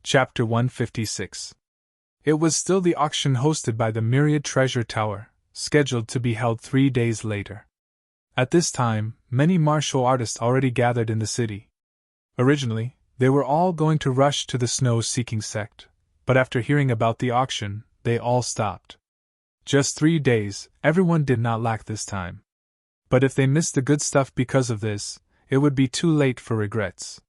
Chapter 156. It was still the auction hosted by the Myriad Treasure Tower, scheduled to be held 3 days later. At this time, many martial artists already gathered in the city. Originally, they were all going to rush to the snow-seeking sect, but after hearing about the auction, they all stopped. Just 3 days, everyone did not lack this time. But if they missed the good stuff because of this, it would be too late for regrets.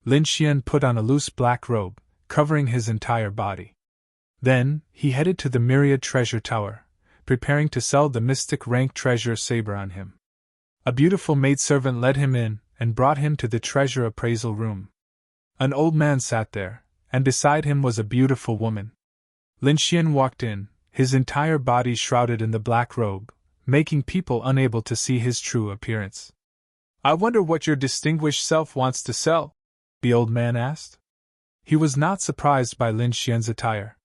Lin Xian put on a loose black robe, covering his entire body. Then, he headed to the Myriad Treasure Tower, preparing to sell the mystic rank treasure saber on him. A beautiful maidservant led him in and brought him to the treasure appraisal room. An old man sat there, and beside him was a beautiful woman. Lin Xian walked in, his entire body shrouded in the black robe, making people unable to see his true appearance. "I wonder what your distinguished self wants to sell?" the old man asked. He was not surprised by Lin Xian's attire.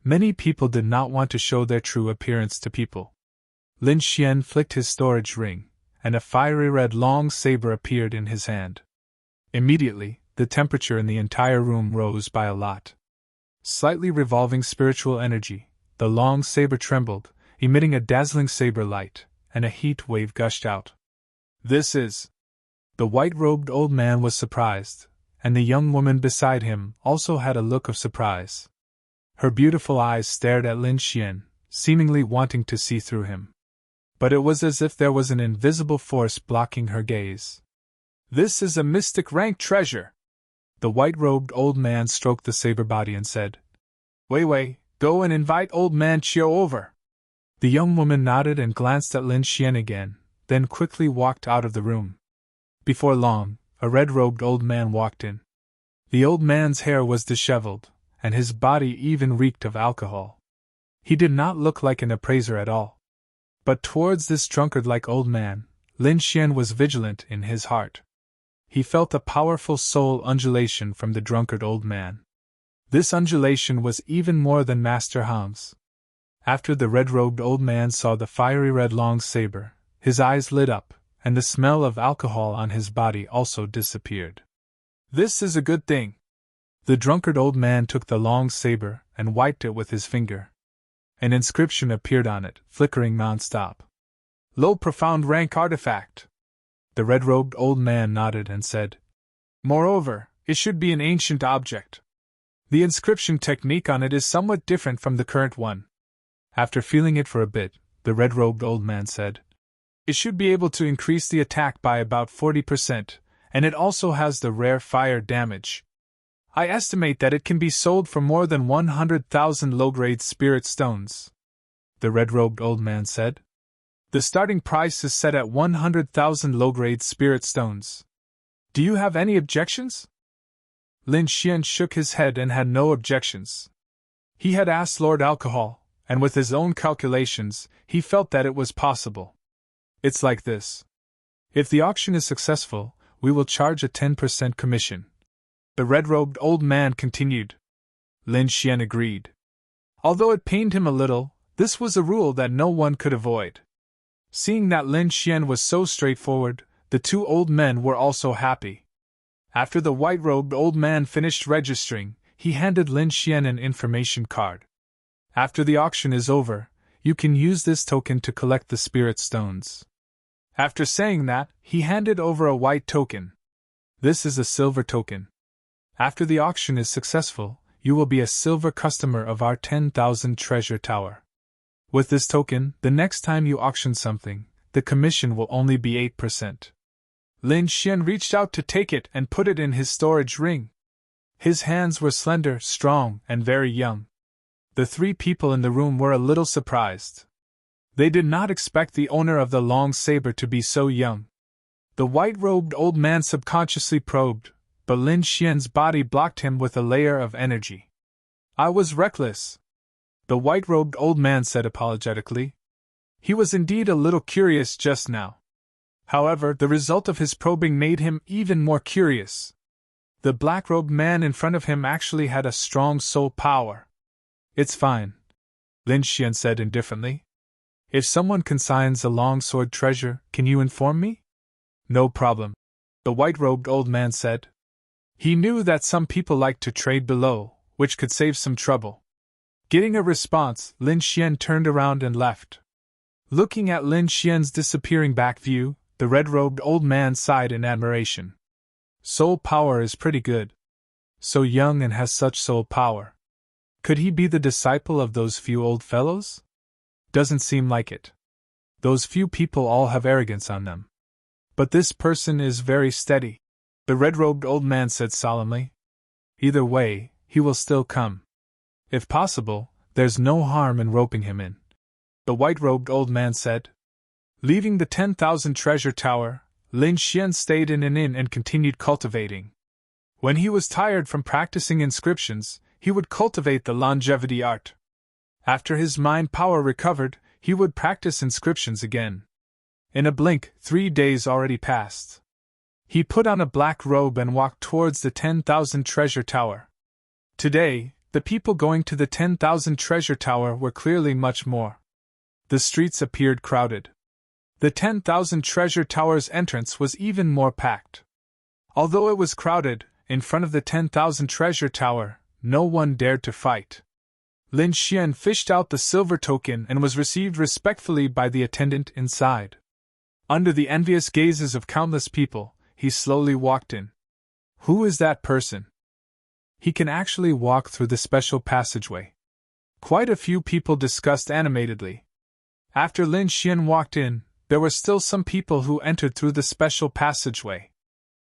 Many people did not want to show their true appearance to people. Lin Xian flicked his storage ring, and a fiery red long saber appeared in his hand. Immediately, the temperature in the entire room rose by a lot. Slightly revolving spiritual energy, the long saber trembled, emitting a dazzling saber light, and a heat wave gushed out. "This is..." The white-robed old man was surprised, and the young woman beside him also had a look of surprise. Her beautiful eyes stared at Lin Xian, seemingly wanting to see through him. But it was as if there was an invisible force blocking her gaze. "This is a mystic rank treasure." The white-robed old man stroked the saber body and said, Wei Wei, go and invite old man Chiu over." The young woman nodded and glanced at Lin Xian again, then quickly walked out of the room. Before long, a red-robed old man walked in. The old man's hair was disheveled, and his body even reeked of alcohol. He did not look like an appraiser at all. But towards this drunkard-like old man, Lin Xian was vigilant in his heart. He felt a powerful soul undulation from the drunkard old man. This undulation was even more than Master Ham's. After the red-robed old man saw the fiery red long saber, his eyes lit up, and the smell of alcohol on his body also disappeared. "This is a good thing." The drunkard old man took the long saber and wiped it with his finger. An inscription appeared on it, flickering non-stop. "Low profound rank artifact." The red-robed old man nodded and said, "Moreover, it should be an ancient object. The inscription technique on it is somewhat different from the current one." After feeling it for a bit, the red-robed old man said, "It should be able to increase the attack by about 40%, and it also has the rare fire damage. I estimate that it can be sold for more than 100,000 low-grade spirit stones." The red-robed old man said, "The starting price is set at 100,000 low-grade spirit stones. Do you have any objections?" Lin Xian shook his head and had no objections. He had asked Lord Alcohol, and with his own calculations, he felt that it was possible. "It's like this. If the auction is successful, we will charge a 10% commission." The red-robed old man continued. Lin Xian agreed. Although it pained him a little, this was a rule that no one could avoid. Seeing that Lin Xian was so straightforward, the two old men were also happy. After the white-robed old man finished registering, he handed Lin Xian an information card. "After the auction is over, you can use this token to collect the spirit stones." After saying that, he handed over a white token. "This is a silver token. After the auction is successful, you will be a silver customer of our 10,000 treasure tower. With this token, the next time you auction something, the commission will only be 8%. Lin Xian reached out to take it and put it in his storage ring. His hands were slender, strong, and very young. The three people in the room were a little surprised. They did not expect the owner of the long saber to be so young. The white-robed old man subconsciously probed, but Lin Xian's body blocked him with a layer of energy. "I was reckless," the white-robed old man said apologetically. He was indeed a little curious just now. However, the result of his probing made him even more curious. The black-robed man in front of him actually had a strong soul power. "It's fine," Lin Xian said indifferently. "If someone consigns a long-sword treasure, can you inform me?" "No problem," the white-robed old man said. He knew that some people liked to trade below, which could save some trouble. Getting a response, Lin Xian turned around and left. Looking at Lin Xian's disappearing back view, the red-robed old man sighed in admiration. Soul power is pretty good. So young and has such soul power. Could he be the disciple of those few old fellows? Doesn't seem like it. Those few people all have arrogance on them. But this person is very steady, the red-robed old man said solemnly. Either way, he will still come. If possible, there's no harm in roping him in, the white-robed old man said. Leaving the 10,000 treasure tower, Lin Xian stayed in an inn and continued cultivating. When he was tired from practicing inscriptions, he would cultivate the longevity art. After his mind power recovered, he would practice inscriptions again. In a blink, 3 days already passed. He put on a black robe and walked towards the 10,000 treasure tower. Today, the people going to the 10,000 treasure tower were clearly much more. The streets appeared crowded. The 10,000 treasure tower's entrance was even more packed. Although it was crowded, in front of the 10,000 treasure tower, no one dared to fight. Lin Xian fished out the silver token and was received respectfully by the attendant inside. Under the envious gazes of countless people, he slowly walked in. Who is that person? He can actually walk through the special passageway. Quite a few people discussed animatedly. After Lin Xian walked in, there were still some people who entered through the special passageway.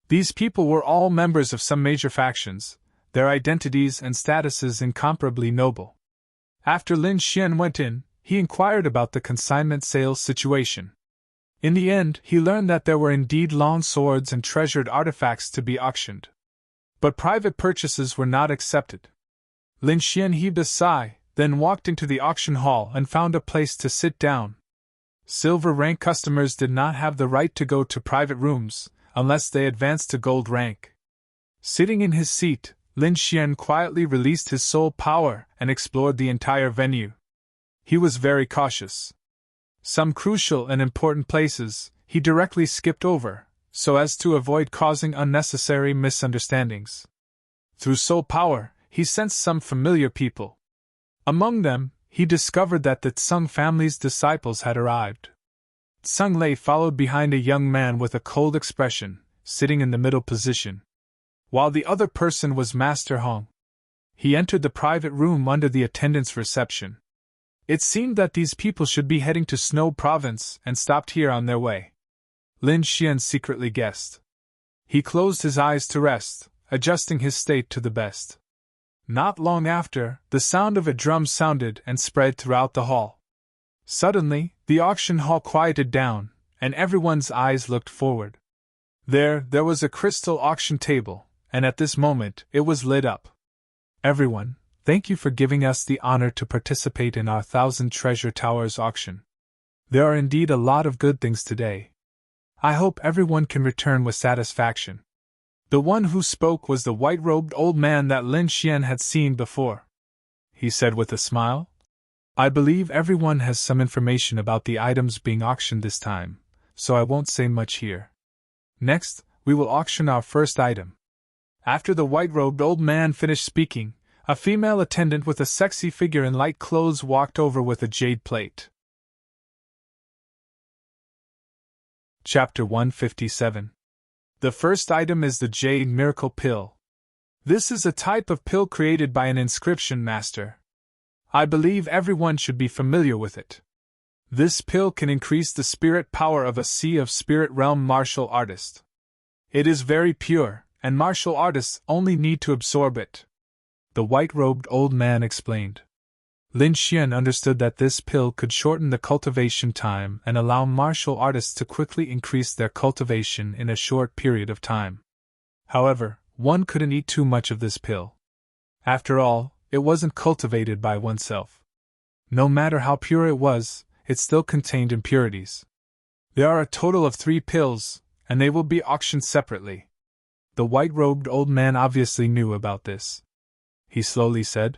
These people were all members of some major factions, their identities and statuses incomparably noble. After Lin Xian went in, he inquired about the consignment sales situation. In the end, he learned that there were indeed long swords and treasured artifacts to be auctioned. But private purchases were not accepted. Lin Xian heaved a sigh, then walked into the auction hall and found a place to sit down. Silver rank customers did not have the right to go to private rooms, unless they advanced to gold rank. Sitting in his seat, Lin Xian quietly released his soul power and explored the entire venue. He was very cautious. Some crucial and important places he directly skipped over, so as to avoid causing unnecessary misunderstandings. Through soul power, he sensed some familiar people. Among them, he discovered that the Tsung family's disciples had arrived. Tsung Lei followed behind a young man with a cold expression, sitting in the middle position, while the other person was Master Hong. He entered the private room under the attendant's reception. It seemed that these people should be heading to Snow Province and stopped here on their way. Lin Xian secretly guessed. He closed his eyes to rest, adjusting his state to the best. Not long after, the sound of a drum sounded and spread throughout the hall. Suddenly, the auction hall quieted down, and everyone's eyes looked forward. There was a crystal auction table, and at this moment, it was lit up. Everyone, thank you for giving us the honor to participate in our 1,000 Treasure Towers auction. There are indeed a lot of good things today. I hope everyone can return with satisfaction. The one who spoke was the white-robed old man that Lin Xian had seen before. He said with a smile, I believe everyone has some information about the items being auctioned this time, so I won't say much here. Next, we will auction our first item. After the white-robed old man finished speaking, a female attendant with a sexy figure in light clothes walked over with a jade plate. Chapter 157. The first item is the Jade Miracle Pill. This is a type of pill created by an inscription master. I believe everyone should be familiar with it. This pill can increase the spirit power of a Sea of Spirit Realm martial artist. It is very pure, and martial artists only need to absorb it. The white-robed old man explained. Lin Xian understood that this pill could shorten the cultivation time and allow martial artists to quickly increase their cultivation in a short period of time. However, one couldn't eat too much of this pill. After all, it wasn't cultivated by oneself. No matter how pure it was, it still contained impurities. There are a total of 3 pills, and they will be auctioned separately. The white-robed old man obviously knew about this. He slowly said,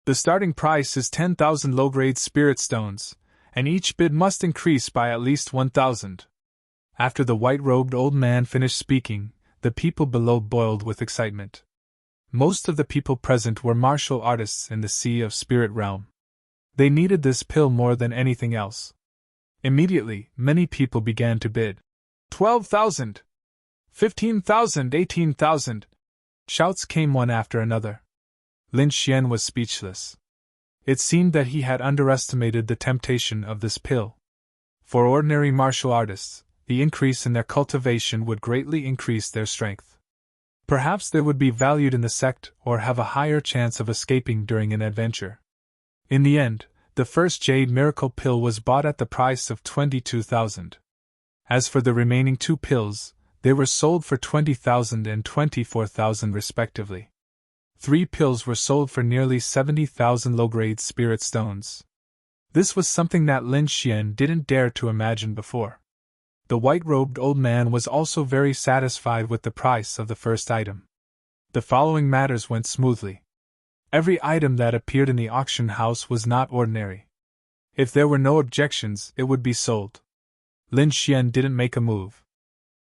the starting price is 10,000 low-grade spirit stones, and each bid must increase by at least 1,000. After the white-robed old man finished speaking, the people below boiled with excitement. Most of the people present were martial artists in the Sea of Spirit realm. They needed this pill more than anything else. Immediately, many people began to bid. 12,000! 15,000! 18,000! Shouts came one after another. Lin Xian was speechless. It seemed that he had underestimated the temptation of this pill. For ordinary martial artists, the increase in their cultivation would greatly increase their strength. Perhaps they would be valued in the sect or have a higher chance of escaping during an adventure. In the end, the first Jade Miracle pill was bought at the price of 22,000. As for the remaining 2 pills, they were sold for 20,000 and 24,000 respectively. 3 pills were sold for nearly 70,000 low-grade spirit stones. This was something that Lin Xian didn't dare to imagine before. The white-robed old man was also very satisfied with the price of the first item. The following matters went smoothly. Every item that appeared in the auction house was not ordinary. If there were no objections, it would be sold. Lin Xian didn't make a move.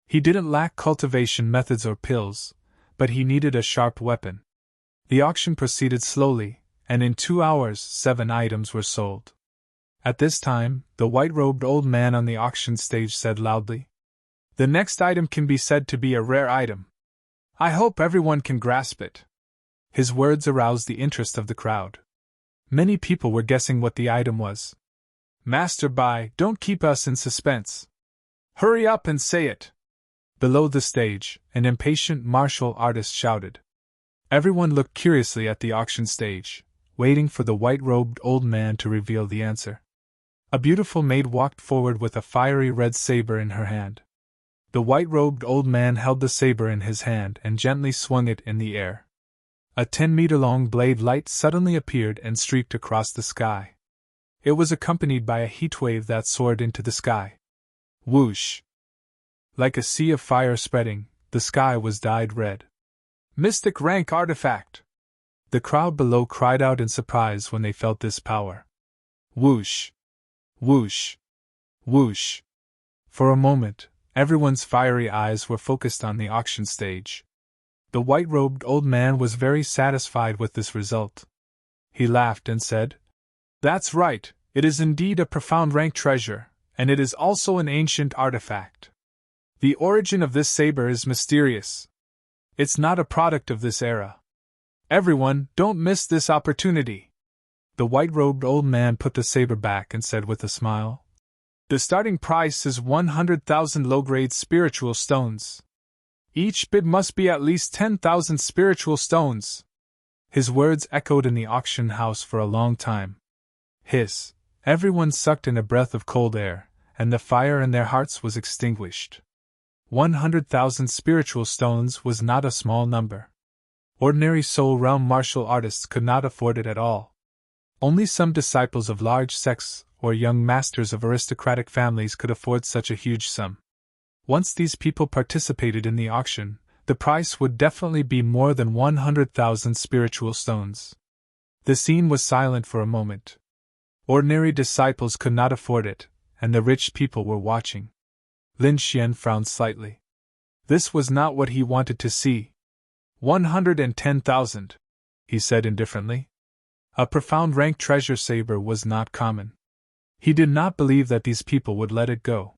He didn't lack cultivation methods or pills, but he needed a sharp weapon. The auction proceeded slowly, and in 2 hours 7 items were sold. At this time, the white-robed old man on the auction stage said loudly, "The next item can be said to be a rare item. I hope everyone can grasp it." His words aroused the interest of the crowd. Many people were guessing what the item was. "Master Bai, don't keep us in suspense. Hurry up and say it." Below the stage, an impatient martial artist shouted. Everyone looked curiously at the auction stage, waiting for the white-robed old man to reveal the answer. A beautiful maid walked forward with a fiery red saber in her hand. The white-robed old man held the saber in his hand and gently swung it in the air. A 10-meter-long blade light suddenly appeared and streaked across the sky. It was accompanied by a heatwave that soared into the sky. Whoosh! Like a sea of fire spreading, the sky was dyed red. "Mystic rank artifact!" The crowd below cried out in surprise when they felt this power. Whoosh! Whoosh! Whoosh! For a moment, everyone's fiery eyes were focused on the auction stage. The white-robed old man was very satisfied with this result. He laughed and said, "That's right, it is indeed a profound rank treasure, and it is also an ancient artifact. The origin of this saber is mysterious. It's not a product of this era. Everyone, don't miss this opportunity." The white-robed old man put the saber back and said with a smile, "The starting price is 100,000 low-grade spiritual stones. Each bid must be at least 10,000 spiritual stones." His words echoed in the auction house for a long time. Hiss! Everyone sucked in a breath of cold air, and the fire in their hearts was extinguished. 100,000 spiritual stones was not a small number. Ordinary Soul Realm martial artists could not afford it at all. Only some disciples of large sects or young masters of aristocratic families could afford such a huge sum. Once these people participated in the auction, the price would definitely be more than 100,000 spiritual stones. The scene was silent for a moment. Ordinary disciples could not afford it, and the rich people were watching. Lin Xian frowned slightly. This was not what he wanted to see. 110,000, he said indifferently. A profound rank treasure saber was not common. He did not believe that these people would let it go.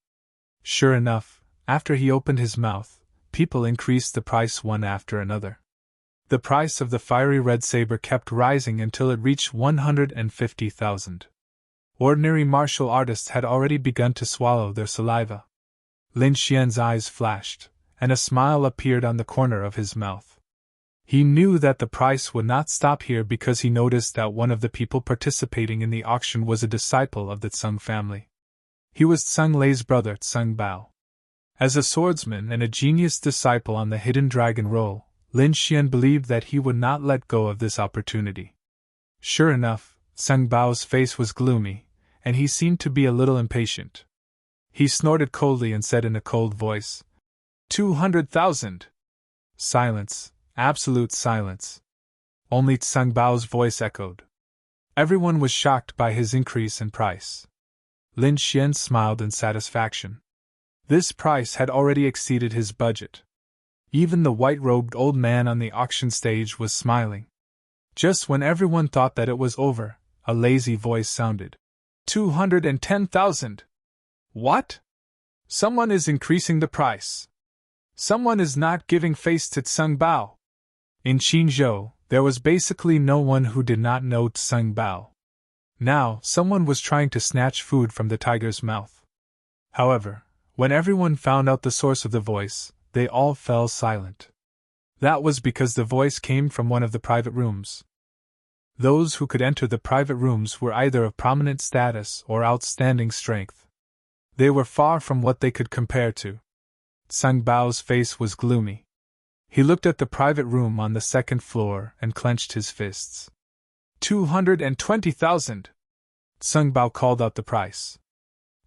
Sure enough, after he opened his mouth, people increased the price one after another. The price of the fiery red saber kept rising until it reached 150,000. Ordinary martial artists had already begun to swallow their saliva. Lin Xian's eyes flashed, and a smile appeared on the corner of his mouth. He knew that the price would not stop here because he noticed that one of the people participating in the auction was a disciple of the Tseng family. He was Tseng Lei's brother Tseng Bao. As a swordsman and a genius disciple on the Hidden Dragon role, Lin Xian believed that he would not let go of this opportunity. Sure enough, Tseng Bao's face was gloomy, and he seemed to be a little impatient. He snorted coldly and said in a cold voice, 200,000! Silence, absolute silence. Only Tseng Bao's voice echoed. Everyone was shocked by his increase in price. Lin Xian smiled in satisfaction. This price had already exceeded his budget. Even the white-robed old man on the auction stage was smiling. Just when everyone thought that it was over, a lazy voice sounded. 210,000! What? Someone is increasing the price. Someone is not giving face to Tsung Bao. In Qinzhou, there was basically no one who did not know Tsung Bao. Now, someone was trying to snatch food from the tiger's mouth. However, when everyone found out the source of the voice, they all fell silent. That was because the voice came from one of the private rooms. Those who could enter the private rooms were either of prominent status or outstanding strength. They were far from what they could compare to. Tsung Bao's face was gloomy. He looked at the private room on the second floor and clenched his fists. 220,000! Tsung Bao called out the price.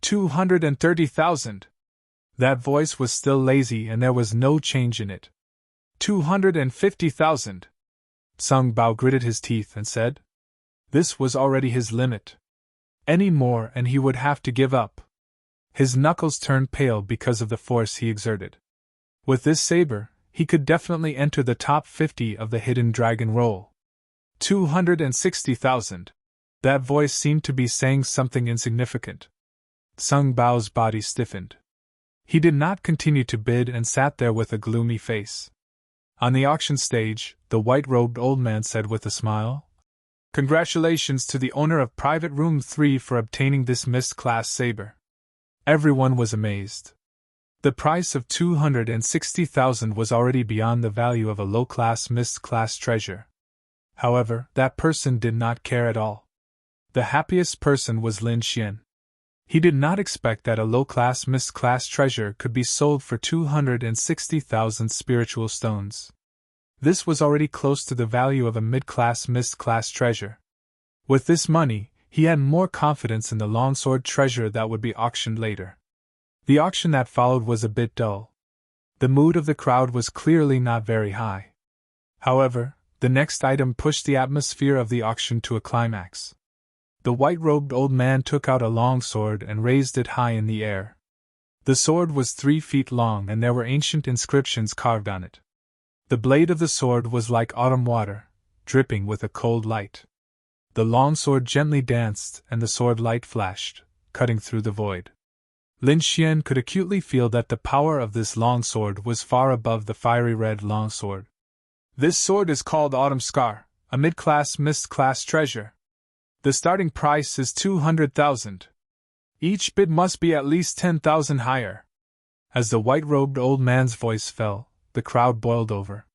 230,000! That voice was still lazy and there was no change in it. 250,000! Tsung Bao gritted his teeth and said. This was already his limit. Any more and he would have to give up. His knuckles turned pale because of the force he exerted. With this saber, he could definitely enter the top 50 of the hidden dragon roll. 260,000. That voice seemed to be saying something insignificant. Tsung Bao's body stiffened. He did not continue to bid and sat there with a gloomy face. On the auction stage, the white-robed old man said with a smile, "Congratulations to the owner of Private Room 3 for obtaining this Mist-class saber." Everyone was amazed. The price of 260,000 was already beyond the value of a low-class Mist-class treasure. However, that person did not care at all. The happiest person was Lin Xian. He did not expect that a low-class Mist-class treasure could be sold for 260,000 spiritual stones. This was already close to the value of a mid-class Mist-class treasure. With this money, he had more confidence in the longsword treasure that would be auctioned later. The auction that followed was a bit dull. The mood of the crowd was clearly not very high. However, the next item pushed the atmosphere of the auction to a climax. The white-robed old man took out a long sword and raised it high in the air. The sword was 3 feet long and there were ancient inscriptions carved on it. The blade of the sword was like autumn water, dripping with a cold light. The long sword gently danced and the sword light flashed, cutting through the void. Lin Xian could acutely feel that the power of this long sword was far above the fiery red long sword. This sword is called Autumn Scar, a mid-class Mist-class treasure. The starting price is 200,000. Each bid must be at least 10,000 higher. As the white-robed old man's voice fell, the crowd boiled over.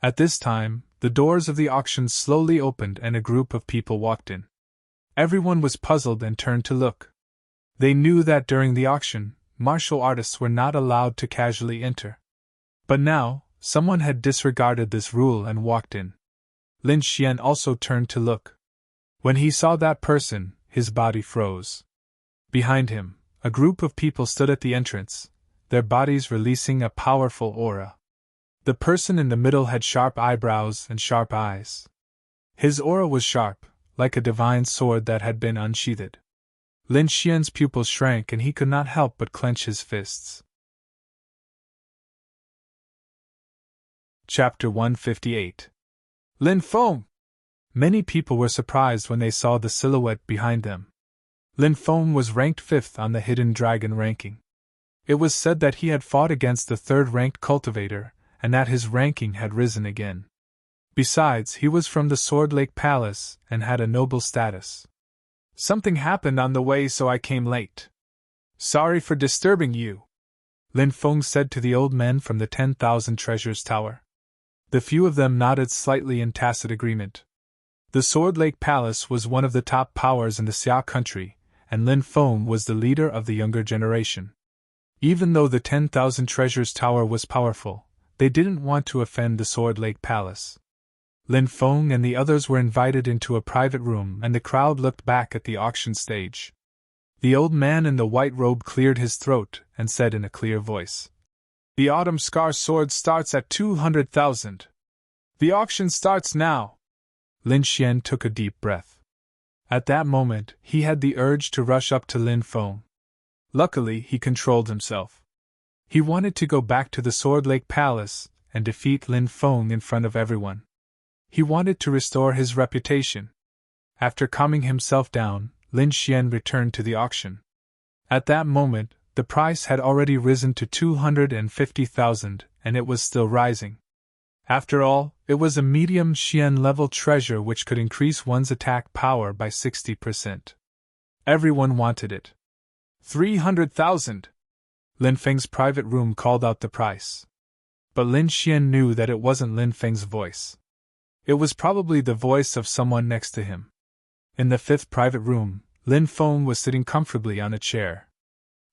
At this time, the doors of the auction slowly opened and a group of people walked in. Everyone was puzzled and turned to look. They knew that during the auction, martial artists were not allowed to casually enter. But now, someone had disregarded this rule and walked in. Lin Xian also turned to look. When he saw that person, his body froze. Behind him, a group of people stood at the entrance, their bodies releasing a powerful aura. The person in the middle had sharp eyebrows and sharp eyes. His aura was sharp, like a divine sword that had been unsheathed. Lin Xian's pupils shrank and he could not help but clench his fists. Chapter 158. Lin Feng! Many people were surprised when they saw the silhouette behind them. Lin Feng was ranked 5th on the Hidden Dragon ranking. It was said that he had fought against the 3rd-ranked cultivator, and that his ranking had risen again. Besides, he was from the Sword Lake Palace and had a noble status. Something happened on the way, so I came late. Sorry for disturbing you, Lin Feng said to the old men from the 10,000 Treasures Tower. The few of them nodded slightly in tacit agreement. The Sword Lake Palace was one of the top powers in the Xia country, and Lin Feng was the leader of the younger generation. Even though the 10,000 Treasures Tower was powerful, they didn't want to offend the Sword Lake Palace. Lin Feng and the others were invited into a private room and the crowd looked back at the auction stage. The old man in the white robe cleared his throat and said in a clear voice, "The Autumn Scar sword starts at 200,000. The auction starts now." Lin Xian took a deep breath. At that moment, he had the urge to rush up to Lin Feng. Luckily, he controlled himself. He wanted to go back to the Sword Lake Palace and defeat Lin Feng in front of everyone. He wanted to restore his reputation. After calming himself down, Lin Xian returned to the auction. At that moment, the price had already risen to 250,000, and it was still rising. After all, it was a medium Xian-level treasure which could increase one's attack power by 60%. Everyone wanted it. 300,000! Lin Feng's private room called out the price. But Lin Xian knew that it wasn't Lin Feng's voice. It was probably the voice of someone next to him. In the fifth private room, Lin Feng was sitting comfortably on a chair.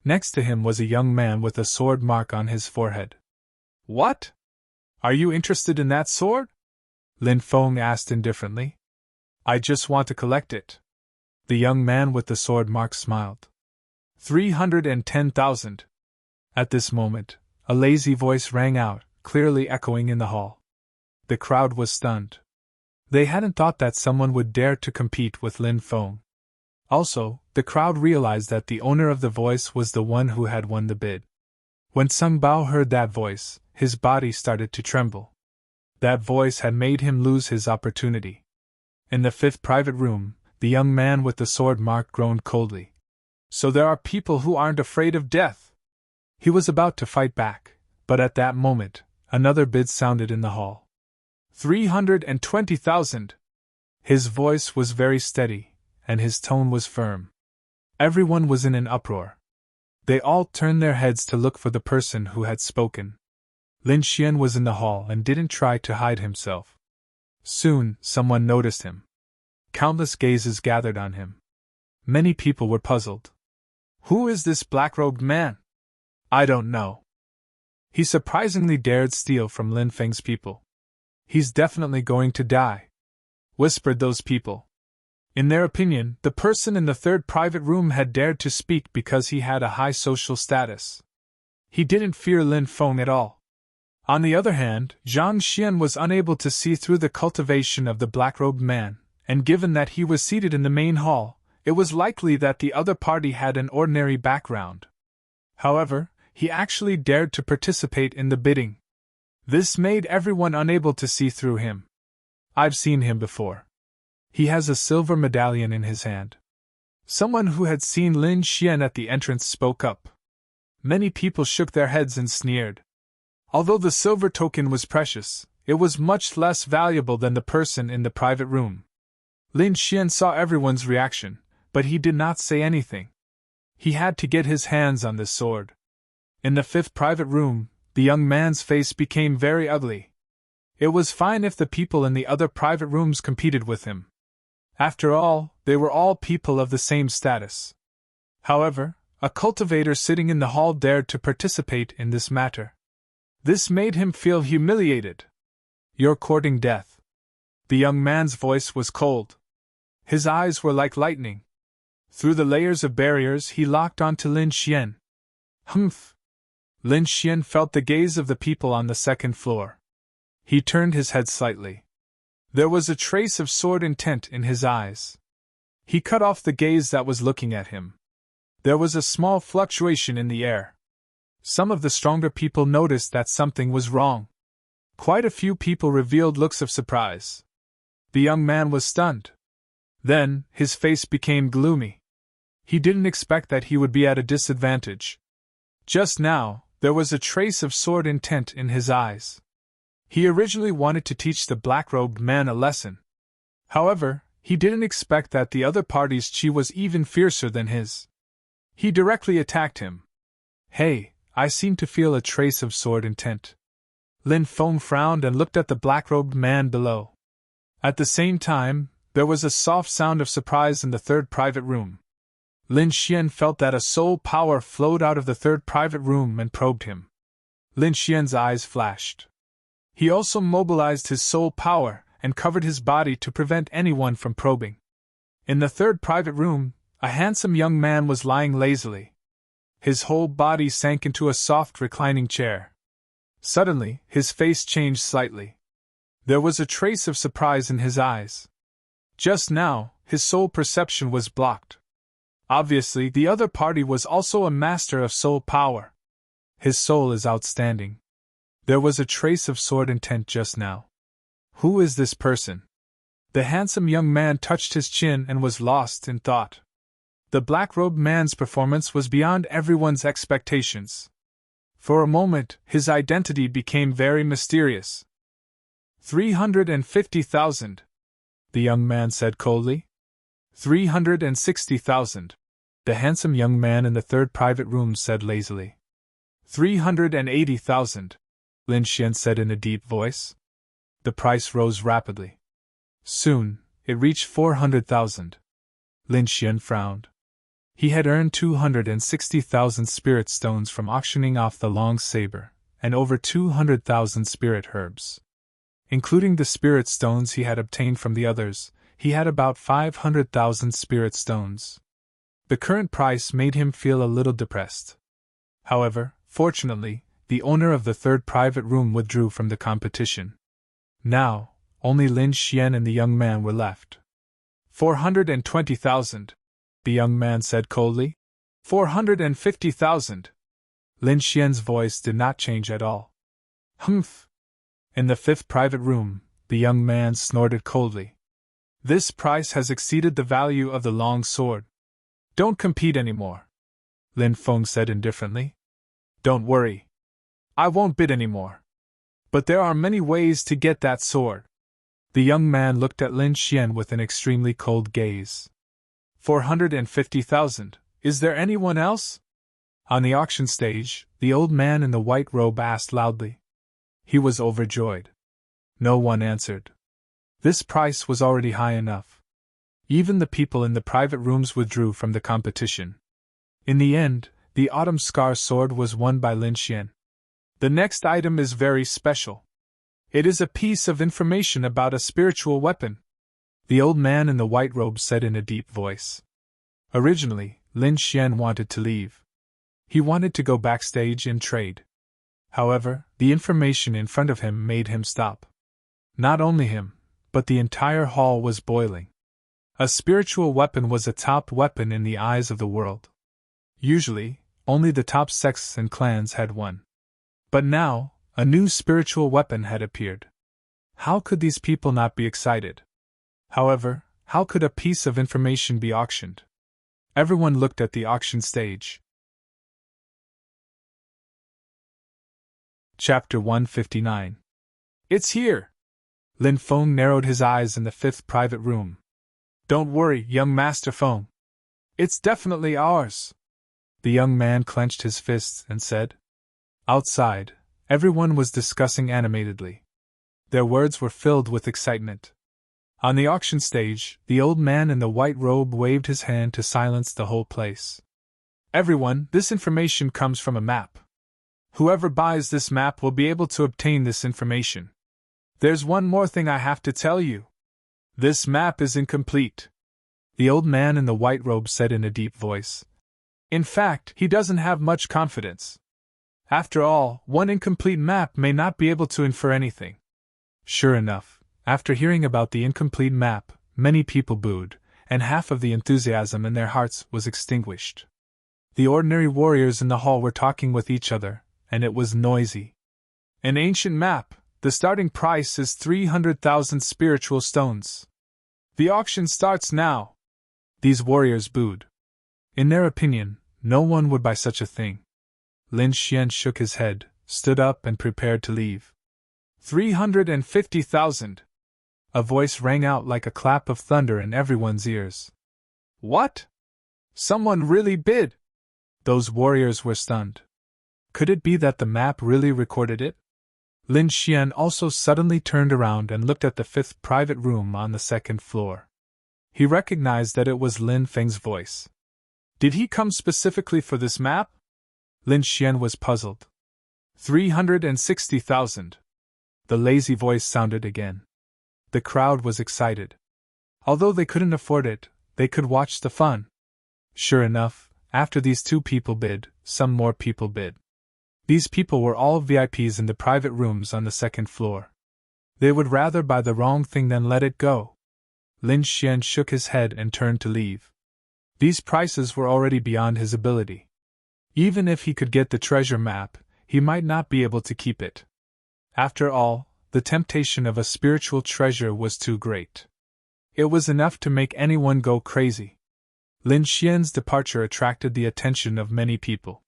Next to him was a young man with a sword mark on his forehead. What? Are you interested in that sword? Lin Feng asked indifferently. I just want to collect it. The young man with the sword mark smiled. 310,000. At this moment, a lazy voice rang out, clearly echoing in the hall. The crowd was stunned. They hadn't thought that someone would dare to compete with Lin Feng. Also, the crowd realized that the owner of the voice was the one who had won the bid. When Sung Bao heard that voice, his body started to tremble. That voice had made him lose his opportunity. In the fifth private room, the young man with the sword mark groaned coldly. So there are people who aren't afraid of death. He was about to fight back, but at that moment, another bid sounded in the hall. 320,000. His voice was very steady, and his tone was firm. Everyone was in an uproar. They all turned their heads to look for the person who had spoken. Lin Xian was in the hall and didn't try to hide himself. Soon, someone noticed him. Countless gazes gathered on him. Many people were puzzled. Who is this black-robed man? I don't know. He surprisingly dared steal from Lin Feng's people. He's definitely going to die, whispered those people. In their opinion, the person in the third private room had dared to speak because he had a high social status. He didn't fear Lin Feng at all. On the other hand, Zhang Xian was unable to see through the cultivation of the black-robed man, and given that he was seated in the main hall, it was likely that the other party had an ordinary background. However, he actually dared to participate in the bidding. This made everyone unable to see through him. I've seen him before. He has a silver medallion in his hand. Someone who had seen Lin Xian at the entrance spoke up. Many people shook their heads and sneered. Although the silver token was precious, it was much less valuable than the person in the private room. Lin Xian saw everyone's reaction, but he did not say anything. He had to get his hands on this sword. In the fifth private room, the young man's face became very ugly. It was fine if the people in the other private rooms competed with him. After all, they were all people of the same status. However, a cultivator sitting in the hall dared to participate in this matter. This made him feel humiliated. You're courting death. The young man's voice was cold. His eyes were like lightning. Through the layers of barriers he locked onto Lin Xian. Humph! Lin Xian felt the gaze of the people on the second floor. He turned his head slightly. There was a trace of sword intent in his eyes. He cut off the gaze that was looking at him. There was a small fluctuation in the air. Some of the stronger people noticed that something was wrong. Quite a few people revealed looks of surprise. The young man was stunned. Then, his face became gloomy. He didn't expect that he would be at a disadvantage. Just now, there was a trace of sword intent in his eyes. He originally wanted to teach the black-robed man a lesson. However, he didn't expect that the other party's chi was even fiercer than his. He directly attacked him. Hey, I seem to feel a trace of sword intent. Lin Feng frowned and looked at the black-robed man below. At the same time, there was a soft sound of surprise in the third private room. Lin Xian felt that a soul power flowed out of the third private room and probed him. Lin Xian's eyes flashed. He also mobilized his soul power and covered his body to prevent anyone from probing. In the third private room, a handsome young man was lying lazily. His whole body sank into a soft reclining chair. Suddenly, his face changed slightly. There was a trace of surprise in his eyes. Just now, his soul perception was blocked. Obviously, the other party was also a master of soul power. His soul is outstanding. There was a trace of sword intent just now. Who is this person? The handsome young man touched his chin and was lost in thought. The black-robed man's performance was beyond everyone's expectations. For a moment, his identity became very mysterious. 350,000, the young man said coldly. 360,000, the handsome young man in the third private room said lazily. 380,000, Lin Xian said in a deep voice. The price rose rapidly. Soon, it reached 400,000. Lin Xian frowned. He had earned 260,000 spirit stones from auctioning off the long saber, and over 200,000 spirit herbs. Including the spirit stones he had obtained from the others, he had about 500,000 spirit stones. The current price made him feel a little depressed. However, fortunately, the owner of the third private room withdrew from the competition. Now, only Lin Xian and the young man were left. 420,000, the young man said coldly. 450,000. Lin Xian's voice did not change at all. Humph. In the fifth private room, the young man snorted coldly. This price has exceeded the value of the long sword. Don't compete anymore, Lin Feng said indifferently. Don't worry. I won't bid anymore. But there are many ways to get that sword. The young man looked at Lin Xian with an extremely cold gaze. 450,000. Is there anyone else? On the auction stage, the old man in the white robe asked loudly. He was overjoyed. No one answered. This price was already high enough. Even the people in the private rooms withdrew from the competition. In the end, the Autumn Scar sword was won by Lin Xian. The next item is very special. It is a piece of information about a spiritual weapon, the old man in the white robe said in a deep voice. Originally, Lin Xian wanted to leave. He wanted to go backstage and trade. However, the information in front of him made him stop. Not only him, but the entire hall was boiling. A spiritual weapon was a top weapon in the eyes of the world. Usually, only the top sects and clans had one. But now, a new spiritual weapon had appeared. How could these people not be excited? However, how could a piece of information be auctioned? Everyone looked at the auction stage. Chapter 159. It's here! Lin Feng narrowed his eyes in the fifth private room. Don't worry, young Master Feng. It's definitely ours. The young man clenched his fists and said. Outside, everyone was discussing animatedly. Their words were filled with excitement. On the auction stage, the old man in the white robe waved his hand to silence the whole place. Everyone, this information comes from a map. Whoever buys this map will be able to obtain this information. There's one more thing I have to tell you. This map is incomplete. The old man in the white robe said in a deep voice. In fact, he doesn't have much confidence. After all, one incomplete map may not be able to infer anything. Sure enough, after hearing about the incomplete map, many people booed, and half of the enthusiasm in their hearts was extinguished. The ordinary warriors in the hall were talking with each other, and it was noisy. An ancient map, the starting price is 300,000 spiritual stones. The auction starts now. These warriors booed. In their opinion, no one would buy such a thing. Lin Xian shook his head, stood up and prepared to leave. 350,000! A voice rang out like a clap of thunder in everyone's ears. What? Someone really bid? Those warriors were stunned. Could it be that the map really recorded it? Lin Xian also suddenly turned around and looked at the fifth private room on the second floor. He recognized that it was Lin Feng's voice. Did he come specifically for this map? Lin Xian was puzzled. 360,000. The lazy voice sounded again. The crowd was excited. Although they couldn't afford it, they could watch the fun. Sure enough, after these two people bid, some more people bid. These people were all VIPs in the private rooms on the second floor. They would rather buy the wrong thing than let it go. Lin Xian shook his head and turned to leave. These prices were already beyond his ability. Even if he could get the treasure map, he might not be able to keep it. After all, the temptation of a spiritual treasure was too great. It was enough to make anyone go crazy. Lin Xian's departure attracted the attention of many people.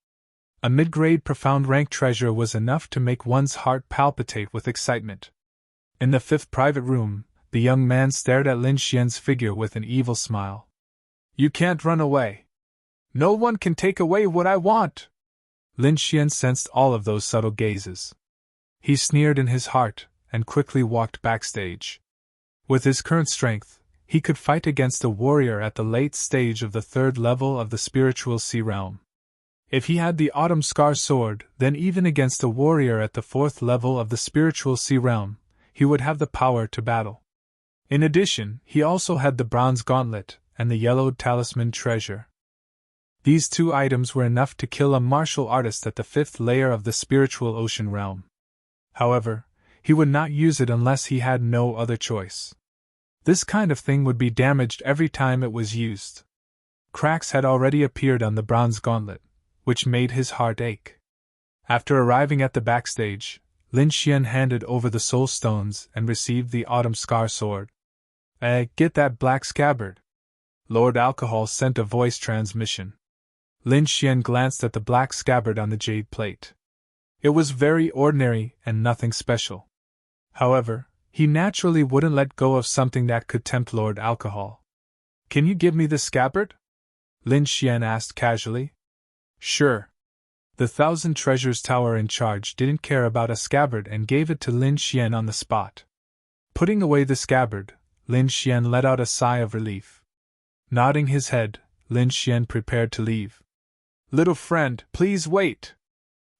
A mid-grade profound rank treasure was enough to make one's heart palpitate with excitement. In the fifth private room, the young man stared at Lin Xian's figure with an evil smile. You can't run away. No one can take away what I want. Lin Xian sensed all of those subtle gazes. He sneered in his heart, and quickly walked backstage. With his current strength, he could fight against a warrior at the late stage of the third level of the spiritual sea realm. If he had the Autumn Scar sword, then even against a warrior at the fourth level of the spiritual sea realm, he would have the power to battle. In addition, he also had the bronze gauntlet and the yellowed talisman treasure. These two items were enough to kill a martial artist at the fifth layer of the spiritual ocean realm. However, he would not use it unless he had no other choice. This kind of thing would be damaged every time it was used. Cracks had already appeared on the bronze gauntlet, which made his heart ache. After arriving at the backstage, Lin Xian handed over the soul stones and received the Autumn Scar sword. Get that black scabbard. Lord Alcohol sent a voice transmission. Lin Xian glanced at the black scabbard on the jade plate. It was very ordinary and nothing special. However, he naturally wouldn't let go of something that could tempt Lord Alcohol. Can you give me the scabbard? Lin Xian asked casually. Sure. The Thousand Treasures Tower in charge didn't care about a scabbard and gave it to Lin Xian on the spot. Putting away the scabbard, Lin Xian let out a sigh of relief. Nodding his head, Lin Xian prepared to leave. Little friend, please wait!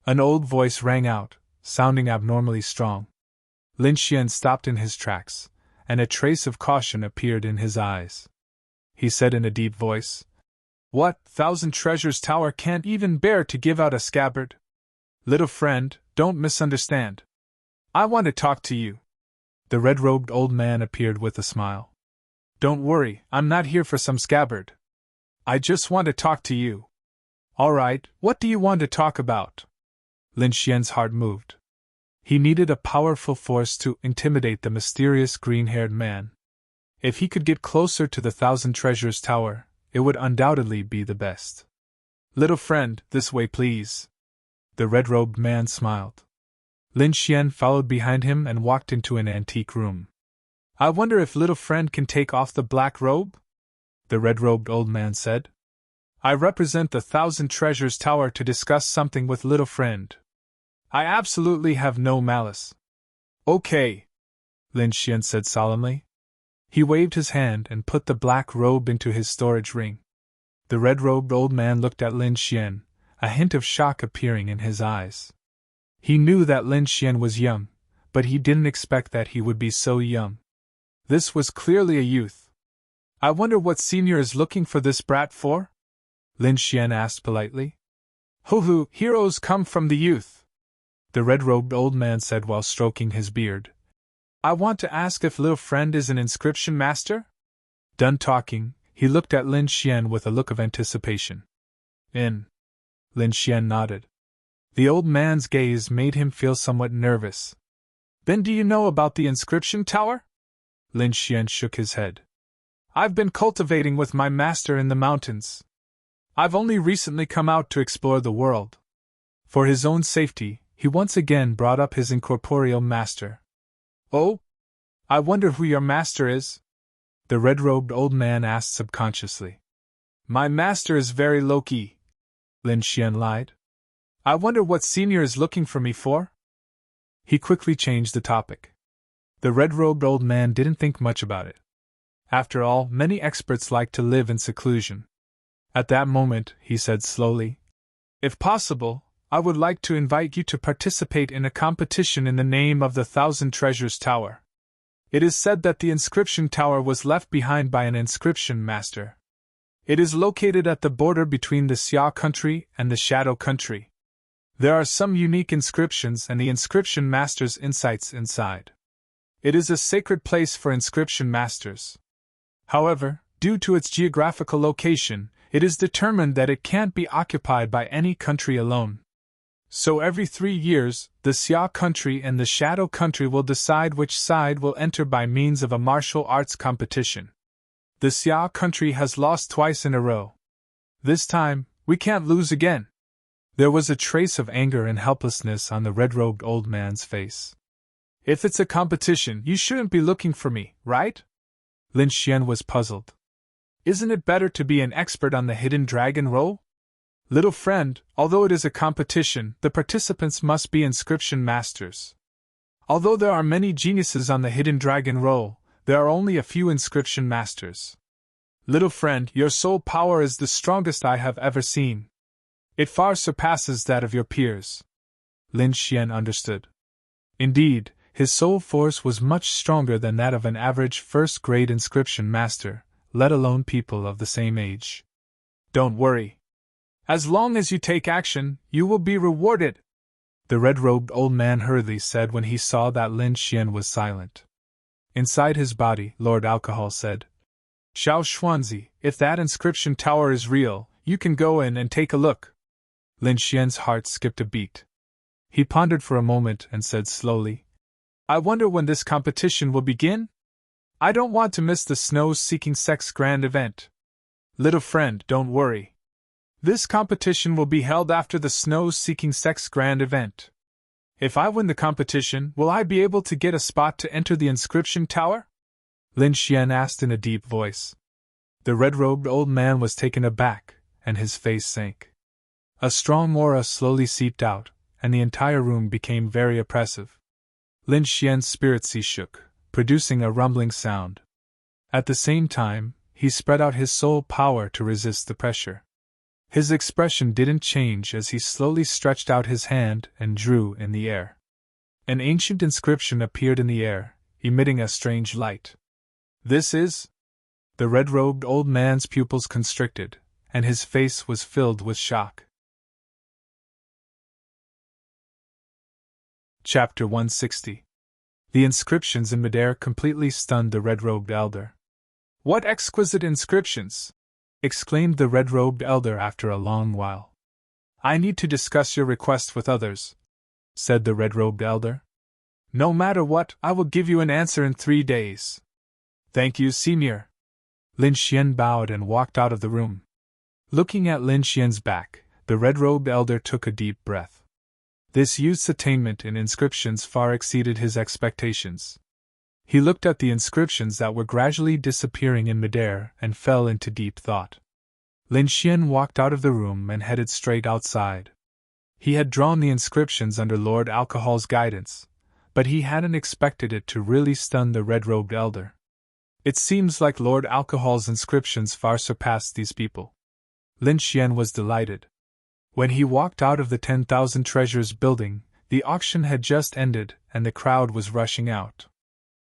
An old voice rang out, sounding abnormally strong. Lin Xian stopped in his tracks, and a trace of caution appeared in his eyes. He said in a deep voice, What, Thousand Treasures Tower can't even bear to give out a scabbard? Little friend, don't misunderstand. I want to talk to you. The red-robed old man appeared with a smile. Don't worry, I'm not here for some scabbard. I just want to talk to you. All right, what do you want to talk about? Lin Xian's heart moved. He needed a powerful force to intimidate the mysterious green-haired man. If he could get closer to the Thousand Treasures Tower, it would undoubtedly be the best. Little friend, this way please. The red-robed man smiled. Lin Xian followed behind him and walked into an antique room. I wonder if little friend can take off the black robe? The red-robed old man said. I represent the Thousand Treasures Tower to discuss something with little friend. I absolutely have no malice. Okay, Lin Xian said solemnly. He waved his hand and put the black robe into his storage ring. The red-robed old man looked at Lin Xian, a hint of shock appearing in his eyes. He knew that Lin Xian was young, but he didn't expect that he would be so young. This was clearly a youth. I wonder what senior is looking for this brat for? Lin Xian asked politely. Hoo-hoo, heroes come from the youth, the red-robed old man said while stroking his beard. I want to ask if little friend is an inscription master? Done talking, he looked at Lin Xian with a look of anticipation. Lin Xian nodded. The old man's gaze made him feel somewhat nervous. Then do you know about the inscription tower? Lin Xian shook his head. I've been cultivating with my master in the mountains. I've only recently come out to explore the world. For his own safety, he once again brought up his incorporeal master. Oh? I wonder who your master is? The red-robed old man asked subconsciously. My master is very low-key, Lin Xian lied. I wonder what senior is looking for me for? He quickly changed the topic. The red-robed old man didn't think much about it. After all, many experts like to live in seclusion. At that moment, he said slowly, If possible, I would like to invite you to participate in a competition in the name of the Thousand Treasures Tower. It is said that the inscription tower was left behind by an inscription master. It is located at the border between the Xia country and the Shadow country. There are some unique inscriptions and the inscription master's insights inside. It is a sacred place for inscription masters. However, due to its geographical location, it is determined that it can't be occupied by any country alone. So every 3 years, the Xia country and the Shadow country will decide which side will enter by means of a martial arts competition. The Xia country has lost twice in a row. This time, we can't lose again. There was a trace of anger and helplessness on the red-robed old man's face. If it's a competition, you shouldn't be looking for me, right? Lin Xian was puzzled. Isn't it better to be an expert on the hidden dragon role? Little friend, although it is a competition, the participants must be inscription masters. Although there are many geniuses on the hidden dragon role, there are only a few inscription masters. Little friend, your soul power is the strongest I have ever seen. It far surpasses that of your peers. Lin Xian understood. Indeed, his soul force was much stronger than that of an average first-grade inscription master, let alone people of the same age. Don't worry. As long as you take action, you will be rewarded, the red-robed old man hurriedly said when he saw that Lin Xian was silent. Inside his body, Lord Alcohol said, Xiao Xuanzi, if that inscription tower is real, you can go in and take a look. Lin Xian's heart skipped a beat. He pondered for a moment and said slowly, I wonder when this competition will begin? I don't want to miss the Snow-Seeking Sex Grand event. Little friend, don't worry. This competition will be held after the Snow-Seeking Sex Grand event. If I win the competition, will I be able to get a spot to enter the inscription tower? Lin Xian asked in a deep voice. The red-robed old man was taken aback, and his face sank. A strong aura slowly seeped out, and the entire room became very oppressive. Lin Xian's spirit sea shook, producing a rumbling sound. At the same time, he spread out his soul power to resist the pressure. His expression didn't change as he slowly stretched out his hand and drew in the air. An ancient inscription appeared in the air, emitting a strange light. This is? The red-robed old man's pupils constricted, and his face was filled with shock. Chapter 160. The inscriptions in midair completely stunned the red-robed elder. What exquisite inscriptions! Exclaimed the red-robed elder after a long while. I need to discuss your request with others, said the red-robed elder. No matter what, I will give you an answer in 3 days. Thank you, Senior. Lin Xian bowed and walked out of the room. Looking at Lin Xian's back, the red-robed elder took a deep breath. This youth's attainment in inscriptions far exceeded his expectations. He looked at the inscriptions that were gradually disappearing in midair and fell into deep thought. Lin Xian walked out of the room and headed straight outside. He had drawn the inscriptions under Lord Alcohol's guidance, but he hadn't expected it to really stun the red-robed elder. It seems like Lord Alcohol's inscriptions far surpassed these people. Lin Xian was delighted. When he walked out of the 10,000 Treasures building, the auction had just ended and the crowd was rushing out.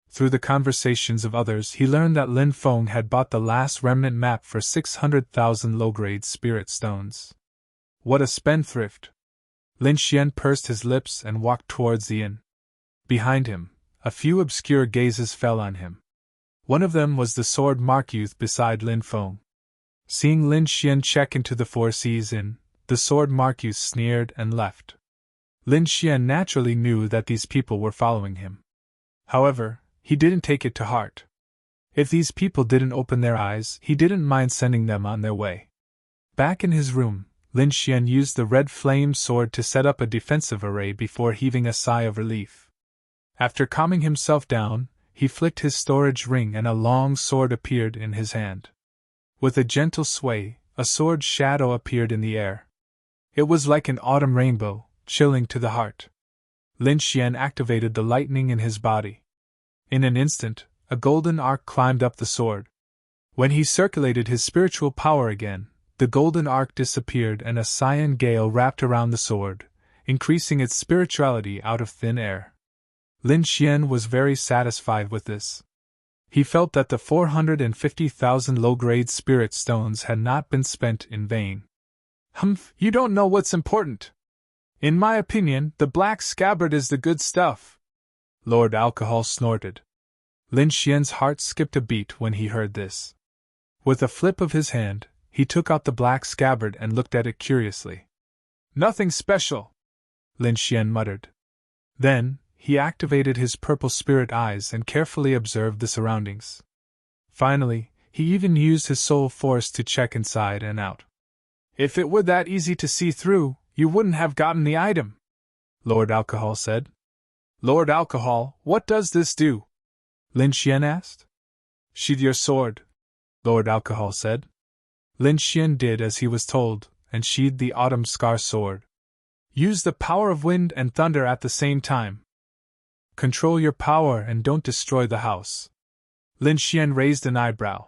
Through the conversations of others, he learned that Lin Feng had bought the last remnant map for 600,000 low-grade spirit stones. What a spendthrift! Lin Xian pursed his lips and walked towards the inn. Behind him, a few obscure gazes fell on him. One of them was the sword mark youth beside Lin Feng. Seeing Lin Xian check into the Four Seas Inn, the sword mark youth sneered and left. Lin Xian naturally knew that these people were following him. However, he didn't take it to heart. If these people didn't open their eyes, he didn't mind sending them on their way. Back in his room, Lin Xian used the red flame sword to set up a defensive array before heaving a sigh of relief. After calming himself down, he flicked his storage ring and a long sword appeared in his hand. With a gentle sway, a sword shadow appeared in the air. It was like an autumn rainbow, chilling to the heart. Lin Xian activated the lightning in his body. In an instant, a golden arc climbed up the sword. When he circulated his spiritual power again, the golden arc disappeared and a cyan gale wrapped around the sword, increasing its spirituality out of thin air. Lin Xian was very satisfied with this. He felt that the 450,000 low-grade spirit stones had not been spent in vain. Humph, you don't know what's important. In my opinion, the black scabbard is the good stuff. Lord Alcohol snorted. Lin Xian's heart skipped a beat when he heard this. With a flip of his hand, he took out the black scabbard and looked at it curiously. Nothing special. Lin Xian muttered. Then, he activated his purple spirit eyes and carefully observed the surroundings. Finally, he even used his soul force to check inside and out. If it were that easy to see through, you wouldn't have gotten the item, Lord Alcohol said. Lord Alcohol, what does this do? Lin Xian asked. Sheathe your sword, Lord Alcohol said. Lin Xian did as he was told, and sheathed the autumn scar sword. Use the power of wind and thunder at the same time. Control your power and don't destroy the house. Lin Xian raised an eyebrow.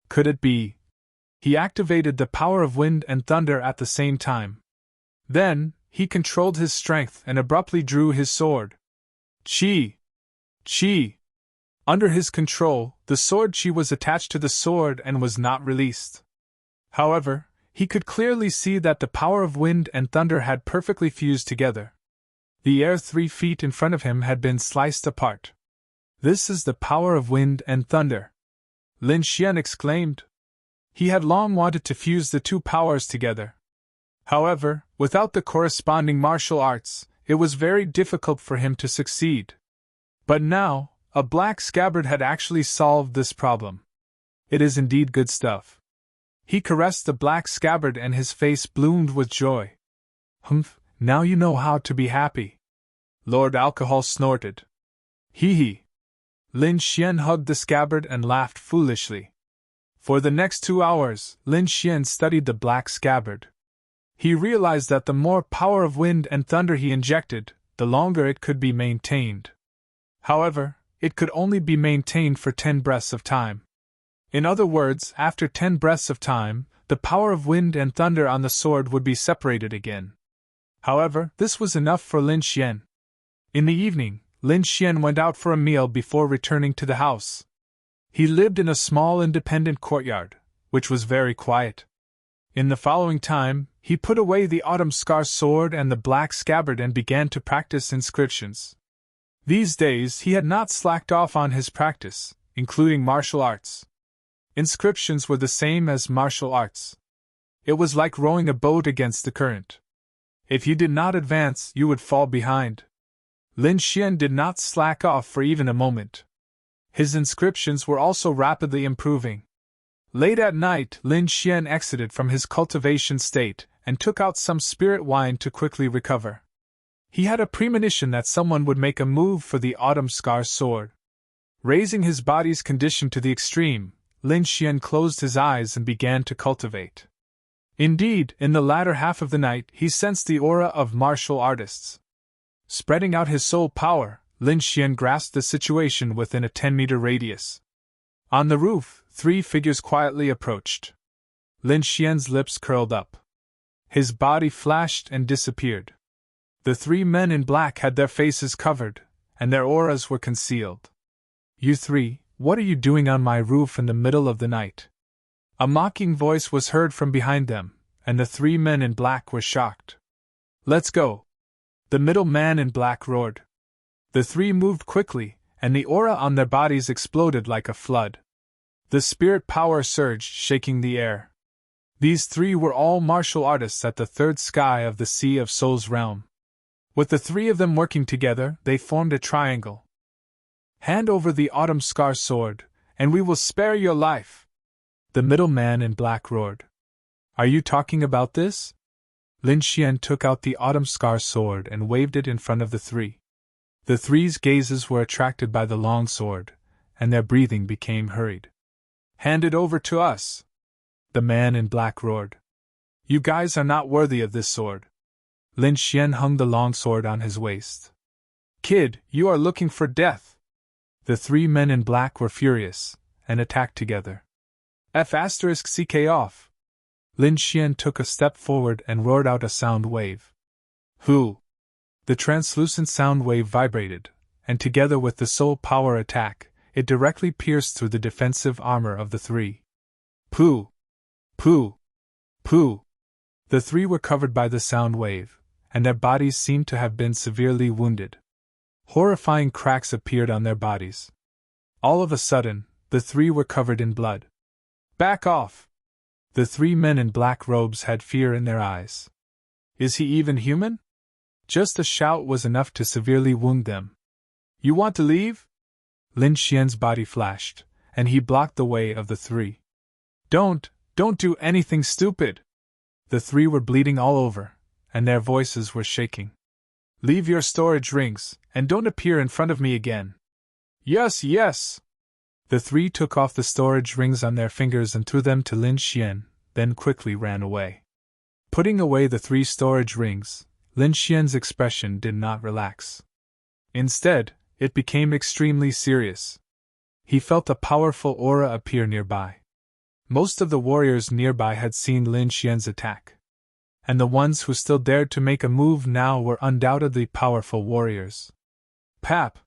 Could it be? He activated the power of wind and thunder at the same time. Then, he controlled his strength and abruptly drew his sword. Chi! Chi! Under his control, the sword chi was attached to the sword and was not released. However, he could clearly see that the power of wind and thunder had perfectly fused together. The air 3 feet in front of him had been sliced apart. This is the power of wind and thunder, Lin Xian exclaimed. He had long wanted to fuse the two powers together. However, without the corresponding martial arts, it was very difficult for him to succeed. But now, a black scabbard had actually solved this problem. It is indeed good stuff. He caressed the black scabbard and his face bloomed with joy. Humph, now you know how to be happy. Lord Alcohol snorted. Hee hee. Lin Xian hugged the scabbard and laughed foolishly. For the next 2 hours, Lin Xian studied the black scabbard. He realized that the more power of wind and thunder he injected, the longer it could be maintained. However, it could only be maintained for 10 breaths of time. In other words, after 10 breaths of time, the power of wind and thunder on the sword would be separated again. However, this was enough for Lin Xian. In the evening, Lin Xian went out for a meal before returning to the house. He lived in a small independent courtyard, which was very quiet. In the following time, he put away the autumn scar sword and the black scabbard and began to practice inscriptions. These days he had not slacked off on his practice, including martial arts. Inscriptions were the same as martial arts. It was like rowing a boat against the current. If you did not advance, you would fall behind. Lin Xian did not slack off for even a moment. His inscriptions were also rapidly improving. Late at night, Lin Xian exited from his cultivation state and took out some spirit wine to quickly recover. He had a premonition that someone would make a move for the autumn scar sword. Raising his body's condition to the extreme, Lin Xian closed his eyes and began to cultivate. Indeed, in the latter half of the night, he sensed the aura of martial artists. Spreading out his soul power, Lin Xian grasped the situation within a 10-meter radius. On the roof, 3 figures quietly approached. Lin Xian's lips curled up. His body flashed and disappeared. The 3 men in black had their faces covered, and their auras were concealed. You 3, what are you doing on my roof in the middle of the night? A mocking voice was heard from behind them, and the 3 men in black were shocked. Let's go! The middle man in black roared. The 3 moved quickly, and the aura on their bodies exploded like a flood. The spirit power surged, shaking the air. These 3 were all martial artists at the 3rd sky of the Sea of Souls realm. With the 3 of them working together, they formed a triangle. Hand over the autumn scar sword, and we will spare your life! The middle man in black roared. Are you talking about this? Lin Xian took out the autumn scar sword and waved it in front of the 3. The 3's gazes were attracted by the long sword, and their breathing became hurried. Hand it over to us! The man in black roared. You guys are not worthy of this sword. Lin Xian hung the long sword on his waist. Kid, you are looking for death! The 3 men in black were furious, and attacked together. F***ck off! Lin Xian took a step forward and roared out a sound wave. Who? The translucent sound wave vibrated, and together with the soul power attack, it directly pierced through the defensive armor of the 3. Pooh! Pooh! Pooh! The 3 were covered by the sound wave, and their bodies seemed to have been severely wounded. Horrifying cracks appeared on their bodies. All of a sudden, the 3 were covered in blood. Back off! The 3 men in black robes had fear in their eyes. Is he even human? Just a shout was enough to severely wound them. You want to leave? Lin Xian's body flashed, and he blocked the way of the three. Don't do anything stupid! The three were bleeding all over, and their voices were shaking. Leave your storage rings, and don't appear in front of me again. Yes, yes! The three took off the storage rings on their fingers and threw them to Lin Xian, then quickly ran away. Putting away the 3 storage rings, Lin Xian's expression did not relax. Instead, it became extremely serious. He felt a powerful aura appear nearby. Most of the warriors nearby had seen Lin Xian's attack, and the ones who still dared to make a move now were undoubtedly powerful warriors. Pap!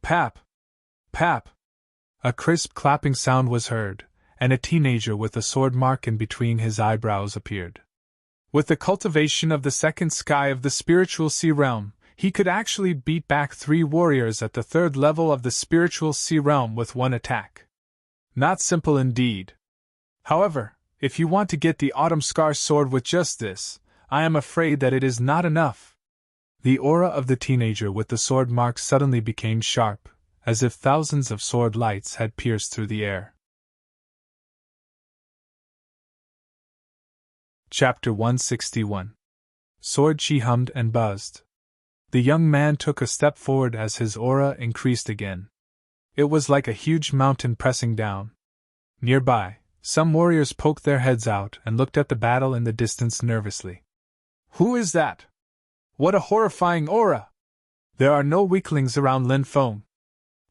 Pap! Pap! A crisp clapping sound was heard, and a teenager with a sword mark in between his eyebrows appeared. With the cultivation of the second sky of the spiritual sea realm, he could actually beat back 3 warriors at the 3rd level of the spiritual sea realm with one attack. Not simple indeed. However, if you want to get the Autumn Scar sword with just this, I am afraid that it is not enough. The aura of the teenager with the sword mark suddenly became sharp, as if thousands of sword lights had pierced through the air. Chapter 161. Sword Chi hummed and buzzed. The young man took a step forward as his aura increased again. It was like a huge mountain pressing down. Nearby, some warriors poked their heads out and looked at the battle in the distance nervously. Who is that? What a horrifying aura! There are no weaklings around Lin Feng.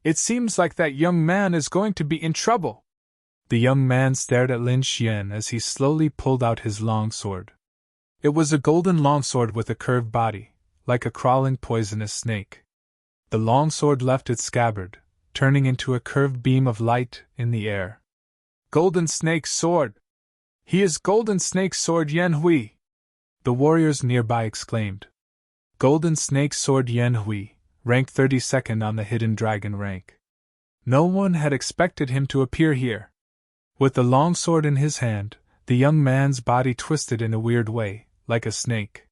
It seems like that young man is going to be in trouble. The young man stared at Lin Xian as he slowly pulled out his long sword. It was a golden longsword with a curved body, like a crawling poisonous snake. The longsword left its scabbard, turning into a curved beam of light in the air. Golden Snake Sword! He is Golden Snake Sword Yan Hui! The warriors nearby exclaimed. Golden Snake Sword Yan Hui, ranked 32nd on the Hidden Dragon rank. No one had expected him to appear here. With the long sword in his hand, the young man's body twisted in a weird way, like a snake.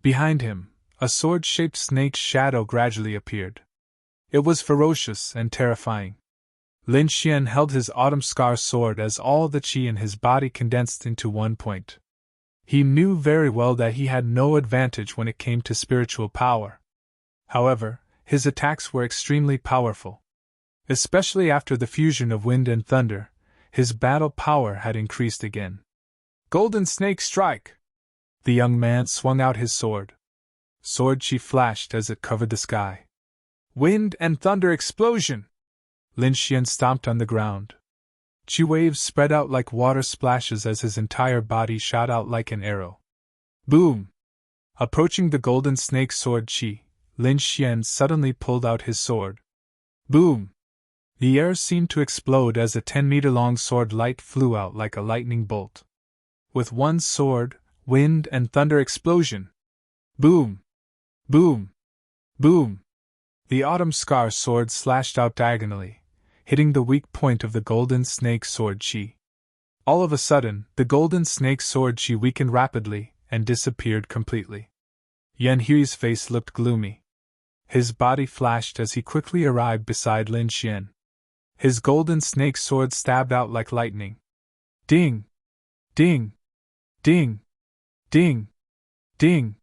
Behind him, a sword-shaped snake's shadow gradually appeared. It was ferocious and terrifying. Lin Xian held his Autumn Scar sword as all the chi in his body condensed into one point. He knew very well that he had no advantage when it came to spiritual power. However, his attacks were extremely powerful. Especially after the fusion of wind and thunder, his battle power had increased again. Golden Snake Strike! The young man swung out his sword. Sword chi flashed as it covered the sky. Wind and thunder explosion! Lin Xian stomped on the ground. Chi waves spread out like water splashes as his entire body shot out like an arrow. Boom! Approaching the Golden Snake Sword Chi, Lin Xian suddenly pulled out his sword. Boom! The air seemed to explode as a 10-meter-long sword light flew out like a lightning bolt. With one sword, wind and thunder explosion. Boom! Boom! Boom! The Autumn Scar sword slashed out diagonally, hitting the weak point of the Golden Snake Sword Chi. All of a sudden, the Golden Snake Sword Chi weakened rapidly and disappeared completely. Yan Hui's face looked gloomy. His body flashed as he quickly arrived beside Lin Xian. His golden snake sword stabbed out like lightning. Ding! Ding! Ding! Ding! Ding!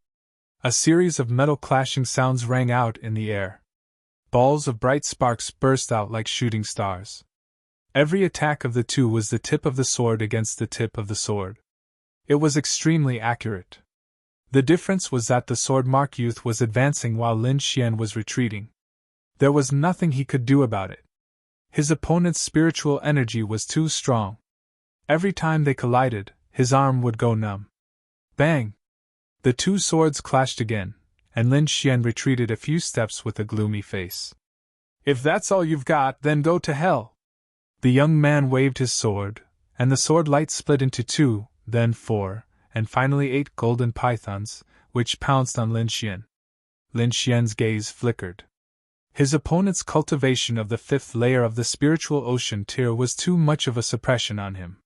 A series of metal clashing sounds rang out in the air. Balls of bright sparks burst out like shooting stars. Every attack of the two was the tip of the sword against the tip of the sword. It was extremely accurate. The difference was that the sword mark youth was advancing while Lin Xian was retreating. There was nothing he could do about it. His opponent's spiritual energy was too strong. Every time they collided, his arm would go numb. Bang! The two swords clashed again, and Lin Xian retreated a few steps with a gloomy face. If that's all you've got, then go to hell! The young man waved his sword, and the sword light split into 2, then 4, and finally 8 golden pythons, which pounced on Lin Xian. Lin Xian's gaze flickered. His opponent's cultivation of the 5th layer of the spiritual ocean tier was too much of a suppression on him.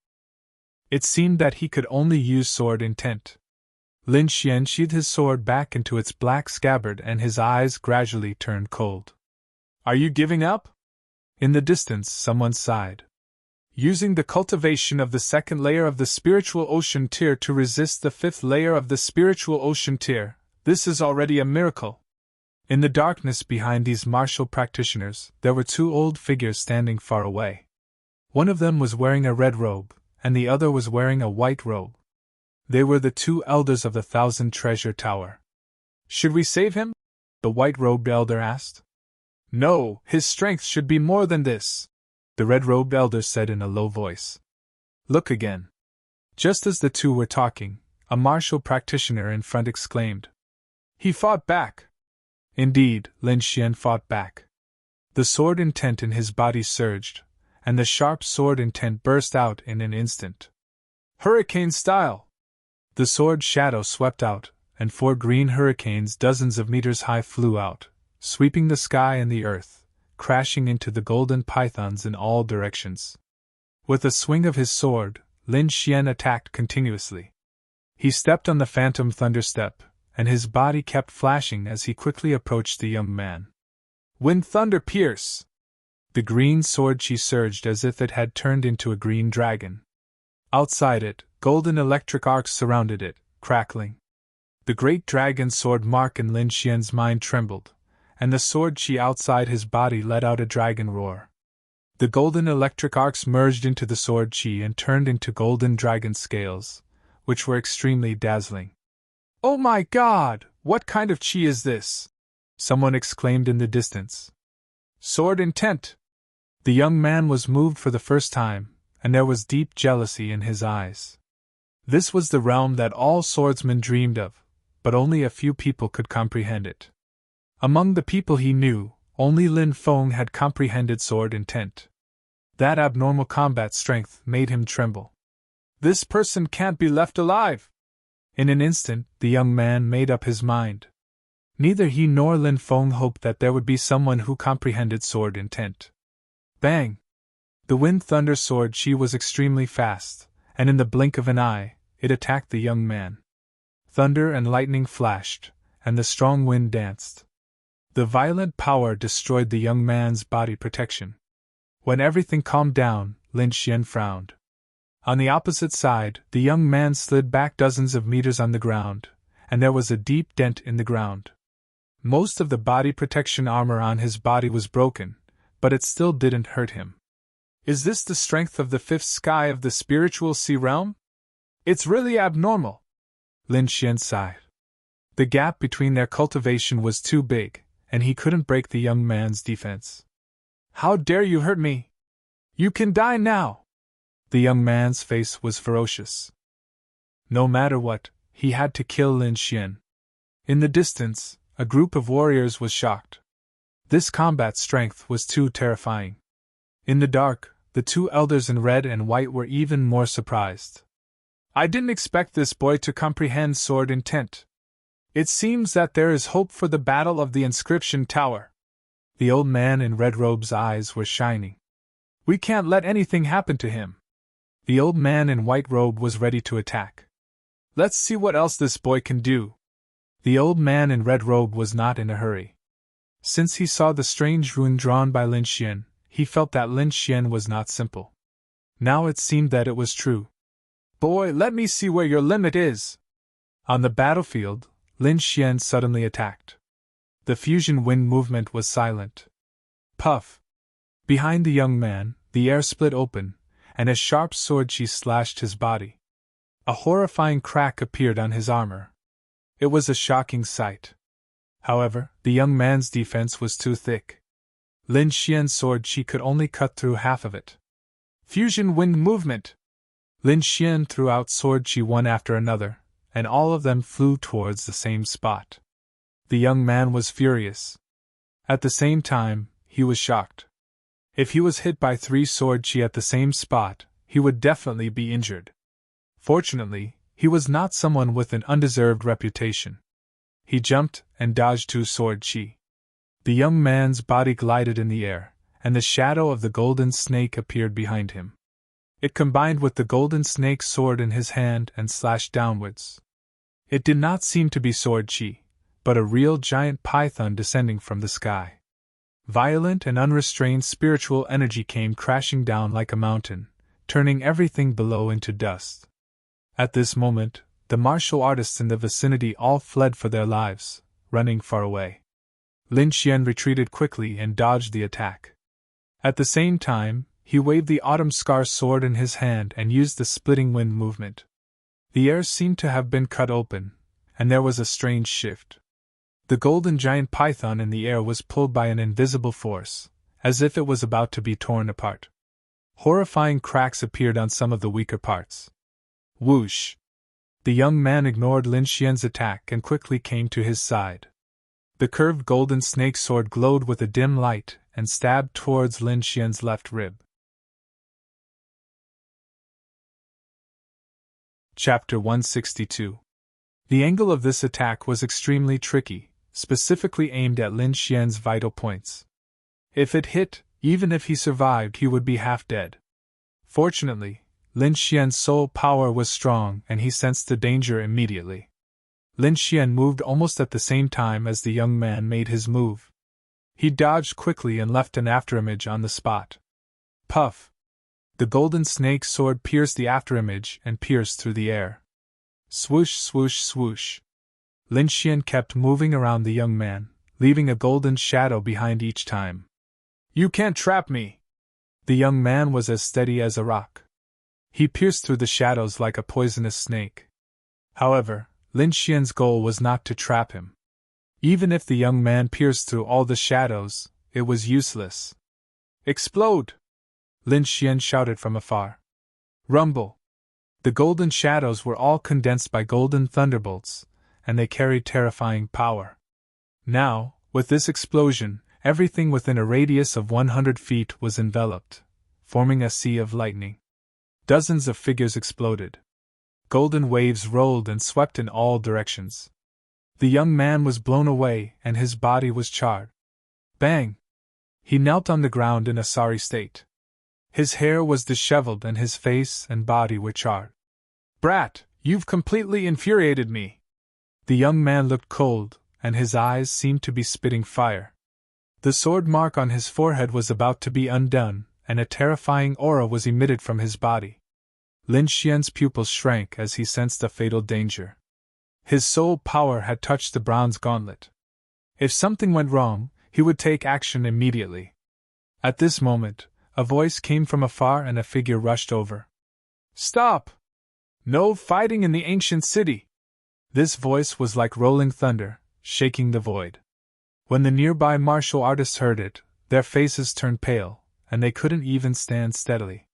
It seemed that he could only use sword intent. Lin Xian sheathed his sword back into its black scabbard and his eyes gradually turned cold. Are you giving up? In the distance, someone sighed. Using the cultivation of the second layer of the spiritual ocean tier to resist the fifth layer of the spiritual ocean tier, this is already a miracle. In the darkness behind these martial practitioners, there were two old figures standing far away. One of them was wearing a red robe, and the other was wearing a white robe. They were the two elders of the Thousand Treasure Tower. Should we save him? The white-robed elder asked. No, his strength should be more than this, the red-robed elder said in a low voice. Look again. Just as the two were talking, a martial practitioner in front exclaimed. He fought back. Indeed, Lin Xian fought back. The sword intent in his body surged, and the sharp sword intent burst out in an instant. Hurricane style! The sword shadow swept out, and 4 green hurricanes dozens of meters high flew out, sweeping the sky and the earth, crashing into the golden pythons in all directions. With a swing of his sword, Lin Xian attacked continuously. He stepped on the phantom thunder step, and his body kept flashing as he quickly approached the young man. Wind thunder pierce! The green sword chi surged as if it had turned into a green dragon. Outside it, golden electric arcs surrounded it, crackling. The great dragon sword mark in Lin Xian's mind trembled, and the sword chi outside his body let out a dragon roar. The golden electric arcs merged into the sword chi and turned into golden dragon scales, which were extremely dazzling. Oh my God! What kind of chi is this? Someone exclaimed in the distance. Sword intent! The young man was moved for the first time, and there was deep jealousy in his eyes. This was the realm that all swordsmen dreamed of, but only a few people could comprehend it. Among the people he knew, only Lin Feng had comprehended sword intent. That abnormal combat strength made him tremble. This person can't be left alive! In an instant, the young man made up his mind. Neither he nor Lin Feng hoped that there would be someone who comprehended sword intent. Bang! The wind thunder sword chi was extremely fast, and in the blink of an eye, it attacked the young man. Thunder and lightning flashed, and the strong wind danced. The violent power destroyed the young man's body protection. When everything calmed down, Lin Xian frowned. On the opposite side, the young man slid back dozens of meters on the ground, and there was a deep dent in the ground. Most of the body protection armor on his body was broken, but it still didn't hurt him. Is this the strength of the fifth sky of the spiritual sea realm? It's really abnormal. Lin Xian sighed. The gap between their cultivation was too big, and he couldn't break the young man's defense. How dare you hurt me? You can die now! The young man's face was ferocious. No matter what, he had to kill Lin Xian. In the distance, a group of warriors was shocked. This combat strength was too terrifying. In the dark, the two elders in red and white were even more surprised. I didn't expect this boy to comprehend sword intent. It seems that there is hope for the battle of the inscription tower. The old man in red robe's eyes were shining. We can't let anything happen to him. The old man in white robe was ready to attack. Let's see what else this boy can do. The old man in red robe was not in a hurry. Since he saw the strange rune drawn by Lin Xian, he felt that Lin Xian was not simple. Now it seemed that it was true. Boy, let me see where your limit is. On the battlefield, Lin Xian suddenly attacked. The fusion wind movement was silent. Puff! Behind the young man, the air split open, and a sharp sword chi slashed his body. A horrifying crack appeared on his armor. It was a shocking sight. However, the young man's defense was too thick. Lin Xian's sword chi could only cut through half of it. Fusion wind movement! Lin Xian threw out sword chi one after another, and all of them flew towards the same spot. The young man was furious. At the same time, he was shocked. If he was hit by 3 sword chi at the same spot, he would definitely be injured. Fortunately, he was not someone with an undeserved reputation. He jumped and dodged 2 sword chi. The young man's body glided in the air, and the shadow of the golden snake appeared behind him. It combined with the golden snake's sword in his hand and slashed downwards. It did not seem to be sword chi, but a real giant python descending from the sky. Violent and unrestrained spiritual energy came crashing down like a mountain, turning everything below into dust. At this moment, the martial artists in the vicinity all fled for their lives, running far away. Lin Xian retreated quickly and dodged the attack. At the same time, he waved the autumn scar sword in his hand and used the splitting wind movement. The air seemed to have been cut open, and there was a strange shift. The golden giant python in the air was pulled by an invisible force, as if it was about to be torn apart. Horrifying cracks appeared on some of the weaker parts. Whoosh! The young man ignored Lin Xian's attack and quickly came to his side. The curved golden snake sword glowed with a dim light and stabbed towards Lin Xian's left rib. Chapter 162. The angle of this attack was extremely tricky, specifically aimed at Lin Xian's vital points. If it hit, even if he survived, he would be half dead. Fortunately, Lin Xian's soul power was strong and he sensed the danger immediately. Lin Xian moved almost at the same time as the young man made his move. He dodged quickly and left an afterimage on the spot. Puff! The golden snake sword pierced the afterimage and pierced through the air. Swoosh, swoosh, swoosh. Lin Xian kept moving around the young man, leaving a golden shadow behind each time. You can't trap me! The young man was as steady as a rock. He pierced through the shadows like a poisonous snake. However, Lin Xian's goal was not to trap him. Even if the young man pierced through all the shadows, it was useless. Explode! Lin Xian shouted from afar. Rumble! The golden shadows were all condensed by golden thunderbolts, and they carried terrifying power. Now, with this explosion, everything within a radius of 100 feet was enveloped, forming a sea of lightning. Dozens of figures exploded. Golden waves rolled and swept in all directions. The young man was blown away and his body was charred. Bang! He knelt on the ground in a sorry state. His hair was disheveled and his face and body were charred. Brat, you've completely infuriated me! The young man looked cold, and his eyes seemed to be spitting fire. The sword mark on his forehead was about to be undone, and a terrifying aura was emitted from his body. Lin Xian's pupils shrank as he sensed a fatal danger. His soul power had touched the bronze gauntlet. If something went wrong, he would take action immediately. At this moment, a voice came from afar and a figure rushed over. Stop! No fighting in the ancient city! This voice was like rolling thunder, shaking the void. When the nearby martial artists heard it, their faces turned pale, and they couldn't even stand steadily.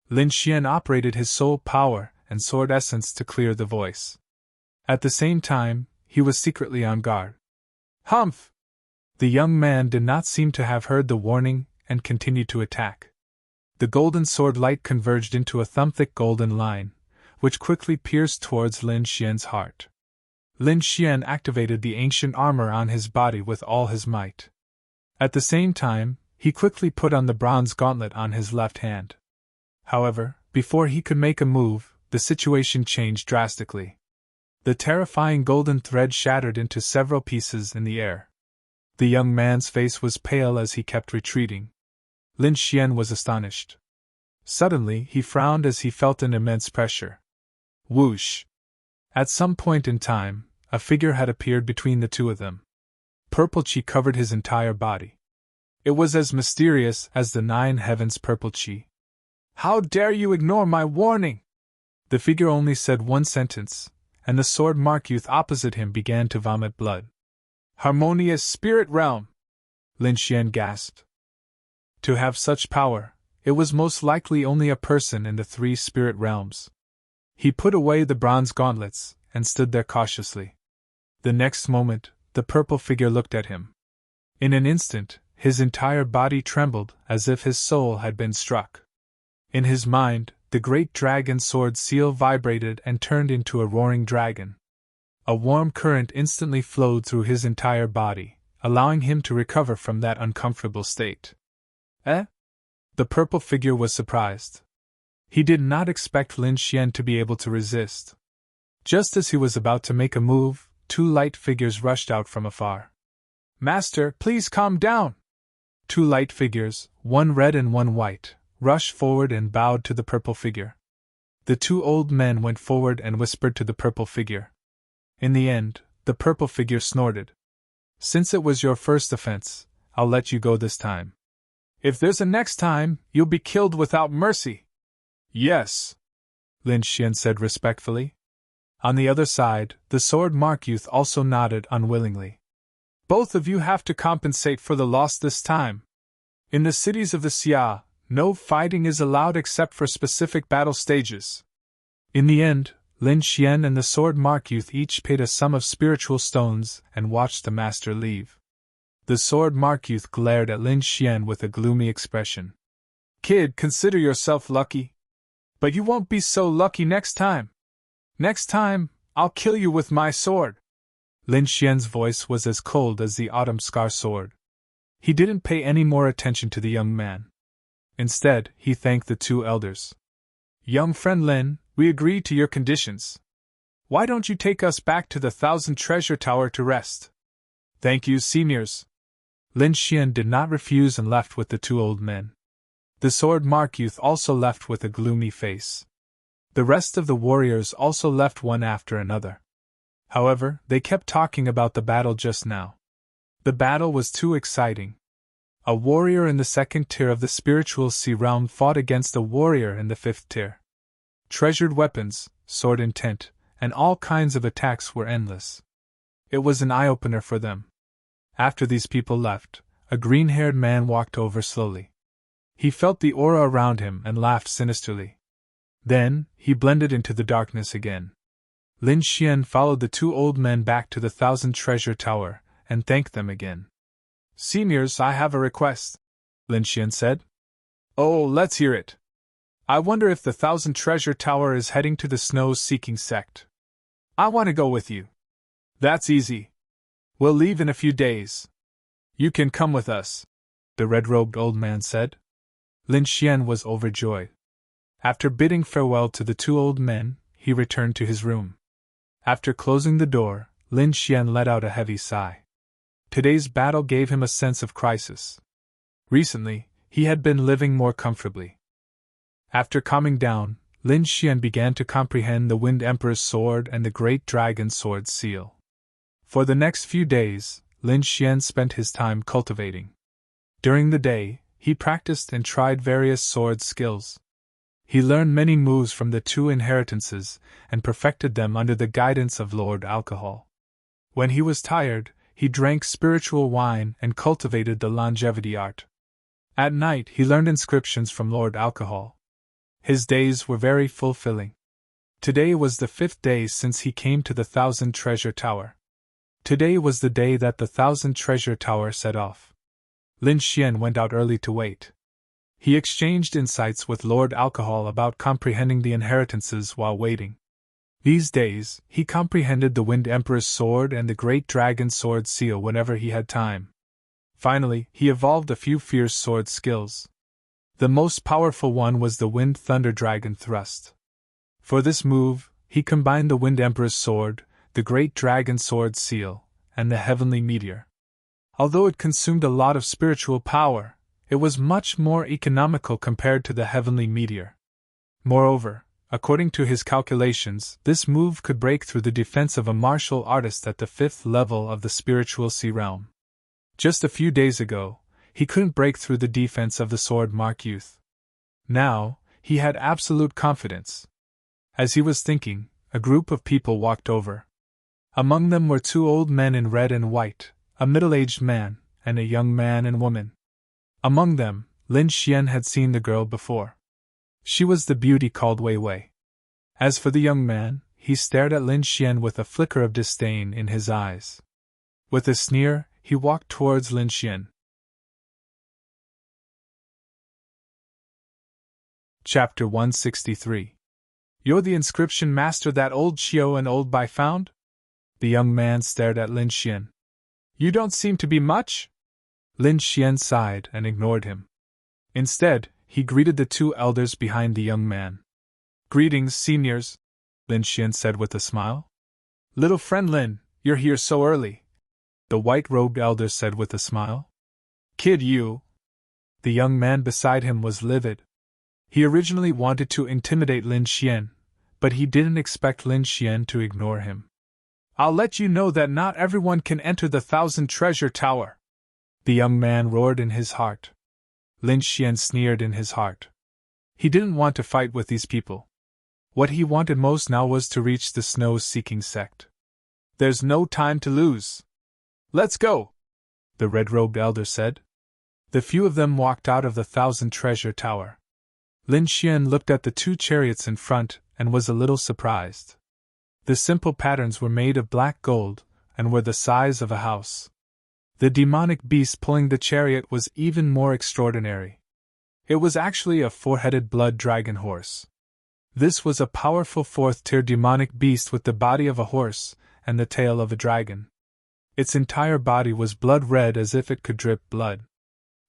Lin Xian operated his soul power and sword essence to clear the voice. At the same time, he was secretly on guard. Humph! The young man did not seem to have heard the warning and continued to attack. The golden sword light converged into a thumb-thick golden line, which quickly pierced towards Lin Xian's heart. Lin Xian activated the ancient armor on his body with all his might. At the same time, he quickly put on the bronze gauntlet on his left hand. However, before he could make a move, the situation changed drastically. The terrifying golden thread shattered into several pieces in the air. The young man's face was pale as he kept retreating. Lin Xian was astonished. Suddenly, he frowned as he felt an immense pressure. Whoosh! At some point in time, a figure had appeared between the two of them. Purple chi covered his entire body. It was as mysterious as the 9 heavens purple chi. How dare you ignore my warning? The figure only said one sentence, and the sword mark youth opposite him began to vomit blood. Harmonious spirit realm! Lin Xian gasped. To have such power, it was most likely only a person in the 3 spirit realms. He put away the bronze gauntlets and stood there cautiously. The next moment, the purple figure looked at him. In an instant, his entire body trembled as if his soul had been struck. In his mind, the great dragon sword seal vibrated and turned into a roaring dragon. A warm current instantly flowed through his entire body, allowing him to recover from that uncomfortable state. Eh? The purple figure was surprised. He did not expect Lin Xian to be able to resist. Just as he was about to make a move, two light figures rushed out from afar. "Master, please calm down!" Two light figures, one red and one white, rushed forward and bowed to the purple figure. The two old men went forward and whispered to the purple figure. In the end, the purple figure snorted. "Since it was your first offense, I'll let you go this time. If there's a next time, you'll be killed without mercy." "Yes," Lin Xian said respectfully. On the other side, the sword mark youth also nodded unwillingly. "Both of you have to compensate for the loss this time. In the cities of the Xia, no fighting is allowed except for specific battle stages." In the end, Lin Xian and the sword mark youth each paid a sum of spiritual stones and watched the master leave. The sword mark youth glared at Lin Xian with a gloomy expression. "Kid, consider yourself lucky. But you won't be so lucky next time. Next time, I'll kill you with my sword." Lin Xian's voice was as cold as the autumn scar sword. He didn't pay any more attention to the young man. Instead, he thanked the two elders. "Young friend Lin, we agree to your conditions. Why don't you take us back to the 1,000 Treasure Tower to rest?" "Thank you, seniors." Lin Xian did not refuse and left with the two old men. The sword mark youth also left with a gloomy face. The rest of the warriors also left one after another. However, they kept talking about the battle just now. The battle was too exciting. A warrior in the second tier of the spiritual sea realm fought against a warrior in the fifth tier. Treasured weapons, sword intent, and all kinds of attacks were endless. It was an eye-opener for them. After these people left, a green-haired man walked over slowly. He felt the aura around him and laughed sinisterly. Then, he blended into the darkness again. Lin Xian followed the two old men back to the 1,000 Treasure Tower, and thanked them again. "Seniors, I have a request," Lin Xian said. "Oh, let's hear it. I wonder if the 1,000 Treasure Tower is heading to the Snow-Seeking Sect. I want to go with you." "That's easy. We'll leave in a few days. You can come with us," the red-robed old man said. Lin Xian was overjoyed. After bidding farewell to the two old men, he returned to his room. After closing the door, Lin Xian let out a heavy sigh. Today's battle gave him a sense of crisis. Recently, he had been living more comfortably. After calming down, Lin Xian began to comprehend the Wind Emperor's sword and the Great Dragon Sword seal. For the next few days, Lin Xian spent his time cultivating. During the day, he practiced and tried various sword skills. He learned many moves from the two inheritances and perfected them under the guidance of Lord Alcohol. When he was tired, he drank spiritual wine and cultivated the longevity art. At night, he learned inscriptions from Lord Alcohol. His days were very fulfilling. Today was the 5th day since he came to the 1,000 Treasure Tower. Today was the day that the 1,000 Treasure Tower set off. Lin Xian went out early to wait. He exchanged insights with Lord Alcohol about comprehending the inheritances while waiting. These days, he comprehended the Wind Emperor's sword and the Great Dragon Sword seal whenever he had time. Finally, he evolved a few fierce sword skills. The most powerful one was the Wind Thunder Dragon Thrust. For this move, he combined the Wind Emperor's sword, the Great Dragon Sword seal, and the Heavenly Meteor. Although it consumed a lot of spiritual power, it was much more economical compared to the Heavenly Meteor. Moreover, according to his calculations, this move could break through the defense of a martial artist at the 5th level of the spiritual sea realm. Just a few days ago, he couldn't break through the defense of the sword mark youth. Now, he had absolute confidence. As he was thinking, a group of people walked over. Among them were two old men in red and white, a middle-aged man, and a young man and woman. Among them, Lin Xian had seen the girl before. She was the beauty called Wei Wei. As for the young man, he stared at Lin Xian with a flicker of disdain in his eyes. With a sneer, he walked towards Lin Xian. Chapter 163. You're the inscription master that old Xiao and old Bai found? The young man stared at Lin Xian. You don't seem to be much? Lin Xian sighed and ignored him. Instead, he greeted the two elders behind the young man. Greetings, seniors. Lin Xian said with a smile. Little friend Lin, you're here so early, the white-robed elder said with a smile. Kid, you. The young man beside him was livid. He originally wanted to intimidate Lin Xian, but he didn't expect Lin Xian to ignore him. I'll let you know that not everyone can enter the 1,000 Treasure Tower, the young man roared in his heart. Lin Xian sneered in his heart. He didn't want to fight with these people. What he wanted most now was to reach the snow-seeking sect. There's no time to lose. Let's go, the red-robed elder said. The few of them walked out of the 1,000 Treasure Tower. Lin Xian looked at the 2 chariots in front and was a little surprised. The simple patterns were made of black gold and were the size of a house. The demonic beast pulling the chariot was even more extraordinary. It was actually a 4-headed blood dragon horse. This was a powerful 4th-tier demonic beast with the body of a horse and the tail of a dragon. Its entire body was blood red as if it could drip blood.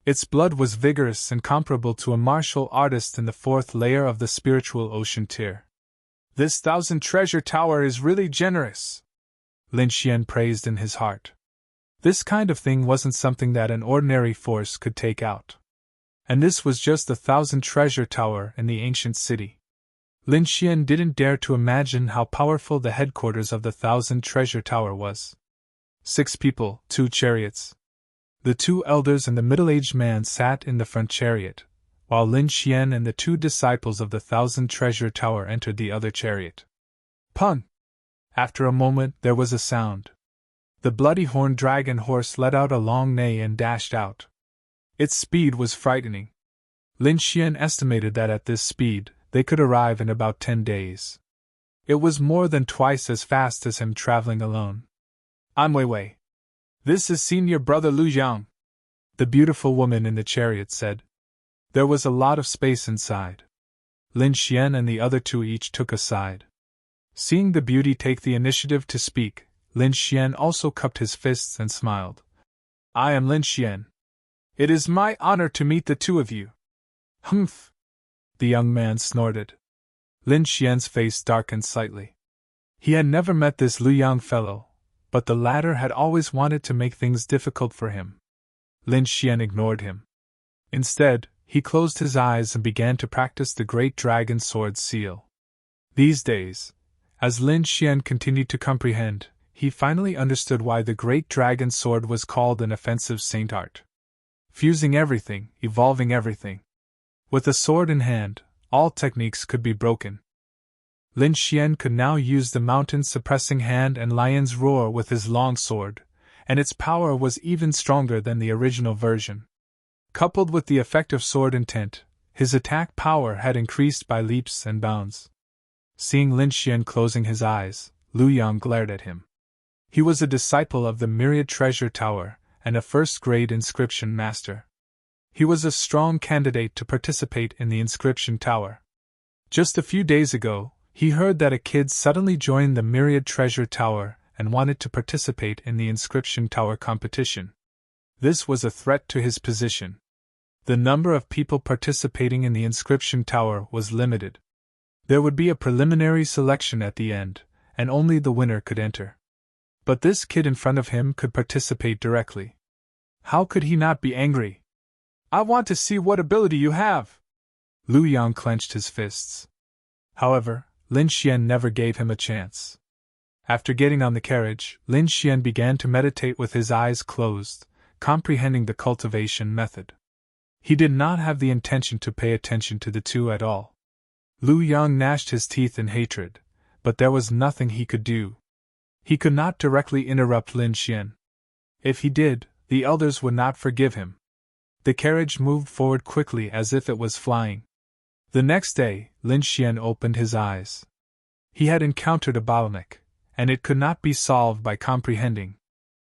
Its blood was vigorous and comparable to a martial artist in the 4th layer of the spiritual ocean tier. This 1,000 Treasure Tower is really generous, Lin Xian praised in his heart. This kind of thing wasn't something that an ordinary force could take out. And this was just the 1,000 Treasure Tower in the ancient city. Lin Xian didn't dare to imagine how powerful the headquarters of the 1,000 Treasure Tower was. 6 people, 2 chariots. The 2 elders and the middle-aged man sat in the front chariot, while Lin Xian and the 2 disciples of the 1,000 Treasure Tower entered the other chariot. Pun! After a moment there was a sound. The bloody horned dragon horse let out a long neigh and dashed out. Its speed was frightening. Lin Xian estimated that at this speed, they could arrive in about 10 days. It was more than twice as fast as him traveling alone. On my way. This is Senior Brother Lu Yang, the beautiful woman in the chariot said. There was a lot of space inside. Lin Xian and the other 2 each took a side. Seeing the beauty take the initiative to speak, Lin Xian also cupped his fists and smiled. I am Lin Xian. It is my honor to meet the 2 of you. Humph! The young man snorted. Lin Xian's face darkened slightly. He had never met this Lu Yang fellow, but the latter had always wanted to make things difficult for him. Lin Xian ignored him. Instead, he closed his eyes and began to practice the Great Dragon Sword seal. These days, as Lin Xian continued to comprehend, he finally understood why the Great Dragon Sword was called an offensive saint art. Fusing everything, evolving everything. With a sword in hand, all techniques could be broken. Lin Xian could now use the mountain-suppressing hand and lion's roar with his long sword, and its power was even stronger than the original version. Coupled with the effective sword intent, his attack power had increased by leaps and bounds. Seeing Lin Xian closing his eyes, Lu Yang glared at him. He was a disciple of the Myriad Treasure Tower and a first-grade inscription master. He was a strong candidate to participate in the inscription tower. Just a few days ago, he heard that a kid suddenly joined the Myriad Treasure Tower and wanted to participate in the inscription tower competition. This was a threat to his position. The number of people participating in the inscription tower was limited. There would be a preliminary selection at the end, and only the winner could enter. But this kid in front of him could participate directly. How could he not be angry? I want to see what ability you have! Lu Yang clenched his fists. However, Lin Xian never gave him a chance. After getting on the carriage, Lin Xian began to meditate with his eyes closed, comprehending the cultivation method. He did not have the intention to pay attention to the 2 at all. Lu Yang gnashed his teeth in hatred, but there was nothing he could do. He could not directly interrupt Lin Xian. If he did, the elders would not forgive him. The carriage moved forward quickly as if it was flying. The next day, Lin Xian opened his eyes. He had encountered a bottleneck, and it could not be solved by comprehending.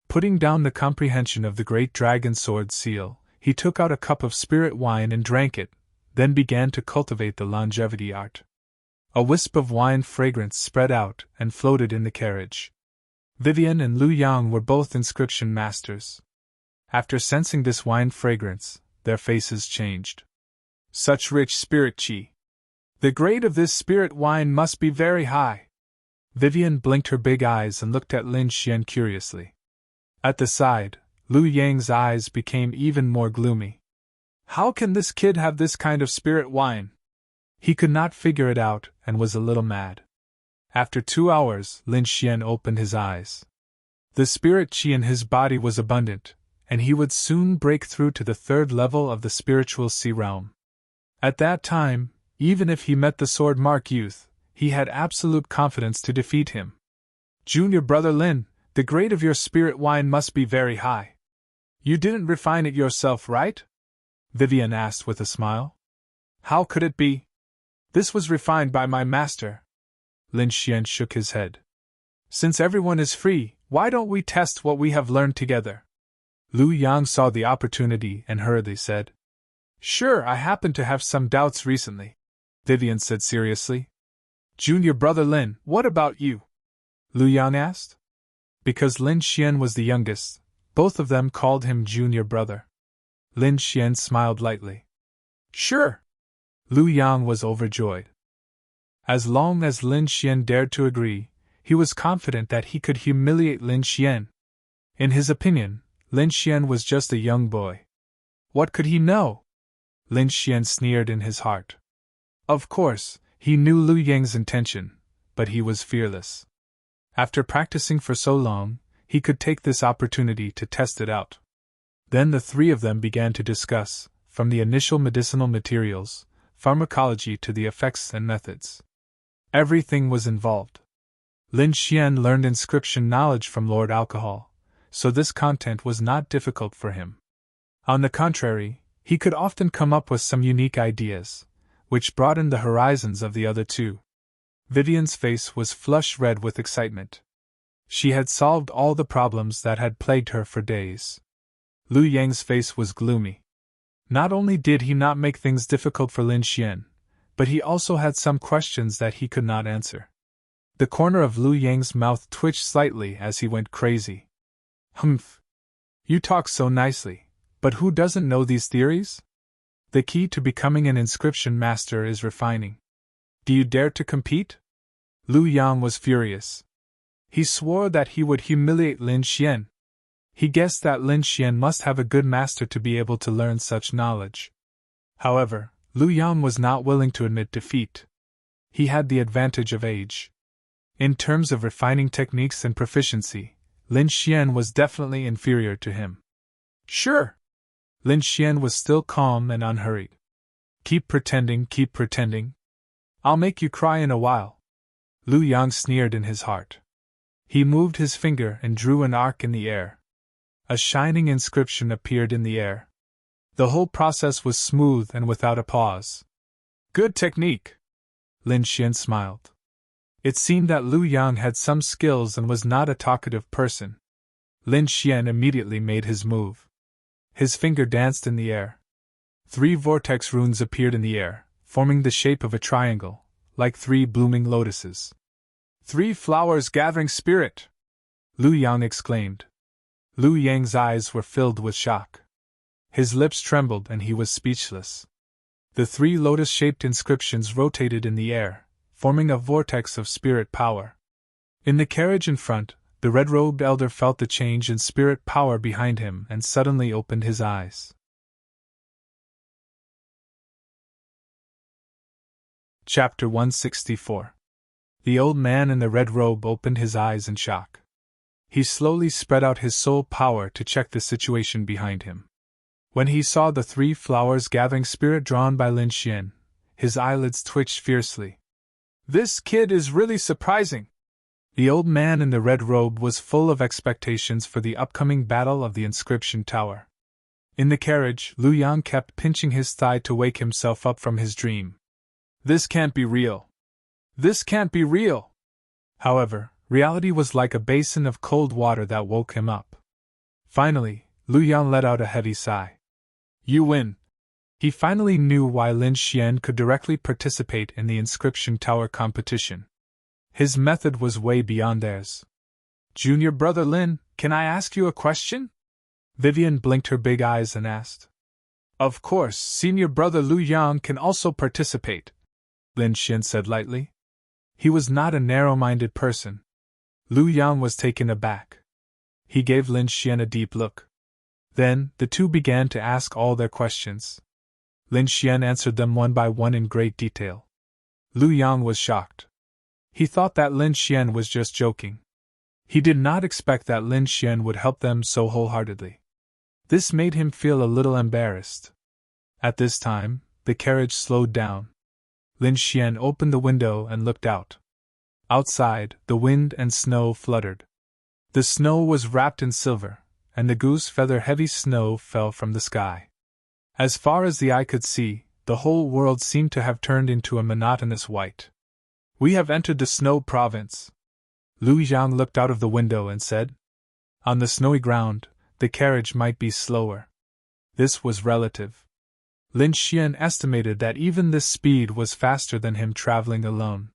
Putting down the comprehension of the Great Dragon Sword seal, he took out a cup of spirit wine and drank it, then began to cultivate the longevity art. A wisp of wine fragrance spread out and floated in the carriage. Vivian and Lu Yang were both inscription masters. After sensing this wine fragrance, their faces changed. Such rich spirit qi. The grade of this spirit wine must be very high. Vivian blinked her big eyes and looked at Lin Xian curiously. At the side, Lu Yang's eyes became even more gloomy. How can this kid have this kind of spirit wine? He could not figure it out and was a little mad. After 2 hours, Lin Xian opened his eyes. The spirit qi in his body was abundant, and he would soon break through to the 3rd level of the spiritual sea realm. At that time, even if he met the Sword Mark youth, he had absolute confidence to defeat him. Junior brother Lin, the grade of your spirit wine must be very high. You didn't refine it yourself, right? Vivian asked with a smile. How could it be? This was refined by my master. Lin Xian shook his head. Since everyone is free, why don't we test what we have learned together? Lu Yang saw the opportunity and hurriedly said. Sure, I happen to have some doubts recently, Vivian said seriously. Junior brother Lin, what about you? Lu Yang asked. Because Lin Xian was the youngest, both of them called him junior brother. Lin Xian smiled lightly. Sure. Lu Yang was overjoyed. As long as Lin Xian dared to agree, he was confident that he could humiliate Lin Xian. In his opinion, Lin Xian was just a young boy. What could he know? Lin Xian sneered in his heart. Of course, he knew Lu Yang's intention, but he was fearless. After practicing for so long, he could take this opportunity to test it out. Then the 3 of them began to discuss, from the initial medicinal materials, pharmacology to the effects and methods. Everything was involved. Lin Xian learned inscription knowledge from Lord Alcohol, so this content was not difficult for him. On the contrary, he could often come up with some unique ideas, which broadened the horizons of the other 2. Vivian's face was flush red with excitement. She had solved all the problems that had plagued her for days. Lu Yang's face was gloomy. Not only did he not make things difficult for Lin Xian, but he also had some questions that he could not answer. The corner of Lu Yang's mouth twitched slightly as he went crazy. Humph! You talk so nicely, but who doesn't know these theories? The key to becoming an inscription master is refining. Do you dare to compete? Lu Yang was furious. He swore that he would humiliate Lin Xian. He guessed that Lin Xian must have a good master to be able to learn such knowledge. However, Lu Yang was not willing to admit defeat. He had the advantage of age. In terms of refining techniques and proficiency, Lin Xian was definitely inferior to him. Sure! Lin Xian was still calm and unhurried. Keep pretending, keep pretending. I'll make you cry in a while. Lu Yang sneered in his heart. He moved his finger and drew an arc in the air. A shining inscription appeared in the air. The whole process was smooth and without a pause. Good technique! Lin Xian smiled. It seemed that Lu Yang had some skills and was not a talkative person. Lin Xian immediately made his move. His finger danced in the air. 3 vortex runes appeared in the air, forming the shape of a triangle, like 3 blooming lotuses. 3 flowers gathering spirit! Lu Yang exclaimed. Lu Yang's eyes were filled with shock. His lips trembled and he was speechless. The 3 lotus-shaped inscriptions rotated in the air, forming a vortex of spirit power. In the carriage in front, the red-robed elder felt the change in spirit power behind him and suddenly opened his eyes. Chapter 164. The old man in the red robe opened his eyes in shock. He slowly spread out his soul power to check the situation behind him. When he saw the 3 flowers gathering spirit drawn by Lin Xian, his eyelids twitched fiercely. This kid is really surprising! The old man in the red robe was full of expectations for the upcoming battle of the inscription tower. In the carriage, Lu Yang kept pinching his thigh to wake himself up from his dream. This can't be real. This can't be real! However, reality was like a basin of cold water that woke him up. Finally, Lu Yang let out a heavy sigh. You win! He finally knew why Lin Xian could directly participate in the inscription tower competition. His method was way beyond theirs. Junior brother Lin, can I ask you a question? Vivian blinked her big eyes and asked. Of course, senior brother Lu Yang can also participate, Lin Xian said lightly. He was not a narrow-minded person. Lu Yang was taken aback. He gave Lin Xian a deep look. Then, the two began to ask all their questions. Lin Xian answered them one by one in great detail. Lu Yang was shocked. He thought that Lin Xian was just joking. He did not expect that Lin Xian would help them so wholeheartedly. This made him feel a little embarrassed. At this time, the carriage slowed down. Lin Xian opened the window and looked out. Outside, the wind and snow fluttered. The snow was wrapped in silver, and the goose-feather-heavy snow fell from the sky. As far as the eye could see, the whole world seemed to have turned into a monotonous white. "We have entered the snow province." Lu Yang looked out of the window and said. On the snowy ground, the carriage might be slower. This was relative. Lin Xian estimated that even this speed was faster than him traveling alone.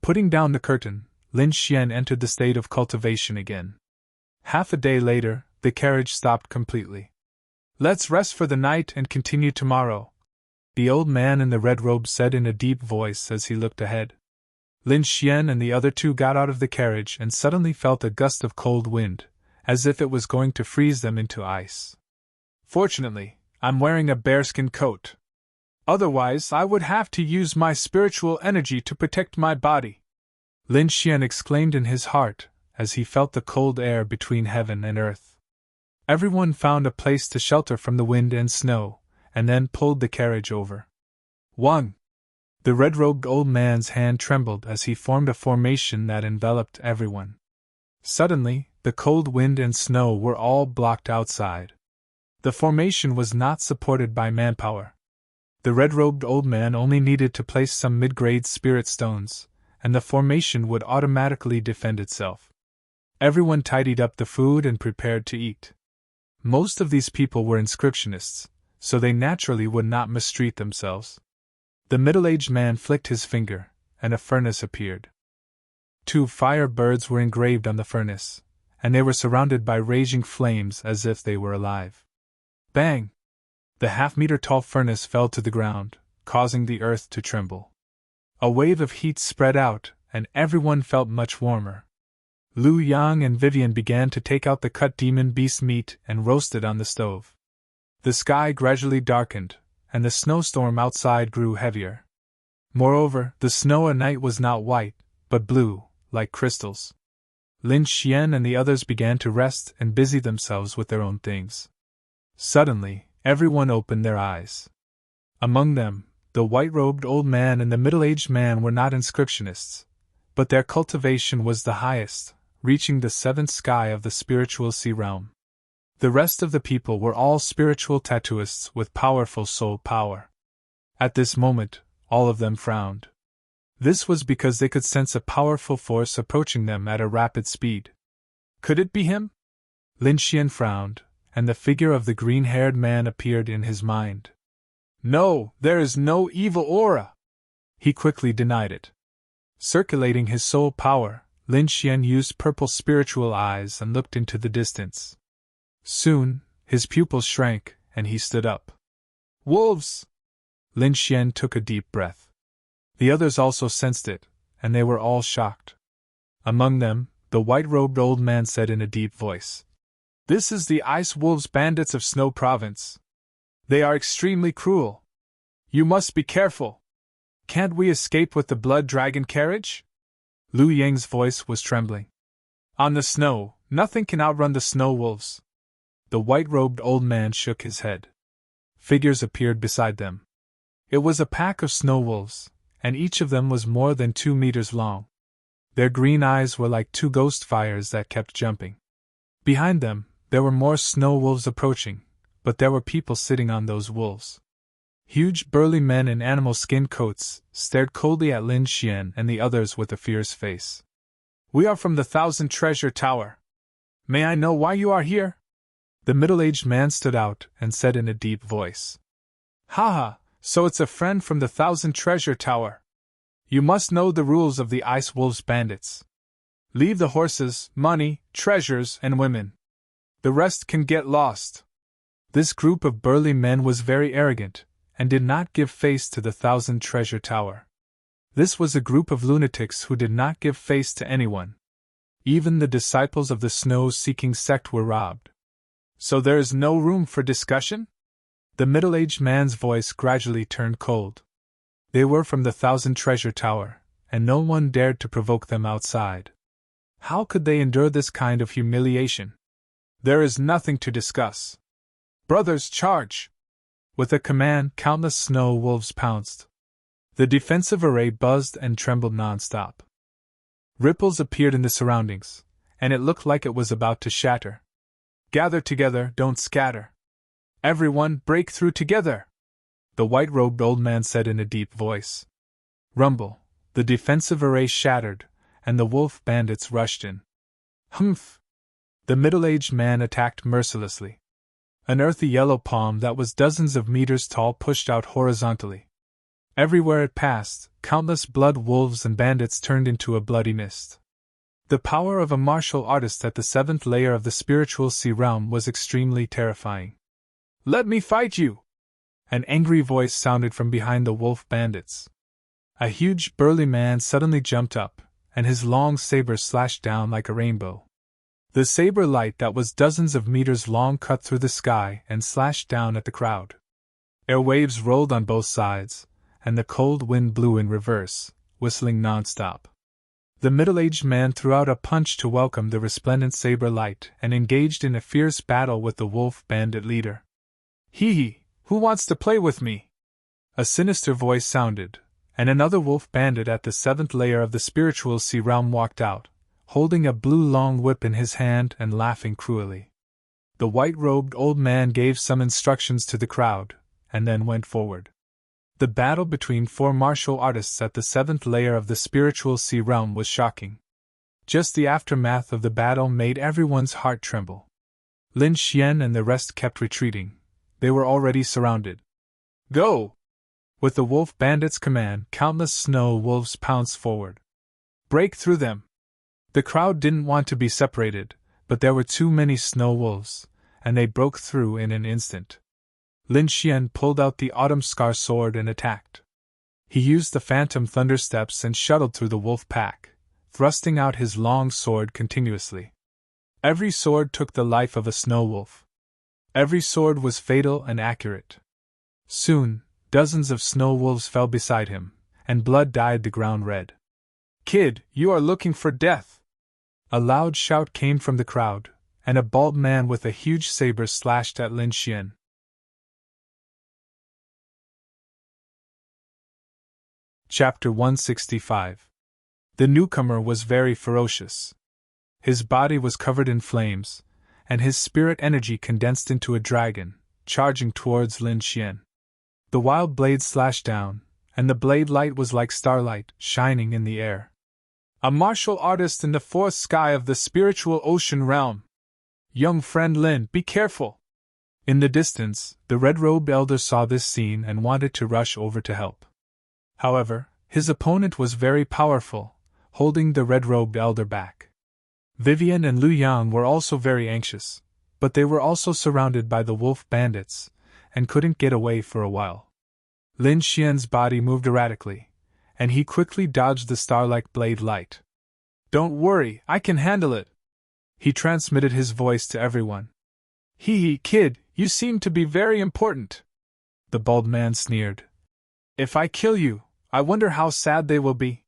Putting down the curtain, Lin Xian entered the state of cultivation again. Half a day later, the carriage stopped completely. "Let's rest for the night and continue tomorrow," the old man in the red robe said in a deep voice as he looked ahead. Lin Xian and the other two got out of the carriage and suddenly felt a gust of cold wind, as if it was going to freeze them into ice. "Fortunately, I'm wearing a bearskin coat. Otherwise, I would have to use my spiritual energy to protect my body," Lin Xian exclaimed in his heart, as he felt the cold air between heaven and earth. Everyone found a place to shelter from the wind and snow, and then pulled the carriage over. 1. The red-robed old man's hand trembled as he formed a formation that enveloped everyone. Suddenly, the cold wind and snow were all blocked outside. The formation was not supported by manpower. The red-robed old man only needed to place some mid-grade spirit stones, and the formation would automatically defend itself. Everyone tidied up the food and prepared to eat. Most of these people were inscriptionists, so they naturally would not mistreat themselves. The middle-aged man flicked his finger, and a furnace appeared. 2 fire birds were engraved on the furnace, and they were surrounded by raging flames as if they were alive. Bang! The half-meter-tall furnace fell to the ground, causing the earth to tremble. A wave of heat spread out, and everyone felt much warmer. Lu Yang and Vivian began to take out the cut demon beast meat and roast it on the stove. The sky gradually darkened, and the snowstorm outside grew heavier. Moreover, the snow at night was not white, but blue, like crystals. Lin Xian and the others began to rest and busy themselves with their own things. Suddenly, everyone opened their eyes. Among them, the white-robed old man and the middle-aged man were not inscriptionists, but their cultivation was the highest, reaching the 7th sky of the spiritual sea realm. The rest of the people were all spiritual tattooists with powerful soul power. At this moment, all of them frowned. This was because they could sense a powerful force approaching them at a rapid speed. Could it be him? Lin Xian frowned, and the figure of the green-haired man appeared in his mind. "No, there is no evil aura!" He quickly denied it. Circulating his soul power, Lin Xian used purple spiritual eyes and looked into the distance. Soon, his pupils shrank, and he stood up. "Wolves!" Lin Xian took a deep breath. The others also sensed it, and they were all shocked. Among them, the white-robed old man said in a deep voice, "This is the Ice Wolves bandits of Snow Province. They are extremely cruel. You must be careful. Can't we escape with the Blood Dragon carriage?" Lu Yang's voice was trembling. "On the snow, nothing can outrun the snow wolves." The white-robed old man shook his head. Figures appeared beside them. It was a pack of snow wolves, and each of them was more than 2 meters long. Their green eyes were like 2 ghost fires that kept jumping. Behind them, there were more snow wolves approaching, but there were people sitting on those wolves. Huge burly men in animal skin coats stared coldly at Lin Xian and the others with a fierce face. "We are from the 1,000 Treasure Tower. May I know why you are here?" The middle-aged man stood out and said in a deep voice. "Haha, so it's a friend from the 1,000 Treasure Tower. You must know the rules of the Ice Wolves bandits. Leave the horses, money, treasures, and women. The rest can get lost." This group of burly men was very arrogant, and did not give face to the 1,000 Treasure Tower. This was a group of lunatics who did not give face to anyone. Even the disciples of the snow-seeking sect were robbed. So there is no room for discussion? The middle-aged man's voice gradually turned cold. They were from the Thousand Treasure Tower, and no one dared to provoke them outside. How could they endure this kind of humiliation? There is nothing to discuss. Brothers, charge! With a command, countless snow wolves pounced. The defensive array buzzed and trembled non-stop. Ripples appeared in the surroundings, and it looked like it was about to shatter. Gather together, don't scatter. Everyone, break through together! The white-robed old man said in a deep voice. Rumble, the defensive array shattered, and the wolf bandits rushed in. Humph! The middle-aged man attacked mercilessly. An earthy yellow palm that was dozens of meters tall pushed out horizontally. Everywhere it passed, countless blood wolves and bandits turned into a bloody mist. The power of a martial artist at the seventh layer of the spiritual sea realm was extremely terrifying. Let me fight you! An angry voice sounded from behind the wolf bandits. A huge, burly man suddenly jumped up, and his long saber slashed down like a rainbow. The saber light that was dozens of meters long cut through the sky and slashed down at the crowd. Airwaves rolled on both sides, and the cold wind blew in reverse, whistling non-stop. The middle-aged man threw out a punch to welcome the resplendent saber light and engaged in a fierce battle with the wolf bandit leader. Hee, who wants to play with me? A sinister voice sounded, and another wolf bandit at the seventh layer of the spiritual sea realm walked out, holding a blue long whip in his hand and laughing cruelly. The white-robed old man gave some instructions to the crowd, and then went forward. The battle between four martial artists at the seventh layer of the spiritual sea realm was shocking. Just the aftermath of the battle made everyone's heart tremble. Lin Xian and the rest kept retreating. They were already surrounded. Go! With the wolf bandits' command, countless snow wolves pounced forward. Break through them! The crowd didn't want to be separated, but there were too many snow wolves, and they broke through in an instant. Lin Xian pulled out the autumn scar sword and attacked. He used the phantom thundersteps and shuttled through the wolf pack, thrusting out his long sword continuously. Every sword took the life of a snow wolf. Every sword was fatal and accurate. Soon, dozens of snow wolves fell beside him, and blood dyed the ground red. Kid, you are looking for death! A loud shout came from the crowd, and a bald man with a huge saber slashed at Lin Xian. Chapter 165. The newcomer was very ferocious. His body was covered in flames, and his spirit energy condensed into a dragon, charging towards Lin Xian. The wild blade slashed down, and the blade light was like starlight, shining in the air. A martial artist in the fourth sky of the spiritual ocean realm. Young friend Lin, be careful! In the distance, the red-robed elder saw this scene and wanted to rush over to help. However, his opponent was very powerful, holding the red-robed elder back. Vivian and Lu Yang were also very anxious, but they were also surrounded by the wolf bandits, and couldn't get away for a while. Lin Xian's body moved erratically, and he quickly dodged the star-like blade light. Don't worry, I can handle it. He transmitted his voice to everyone. Hee, kid, you seem to be very important. The bald man sneered. If I kill you, I wonder how sad they will be.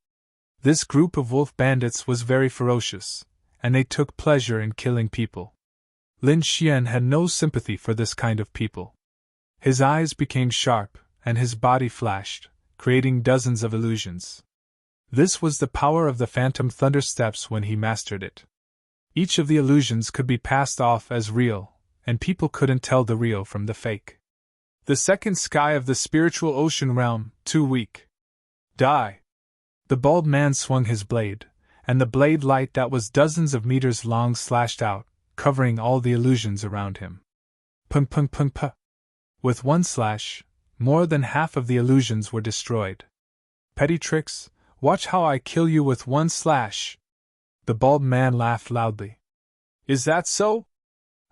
This group of wolf bandits was very ferocious, and they took pleasure in killing people. Lin Xian had no sympathy for this kind of people. His eyes became sharp, and his body flashed, creating dozens of illusions. This was the power of the phantom thundersteps when he mastered it. Each of the illusions could be passed off as real, and people couldn't tell the real from the fake. The second sky of the spiritual ocean realm, too weak. Die! The bald man swung his blade, and the blade light that was dozens of meters long slashed out, covering all the illusions around him. Pung pung pung puh! With one slash, more than half of the illusions were destroyed. Petty tricks, watch how I kill you with one slash! The bald man laughed loudly. Is that so?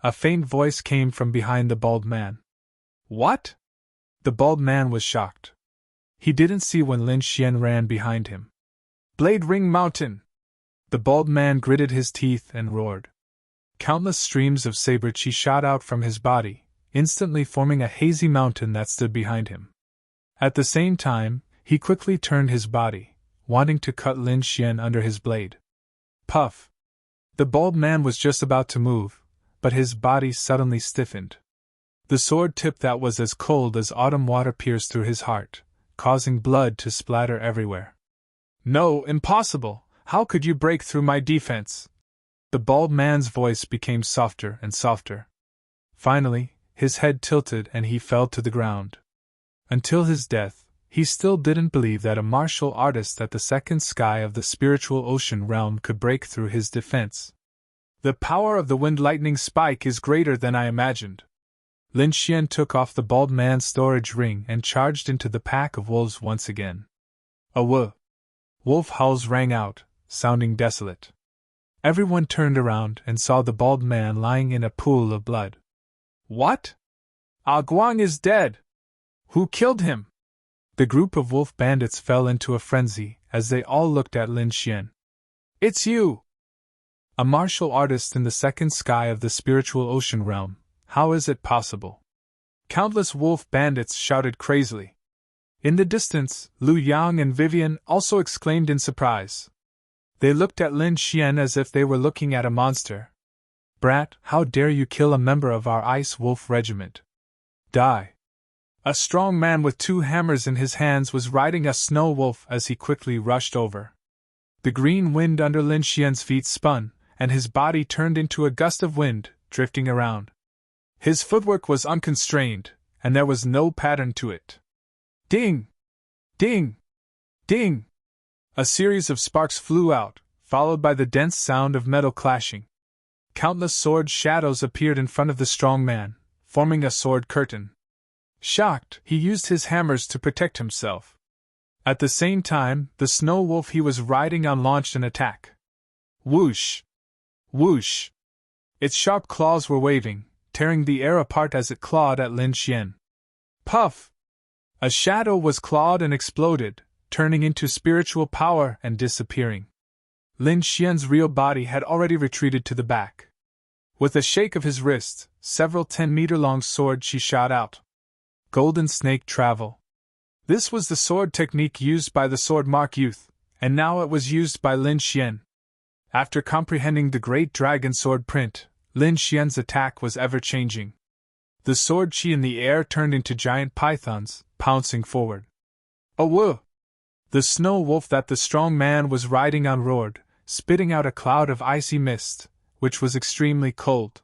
A faint voice came from behind the bald man. What? The bald man was shocked. He didn't see when Lin Xian ran behind him. Blade Ring Mountain! The bald man gritted his teeth and roared. Countless streams of saber chi shot out from his body, instantly forming a hazy mountain that stood behind him. At the same time, he quickly turned his body, wanting to cut Lin Xian under his blade. Puff! The bald man was just about to move, but his body suddenly stiffened. The sword tip that was as cold as autumn water pierced through his heart, causing blood to splatter everywhere. No, impossible! How could you break through my defense? The bald man's voice became softer and softer. Finally, his head tilted and he fell to the ground. Until his death, he still didn't believe that a martial artist at the second sky of the spiritual ocean realm could break through his defense. The power of the wind lightning spike is greater than I imagined. Lin Xian took off the bald man's storage ring and charged into the pack of wolves once again. A woof! Wolf howls rang out, sounding desolate. Everyone turned around and saw the bald man lying in a pool of blood. What? Ah Guang is dead! Who killed him? The group of wolf bandits fell into a frenzy as they all looked at Lin Xian. It's you! A martial artist in the second sky of the spiritual ocean realm. How is it possible? Countless wolf bandits shouted crazily. In the distance, Lu Yang and Vivian also exclaimed in surprise. They looked at Lin Xian as if they were looking at a monster. Brat, how dare you kill a member of our ice wolf regiment? Die! A strong man with 2 hammers in his hands was riding a snow wolf as he quickly rushed over. The green wind under Lin Xian's feet spun, and his body turned into a gust of wind, drifting around. His footwork was unconstrained, and there was no pattern to it. Ding! Ding! Ding! A series of sparks flew out, followed by the dense sound of metal clashing. Countless sword shadows appeared in front of the strong man, forming a sword curtain. Shocked, he used his hammers to protect himself. At the same time, the snow wolf he was riding on launched an attack. Whoosh! Whoosh! Its sharp claws were waving, tearing the air apart as it clawed at Lin Xian. Puff! A shadow was clawed and exploded, turning into spiritual power and disappearing. Lin Xian's real body had already retreated to the back. With a shake of his wrist, several 10-meter-long swords she shot out. Golden Snake Travel. This was the sword technique used by the Sword Mark youth, and now it was used by Lin Xian. After comprehending the Great Dragon Sword print, Lin Xian's attack was ever-changing. The sword chi in the air turned into giant pythons, pouncing forward. Whoa! The snow wolf that the strong man was riding on roared, spitting out a cloud of icy mist, which was extremely cold.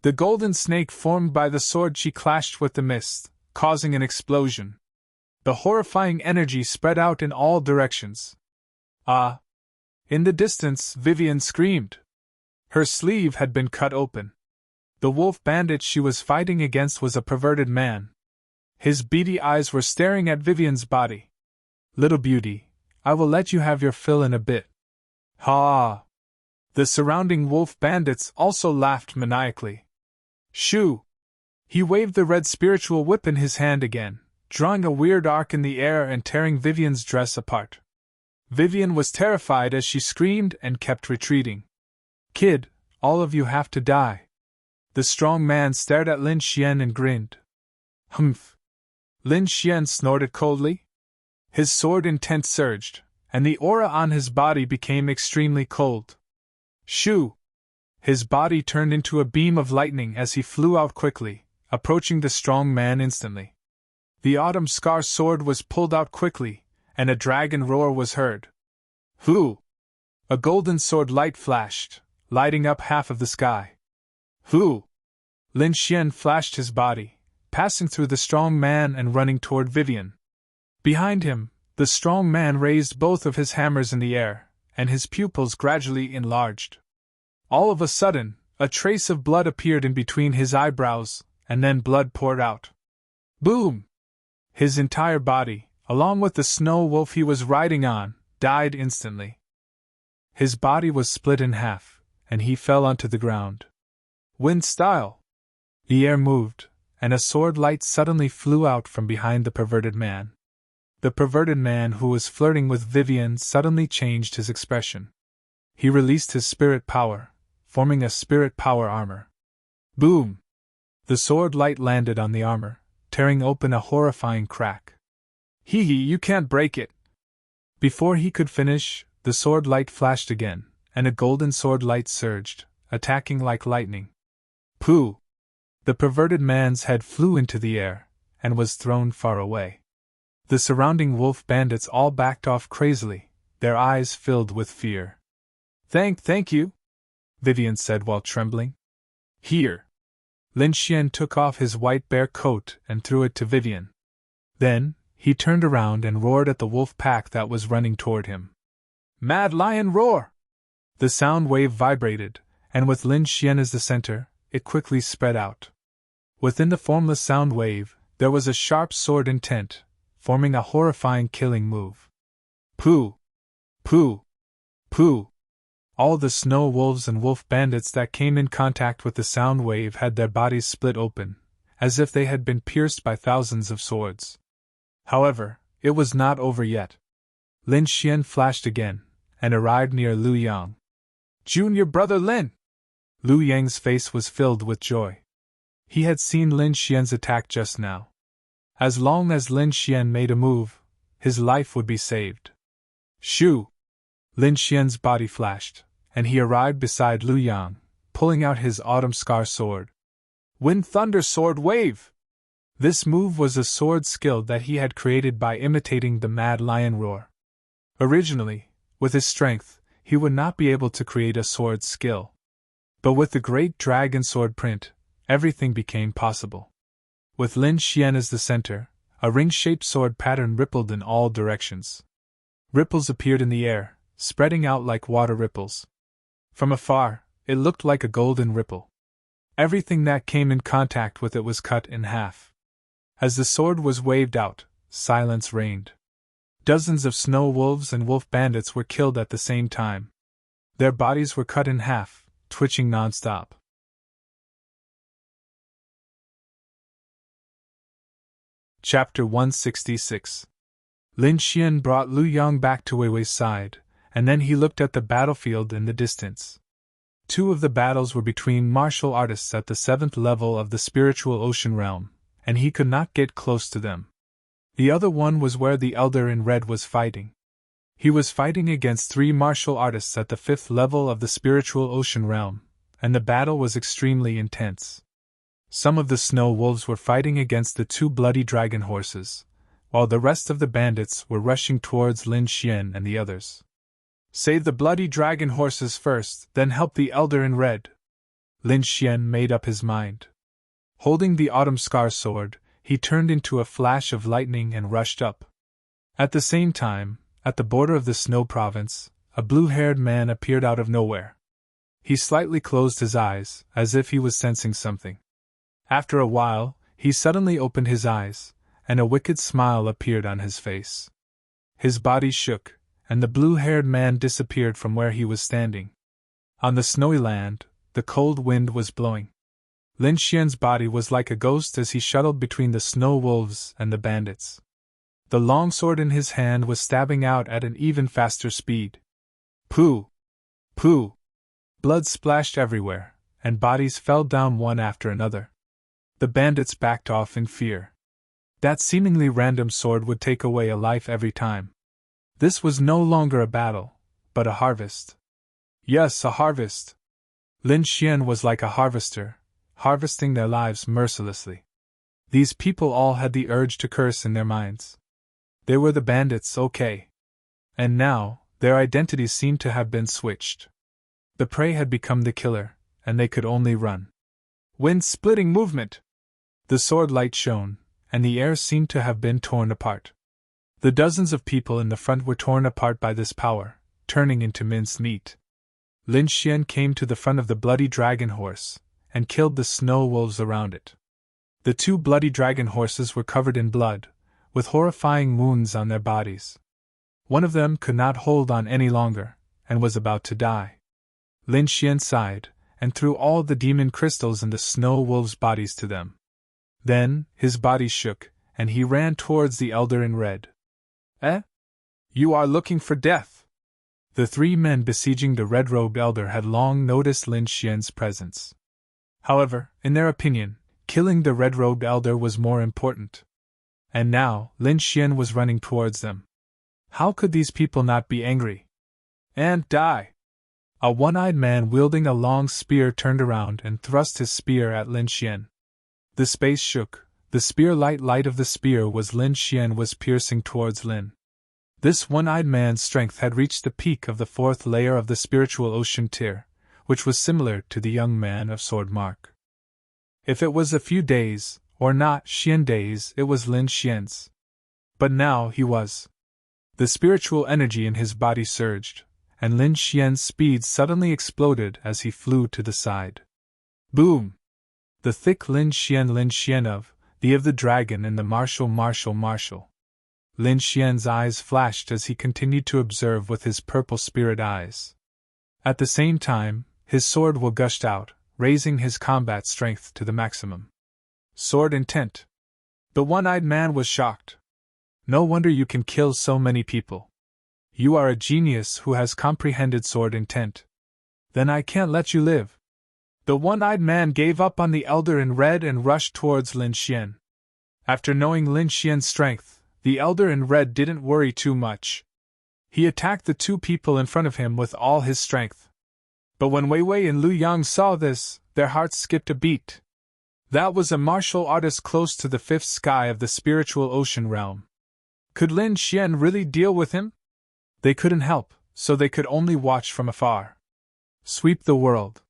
The golden snake formed by the sword chi clashed with the mist, causing an explosion. The horrifying energy spread out in all directions. Ah! In the distance, Vivian screamed. Her sleeve had been cut open. The wolf bandit she was fighting against was a perverted man. His beady eyes were staring at Vivian's body. Little beauty, I will let you have your fill in a bit. Ha! The surrounding wolf bandits also laughed maniacally. Shoo! He waved the red spiritual whip in his hand again, drawing a weird arc in the air and tearing Vivian's dress apart. Vivian was terrified as she screamed and kept retreating. Kid, all of you have to die. The strong man stared at Lin Xian and grinned. Humph! Lin Xian snorted coldly. His sword intent surged, and the aura on his body became extremely cold. Shoo! His body turned into a beam of lightning as he flew out quickly, approaching the strong man instantly. The autumn scar sword was pulled out quickly, and a dragon roar was heard. Hoo! A golden sword light flashed, lighting up half of the sky. Hoo! Lin Xian flashed his body, passing through the strong man and running toward Vivian. Behind him, the strong man raised both of his hammers in the air, and his pupils gradually enlarged. All of a sudden, a trace of blood appeared in between his eyebrows, and then blood poured out. Boom! His entire body, along with the snow wolf he was riding on, died instantly. His body was split in half, and he fell onto the ground. Wind style! The air moved, and a sword light suddenly flew out from behind the perverted man. The perverted man who was flirting with Vivian suddenly changed his expression. He released his spirit power, forming a spirit power armor. Boom! The sword light landed on the armor, tearing open a horrifying crack. Hee hee, you can't break it! Before he could finish, the sword light flashed again, and a golden sword light surged, attacking like lightning. Pooh! The perverted man's head flew into the air, and was thrown far away. The surrounding wolf bandits all backed off crazily, their eyes filled with fear. Thank you, Vivian said while trembling. Here. Lin Xian took off his white bear coat and threw it to Vivian. Then, he turned around and roared at the wolf pack that was running toward him. Mad lion roar! The sound wave vibrated, and with Lin Xian as the center, it quickly spread out. Within the formless sound wave, there was a sharp sword intent, forming a horrifying killing move. Pooh! Pooh! Pooh! All the snow wolves and wolf bandits that came in contact with the sound wave had their bodies split open, as if they had been pierced by thousands of swords. However, it was not over yet. Lin Xian flashed again, and arrived near Liu Yang. Junior brother Lin! Liu Yang's face was filled with joy. He had seen Lin Xian's attack just now. As long as Lin Xian made a move, his life would be saved. Shoo! Lin Xian's body flashed, and he arrived beside Liu Yang, pulling out his autumn scar sword. Wind Thunder Sword Wave! This move was a sword skill that he had created by imitating the mad lion roar. Originally, with his strength, he would not be able to create a sword skill. But with the great dragon sword print, everything became possible. With Lin Xian as the center, a ring-shaped sword pattern rippled in all directions. Ripples appeared in the air, spreading out like water ripples. From afar, it looked like a golden ripple. Everything that came in contact with it was cut in half. As the sword was waved out, silence reigned. Dozens of snow wolves and wolf bandits were killed at the same time. Their bodies were cut in half, twitching non-stop. Chapter 166. Lin Xian brought Liu Yang back to Wei Wei's side, and then he looked at the battlefield in the distance. Two of the battles were between martial artists at the 7th level of the spiritual ocean realm, and he could not get close to them. The other one was where the elder in red was fighting. He was fighting against 3 martial artists at the 5th level of the spiritual ocean realm, and the battle was extremely intense. Some of the snow wolves were fighting against the 2 bloody dragon horses, while the rest of the bandits were rushing towards Lin Xian and the others. Save the bloody dragon horses first, then help the elder in red. Lin Xian made up his mind. Holding the autumn scar sword, he turned into a flash of lightning and rushed up. At the same time, at the border of the snow province, a blue-haired man appeared out of nowhere. He slightly closed his eyes, as if he was sensing something. After a while, he suddenly opened his eyes, and a wicked smile appeared on his face. His body shook, and the blue-haired man disappeared from where he was standing. On the snowy land, the cold wind was blowing. Lin Xian's body was like a ghost as he shuttled between the snow wolves and the bandits. The long sword in his hand was stabbing out at an even faster speed. Pooh! Pooh! Blood splashed everywhere, and bodies fell down one after another. The bandits backed off in fear. That seemingly random sword would take away a life every time. This was no longer a battle, but a harvest. Yes, a harvest. Lin Xian was like a harvester, harvesting their lives mercilessly. These people all had the urge to curse in their minds. They were the bandits, okay. And now, their identities seemed to have been switched. The prey had become the killer, and they could only run. Wind-splitting movement! The sword light shone, and the air seemed to have been torn apart. The dozens of people in the front were torn apart by this power, turning into minced meat. Lin Xian came to the front of the bloody dragon horse, and killed the snow wolves around it. The 2 bloody dragon horses were covered in blood, with horrifying wounds on their bodies. One of them could not hold on any longer, and was about to die. Lin Xian sighed, and threw all the demon crystals in the snow wolves' bodies to them. Then, his body shook, and he ran towards the elder in red. Eh? You are looking for death. The three men besieging the red-robed elder had long noticed Lin Xian's presence. However, in their opinion, killing the red-robed elder was more important. And now, Lin Xian was running towards them. How could these people not be angry? And die! A one-eyed man wielding a long spear turned around and thrust his spear at Lin Xian. The space shook. The spear light of the spear was Lin Xian was piercing towards Lin. This one-eyed man's strength had reached the peak of the fourth layer of the spiritual ocean tier, which was similar to the young man of sword mark. If it was a few days, or not Xian days, it was Lin Xian's. But now he was. The spiritual energy in his body surged, and Lin Xian's speed suddenly exploded as he flew to the side. Boom! The thick Lin Xian of the dragon and the martial. Lin Xian's eyes flashed as he continued to observe with his purple spirit eyes. At the same time, his sword will gushed out, raising his combat strength to the maximum. Sword intent. The one-eyed man was shocked. No wonder you can kill so many people. You are a genius who has comprehended sword intent. Then I can't let you live. The one-eyed man gave up on the elder in red and rushed towards Lin Xian. After knowing Lin Xian's strength, the elder in red didn't worry too much. He attacked the two people in front of him with all his strength. But when Wei Wei and Lu Yang saw this, their hearts skipped a beat. That was a martial artist close to the fifth sky of the spiritual ocean realm. Could Lin Xian really deal with him? They couldn't help, so they could only watch from afar. Sweep the world.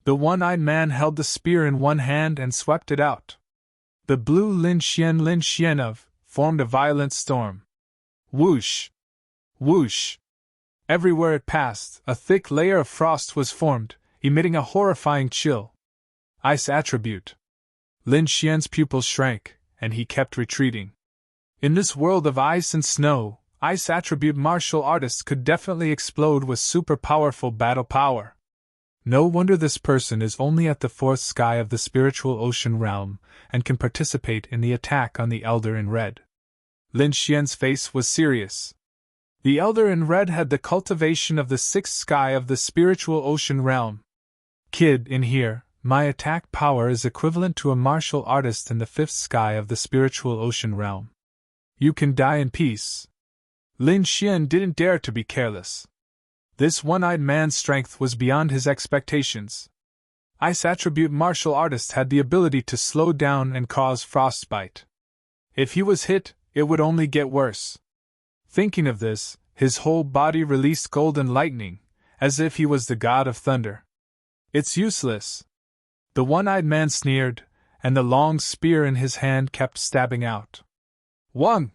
The one-eyed man held the spear in one hand and swept it out. The blue Lin Xian of formed a violent storm. Whoosh! Whoosh! Everywhere it passed, a thick layer of frost was formed, emitting a horrifying chill. Ice attribute. Lin Xian's pupils shrank, and he kept retreating. In this world of ice and snow, ice attribute martial artists could definitely explode with super powerful battle power. No wonder this person is only at the fourth sky of the spiritual ocean realm, and can participate in the attack on the elder in red. Lin Xian's face was serious. The elder in red had the cultivation of the sixth sky of the spiritual ocean realm. Kid, in here, my attack power is equivalent to a martial artist in the fifth sky of the spiritual ocean realm. You can die in peace. Lin Xian didn't dare to be careless. This one-eyed man's strength was beyond his expectations. Ice attribute martial artist had the ability to slow down and cause frostbite. If he was hit, it would only get worse. Thinking of this, his whole body released golden lightning, as if he was the god of thunder. It's useless. The one-eyed man sneered, and the long spear in his hand kept stabbing out. Wang!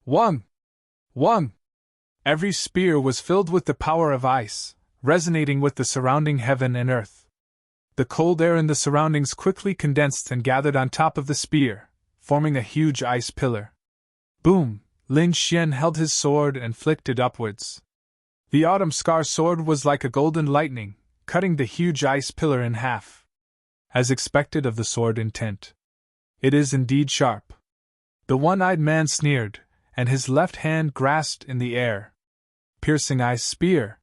Wang! Wang! Every spear was filled with the power of ice, resonating with the surrounding heaven and earth. The cold air in the surroundings quickly condensed and gathered on top of the spear, forming a huge ice pillar. Boom! Lin Xian held his sword and flicked it upwards. The autumn scar sword was like a golden lightning, cutting the huge ice pillar in half. As expected of the sword intent. It is indeed sharp. The one-eyed man sneered, and his left hand grasped in the air. Piercing ice spear.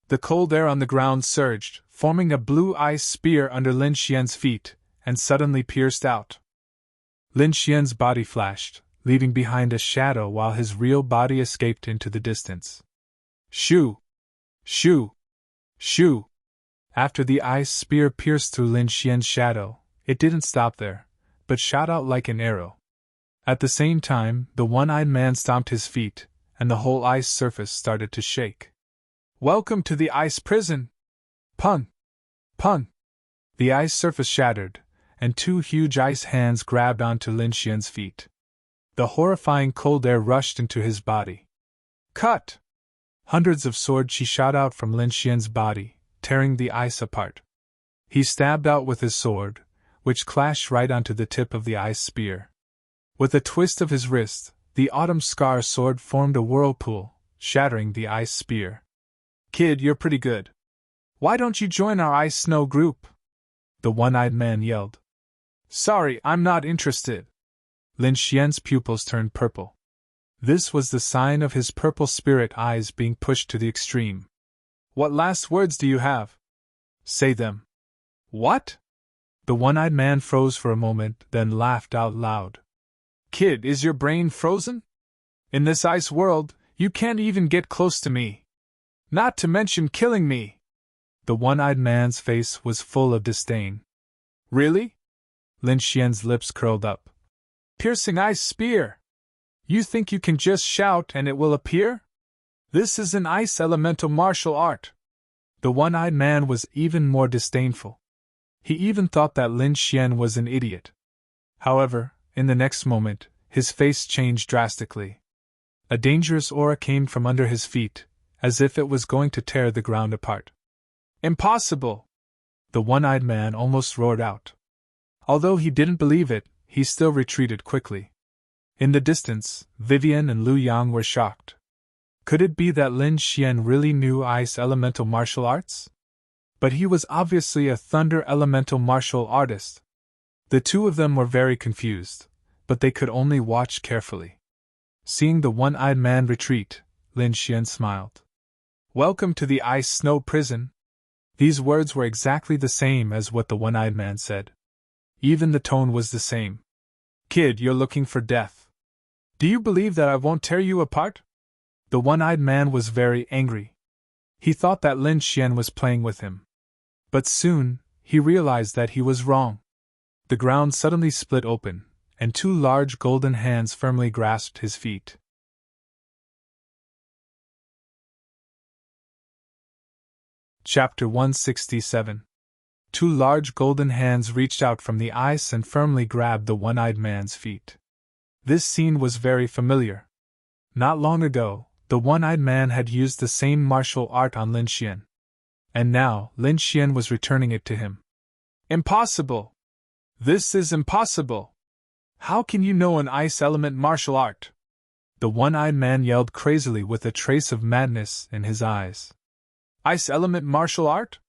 The cold air on the ground surged, forming a blue ice spear under Lin Xian's feet, and suddenly pierced out. Lin Xian's body flashed, leaving behind a shadow while his real body escaped into the distance. Shoo! Shoo! Shoo! After the ice spear pierced through Lin Xian's shadow, it didn't stop there, but shot out like an arrow. At the same time, the one-eyed man stomped his feet, and the whole ice surface started to shake. Welcome to the ice prison! Pun! Pun! The ice surface shattered, and two huge ice hands grabbed onto Lin Xian's feet. The horrifying cold air rushed into his body. Cut! Hundreds of sword chi shot out from Lin Xian's body, tearing the ice apart. He stabbed out with his sword, which clashed right onto the tip of the ice spear. With a twist of his wrist, the autumn scar sword formed a whirlpool, shattering the ice spear. Kid, you're pretty good. Why don't you join our ice snow group? The one-eyed man yelled. Sorry, I'm not interested. Lin Xian's pupils turned purple. This was the sign of his purple spirit eyes being pushed to the extreme. "What last words do you have? Say them." "What?" The one-eyed man froze for a moment, then laughed out loud. "Kid, is your brain frozen? In this ice world, you can't even get close to me. Not to mention killing me." The one-eyed man's face was full of disdain. "Really?" Lin Xian's lips curled up. "Piercing ice spear! You think you can just shout and it will appear? This is an ice elemental martial art." The one-eyed man was even more disdainful. He even thought that Lin Xian was an idiot. However, in the next moment, his face changed drastically. A dangerous aura came from under his feet, as if it was going to tear the ground apart. "Impossible!" The one-eyed man almost roared out. Although he didn't believe it, he still retreated quickly. In the distance, Vivian and Lu Yang were shocked. Could it be that Lin Xian really knew ice elemental martial arts? But he was obviously a thunder elemental martial artist. The two of them were very confused, but they could only watch carefully. Seeing the one-eyed man retreat, Lin Xian smiled. "Welcome to the ice snow prison." These words were exactly the same as what the one-eyed man said. Even the tone was the same. "Kid, you're looking for death. Do you believe that I won't tear you apart?" The one-eyed man was very angry. He thought that Lin Xian was playing with him. But soon, he realized that he was wrong. The ground suddenly split open, and two large golden hands firmly grasped his feet. Chapter 167. Two large golden hands reached out from the ice and firmly grabbed the one-eyed man's feet. This scene was very familiar. Not long ago, the one-eyed man had used the same martial art on Lin Xian. And now, Lin Xian was returning it to him. "Impossible! This is impossible! How can you know an ice element martial art?" The one-eyed man yelled crazily with a trace of madness in his eyes. "Ice element martial art?"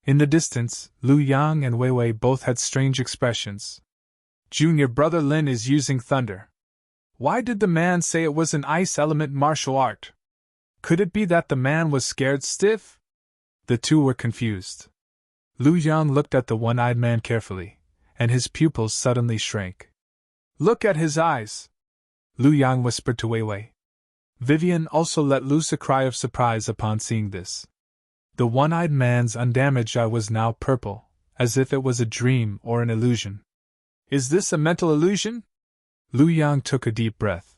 In the distance, Lu Yang and Wei Wei both had strange expressions. "Junior brother Lin is using thunder. Why did the man say it was an ice element martial art? Could it be that the man was scared stiff?" The two were confused. Lu Yang looked at the one-eyed man carefully, and his pupils suddenly shrank. "Look at his eyes!" Lu Yang whispered to Wei Wei. Vivian also let loose a cry of surprise upon seeing this. The one-eyed man's undamaged eye was now purple, as if it was a dream or an illusion. "Is this a mental illusion?" Lu Yang took a deep breath.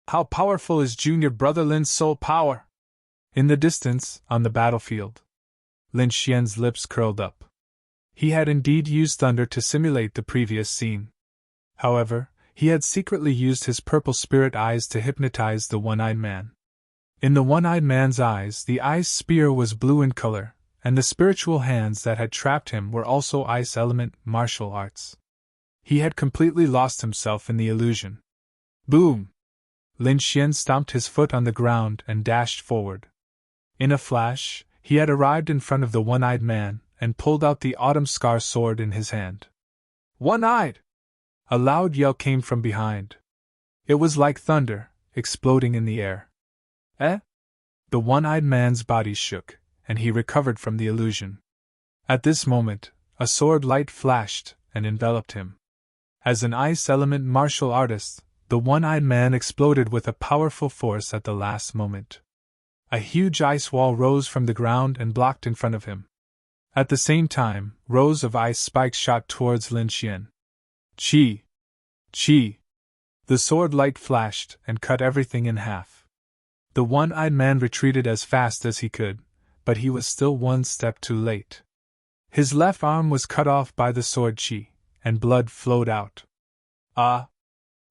"How powerful is junior brother Lin's soul power?" In the distance, on the battlefield, Lin Xian's lips curled up. He had indeed used thunder to simulate the previous scene. However, he had secretly used his purple spirit eyes to hypnotize the one-eyed man. In the one-eyed man's eyes, the ice spear was blue in color, and the spiritual hands that had trapped him were also ice element martial arts. He had completely lost himself in the illusion. Boom! Lin Xian stomped his foot on the ground and dashed forward. In a flash, he had arrived in front of the one-eyed man and pulled out the autumn scar sword in his hand. "One-eyed!" A loud yell came from behind. It was like thunder, exploding in the air. "Eh?" The one-eyed man's body shook, and he recovered from the illusion. At this moment, a sword light flashed and enveloped him. As an ice element martial artist, the one-eyed man exploded with a powerful force at the last moment. A huge ice wall rose from the ground and blocked in front of him. At the same time, rows of ice spikes shot towards Lin Xian. Chi! Chi! The sword light flashed and cut everything in half. The one-eyed man retreated as fast as he could, but he was still one step too late. His left arm was cut off by the sword Chi, and blood flowed out. Ah!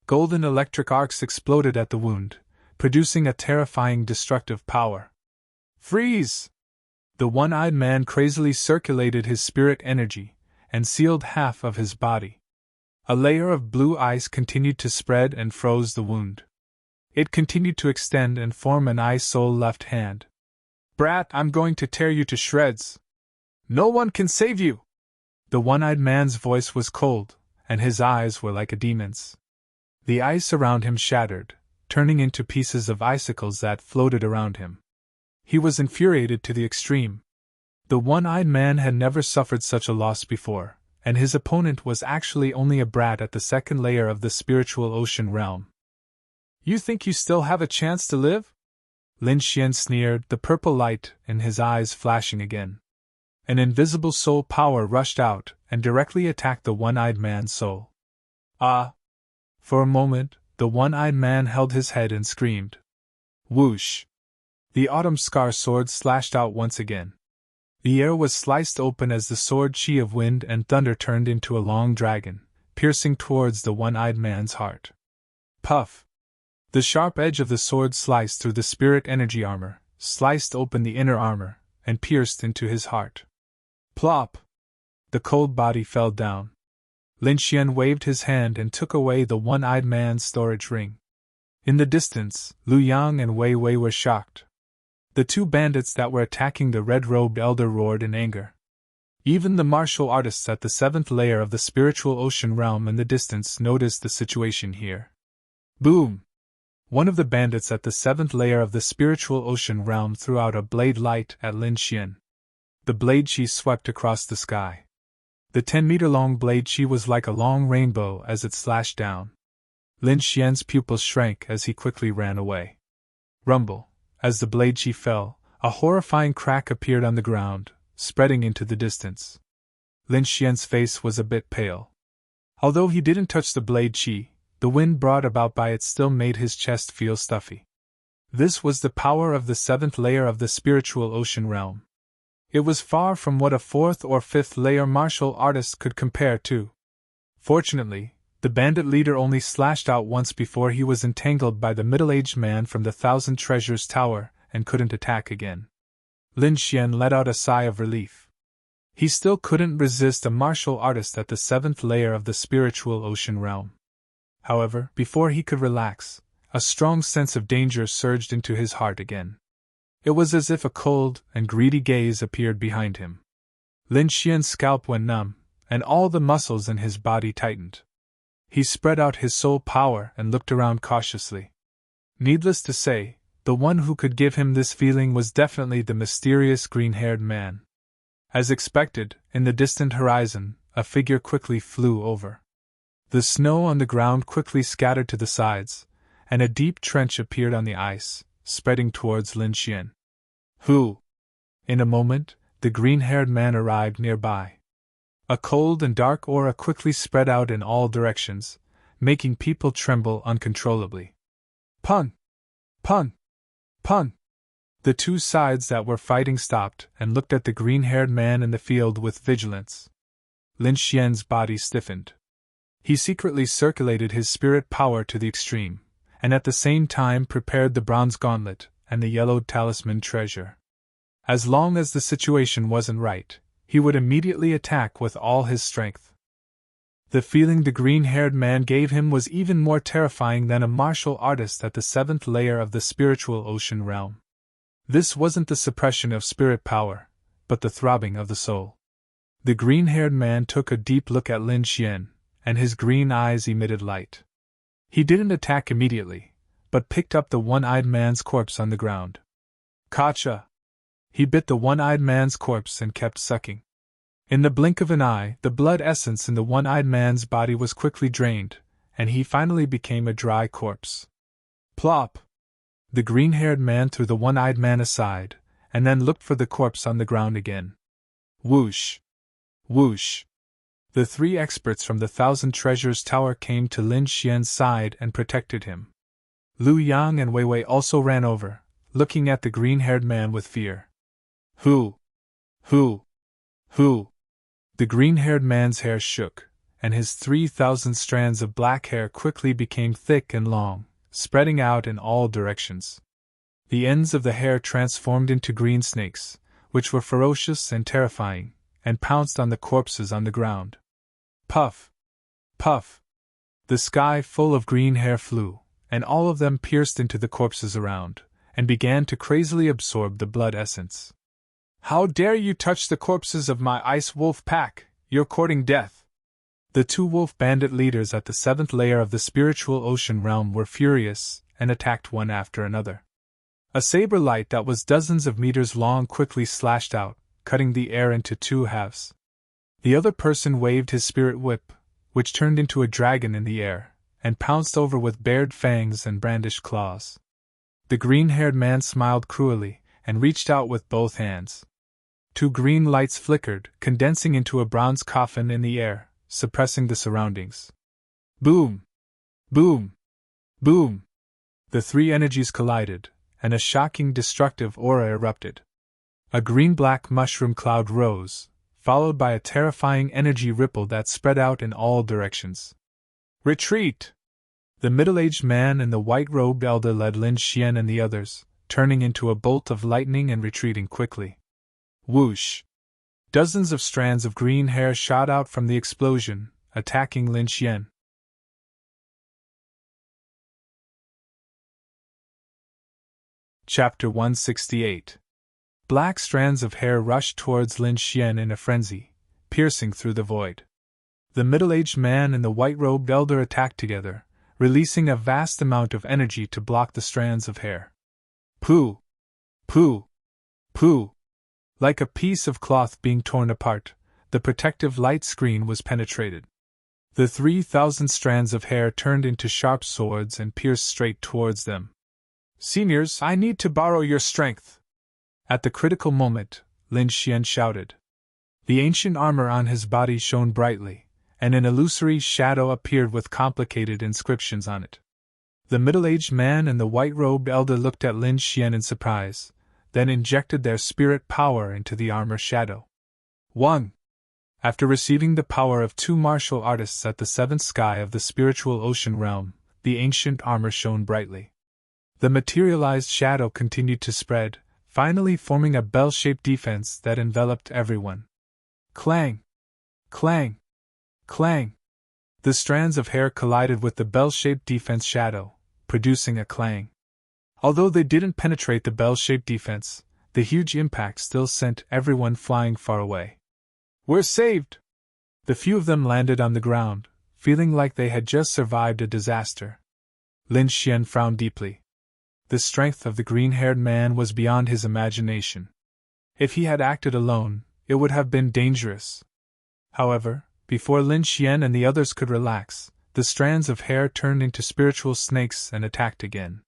Golden electric arcs exploded at the wound, producing a terrifying destructive power. "Freeze!" The one-eyed man crazily circulated his spirit energy, and sealed half of his body. A layer of blue ice continued to spread and froze the wound. It continued to extend and form an ice-soul left hand. "Brat, I'm going to tear you to shreds. No one can save you!" The one-eyed man's voice was cold, and his eyes were like a demon's. The ice around him shattered, turning into pieces of icicles that floated around him. He was infuriated to the extreme. The one-eyed man had never suffered such a loss before, and his opponent was actually only a brat at the second layer of the spiritual ocean realm. "You think you still have a chance to live?" Lin Xian sneered, the purple light in his eyes flashing again. An invisible soul power rushed out and directly attacked the one-eyed man's soul. "Ah!" For a moment, the one-eyed man held his head and screamed. Whoosh! The autumn scar sword slashed out once again. The air was sliced open as the sword chi of wind and thunder turned into a long dragon, piercing towards the one-eyed man's heart. Puff! The sharp edge of the sword sliced through the spirit energy armor, sliced open the inner armor, and pierced into his heart. Plop! The cold body fell down. Lin Xian waved his hand and took away the one-eyed man's storage ring. In the distance, Lu Yang and Wei Wei were shocked. The two bandits that were attacking the red-robed elder roared in anger. Even the martial artists at the seventh layer of the spiritual ocean realm in the distance noticed the situation here. Boom! One of the bandits at the seventh layer of the spiritual ocean realm threw out a blade light at Lin Xian. The blade chi swept across the sky. The 10-meter-long blade chi was like a long rainbow as it slashed down. Lin Xian's pupils shrank as he quickly ran away. Rumble! As the blade chi fell, a horrifying crack appeared on the ground, spreading into the distance. Lin Xian's face was a bit pale. Although he didn't touch the blade chi, the wind brought about by it still made his chest feel stuffy. This was the power of the seventh layer of the spiritual ocean realm. It was far from what a fourth or fifth layer martial artist could compare to. Fortunately, the bandit leader only slashed out once before he was entangled by the middle-aged man from the Thousand Treasures Tower and couldn't attack again. Lin Xian let out a sigh of relief. He still couldn't resist a martial artist at the seventh layer of the spiritual ocean realm. However, before he could relax, a strong sense of danger surged into his heart again. It was as if a cold and greedy gaze appeared behind him. Lin Xian's scalp went numb, and all the muscles in his body tightened. He spread out his soul power and looked around cautiously. Needless to say, the one who could give him this feeling was definitely the mysterious green-haired man. As expected, in the distant horizon, a figure quickly flew over. The snow on the ground quickly scattered to the sides, and a deep trench appeared on the ice, spreading towards Lin Xian. Who? In a moment, the green-haired man arrived nearby. A cold and dark aura quickly spread out in all directions, making people tremble uncontrollably. Pun! Pun! Pun! The two sides that were fighting stopped and looked at the green-haired man in the field with vigilance. Lin Xian's body stiffened. He secretly circulated his spirit power to the extreme, and at the same time prepared the bronze gauntlet and the yellowed talisman treasure. As long as the situation wasn't right, he would immediately attack with all his strength. The feeling the green-haired man gave him was even more terrifying than a martial artist at the seventh layer of the spiritual ocean realm. This wasn't the suppression of spirit power, but the throbbing of the soul. The green-haired man took a deep look at Lin Xian, and his green eyes emitted light. He didn't attack immediately, but picked up the one-eyed man's corpse on the ground. Kacha! He bit the one-eyed man's corpse and kept sucking. In the blink of an eye, the blood essence in the one-eyed man's body was quickly drained, and he finally became a dry corpse. Plop! The green-haired man threw the one-eyed man aside, and then looked for the corpse on the ground again. Whoosh! Whoosh! The three experts from the Thousand Treasures Tower came to Lin Xian's side and protected him. Lu Yang and Wei Wei also ran over, looking at the green-haired man with fear. Who? Who? Who? The green-haired man's hair shook, and his 3,000 strands of black hair quickly became thick and long, spreading out in all directions. The ends of the hair transformed into green snakes, which were ferocious and terrifying, and pounced on the corpses on the ground. Puff! Puff! The sky full of green hair flew, and all of them pierced into the corpses around, and began to crazily absorb the blood essence. How dare you touch the corpses of my ice wolf pack? You're courting death! The two wolf bandit leaders at the seventh layer of the spiritual ocean realm were furious, and attacked one after another. A saber light that was dozens of meters long quickly slashed out, cutting the air into two halves. The other person waved his spirit whip, which turned into a dragon in the air, and pounced over with bared fangs and brandished claws. The green-haired man smiled cruelly, and reached out with both hands. Two green lights flickered, condensing into a bronze coffin in the air, suppressing the surroundings. Boom! Boom! Boom! The three energies collided, and a shocking destructive aura erupted. A green-black mushroom cloud rose, followed by a terrifying energy ripple that spread out in all directions. Retreat! The middle-aged man and the white-robed elder led Lin Xian and the others, turning into a bolt of lightning and retreating quickly. Whoosh! Dozens of strands of green hair shot out from the explosion, attacking Lin Xian. Chapter 168. Black strands of hair rushed towards Lin Xian in a frenzy, piercing through the void. The middle-aged man and the white-robed elder attacked together, releasing a vast amount of energy to block the strands of hair. Pooh! Pooh! Pooh! Like a piece of cloth being torn apart, the protective light screen was penetrated. The 3,000 strands of hair turned into sharp swords and pierced straight towards them. Seniors, I need to borrow your strength. At the critical moment, Lin Xian shouted. The ancient armor on his body shone brightly, and an illusory shadow appeared with complicated inscriptions on it. The middle-aged man and the white-robed elder looked at Lin Xian in surprise, then injected their spirit power into the armor shadow. 1. After receiving the power of 2 martial artists at the seventh sky of the spiritual ocean realm, the ancient armor shone brightly. The materialized shadow continued to spread, finally forming a bell-shaped defense that enveloped everyone. Clang! Clang! Clang! The strands of hair collided with the bell-shaped defense shadow, producing a clang. Although they didn't penetrate the bell-shaped defense, the huge impact still sent everyone flying far away. We're saved! The few of them landed on the ground, feeling like they had just survived a disaster. Lin Xian frowned deeply. The strength of the green-haired man was beyond his imagination. If he had acted alone, it would have been dangerous. However, before Lin Xian and the others could relax, the strands of hair turned into spiritual snakes and attacked again.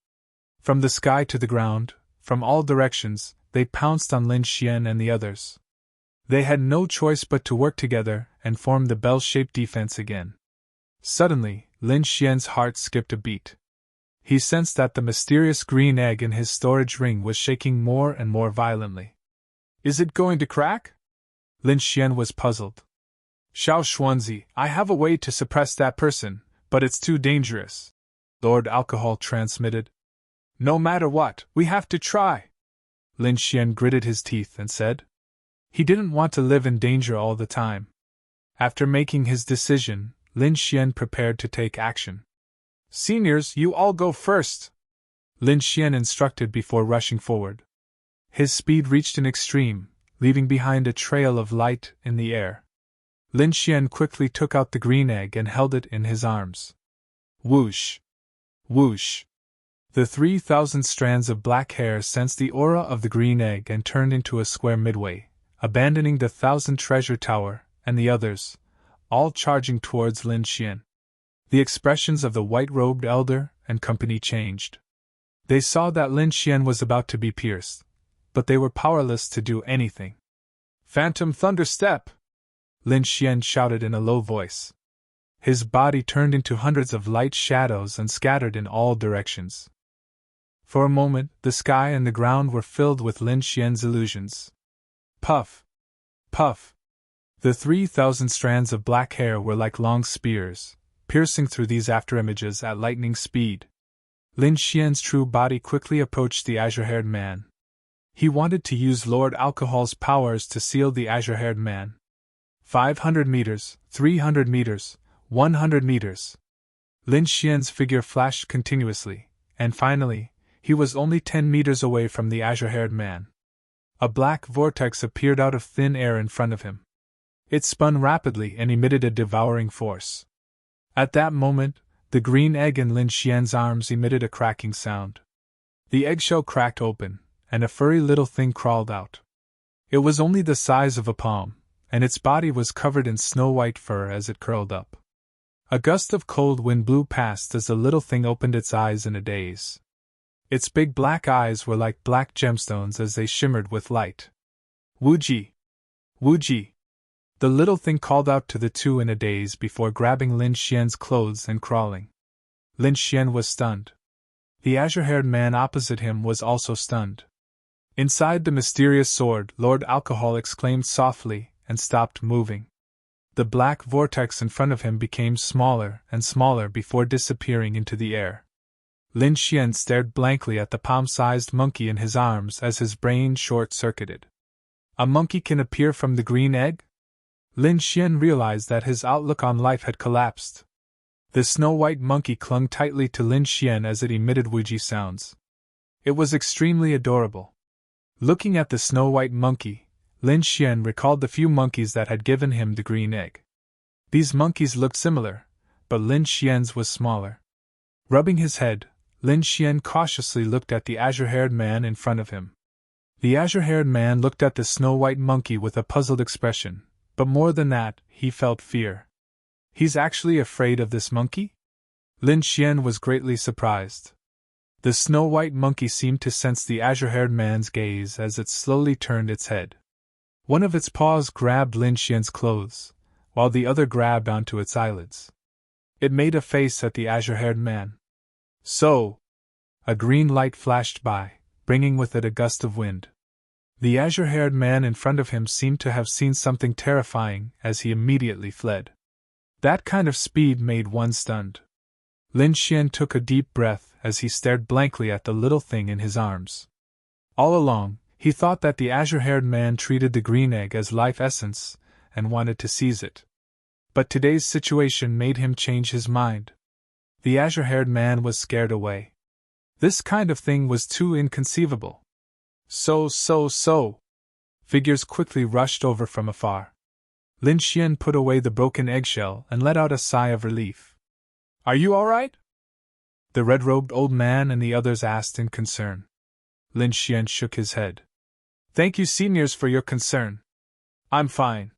From the sky to the ground, from all directions, they pounced on Lin Xian and the others. They had no choice but to work together and form the bell-shaped defense again. Suddenly, Lin Xian's heart skipped a beat. He sensed that the mysterious green egg in his storage ring was shaking more and more violently. Is it going to crack? Lin Xian was puzzled. Xiao Xuanzi, I have a way to suppress that person, but it's too dangerous. Lord Alcohol transmitted. No matter what, we have to try. Lin Xian gritted his teeth and said. He didn't want to live in danger all the time. After making his decision, Lin Xian prepared to take action. Seniors, you all go first, Lin Xian instructed before rushing forward. His speed reached an extreme, leaving behind a trail of light in the air. Lin Xian quickly took out the green egg and held it in his arms. Whoosh! Whoosh! The 3,000 strands of black hair sensed the aura of the green egg and turned into a square midway, abandoning the 1,000 treasure tower and the others, all charging towards Lin Xian. The expressions of the white-robed elder and company changed. They saw that Lin Xian was about to be pierced, but they were powerless to do anything. Phantom Thunder Step! Lin Xian shouted in a low voice. His body turned into hundreds of light shadows and scattered in all directions. For a moment, the sky and the ground were filled with Lin Xian's illusions. Puff! Puff! The 3,000 strands of black hair were like long spears, piercing through these afterimages at lightning speed. Lin Xian's true body quickly approached the azure-haired man. He wanted to use Lord Alcohol's powers to seal the azure-haired man. 500 meters, 300 meters, 100 meters. Lin Xian's figure flashed continuously, and finally, he was only 10 meters away from the azure-haired man. A black vortex appeared out of thin air in front of him. It spun rapidly and emitted a devouring force. At that moment, The green egg in Lin Xian's arms emitted a cracking sound. The eggshell cracked open, and a furry little thing crawled out. It was only the size of a palm, and its body was covered in snow-white fur as it curled up. A gust of cold wind blew past as the little thing opened its eyes in a daze. Its big black eyes were like black gemstones as they shimmered with light. Wuji! Wuji! The little thing called out to the two in a daze before grabbing Lin Xian's clothes and crawling. Lin Xian was stunned. The azure-haired man opposite him was also stunned. Inside the mysterious sword, Lord Alcohol exclaimed softly and stopped moving. The black vortex in front of him became smaller and smaller before disappearing into the air. Lin Xian stared blankly at the palm-sized monkey in his arms as his brain short-circuited. A monkey can appear from the green egg? Lin Xian realized that his outlook on life had collapsed. The snow-white monkey clung tightly to Lin Xian as it emitted wuji sounds. It was extremely adorable. Looking at the snow-white monkey, Lin Xian recalled the few monkeys that had given him the green egg. These monkeys looked similar, but Lin Xian's was smaller. Rubbing his head, Lin Xian cautiously looked at the azure-haired man in front of him. The azure-haired man looked at the snow-white monkey with a puzzled expression, but more than that, he felt fear. He's actually afraid of this monkey? Lin Xian was greatly surprised. The snow-white monkey seemed to sense the azure-haired man's gaze as it slowly turned its head. One of its paws grabbed Lin Xian's clothes, while the other grabbed onto its eyelids. It made a face at the azure-haired man. So! A green light flashed by, bringing with it a gust of wind. The azure-haired man in front of him seemed to have seen something terrifying as he immediately fled. That kind of speed made one stunned. Lin Xian took a deep breath as he stared blankly at the little thing in his arms. All along, he thought that the azure-haired man treated the green egg as life essence and wanted to seize it. But today's situation made him change his mind. The azure-haired man was scared away. This kind of thing was too inconceivable. So. Figures quickly rushed over from afar. Lin Xian put away the broken eggshell and let out a sigh of relief. Are you all right? The red-robed old man and the others asked in concern. Lin Xian shook his head. Thank you, seniors, for your concern. I'm fine.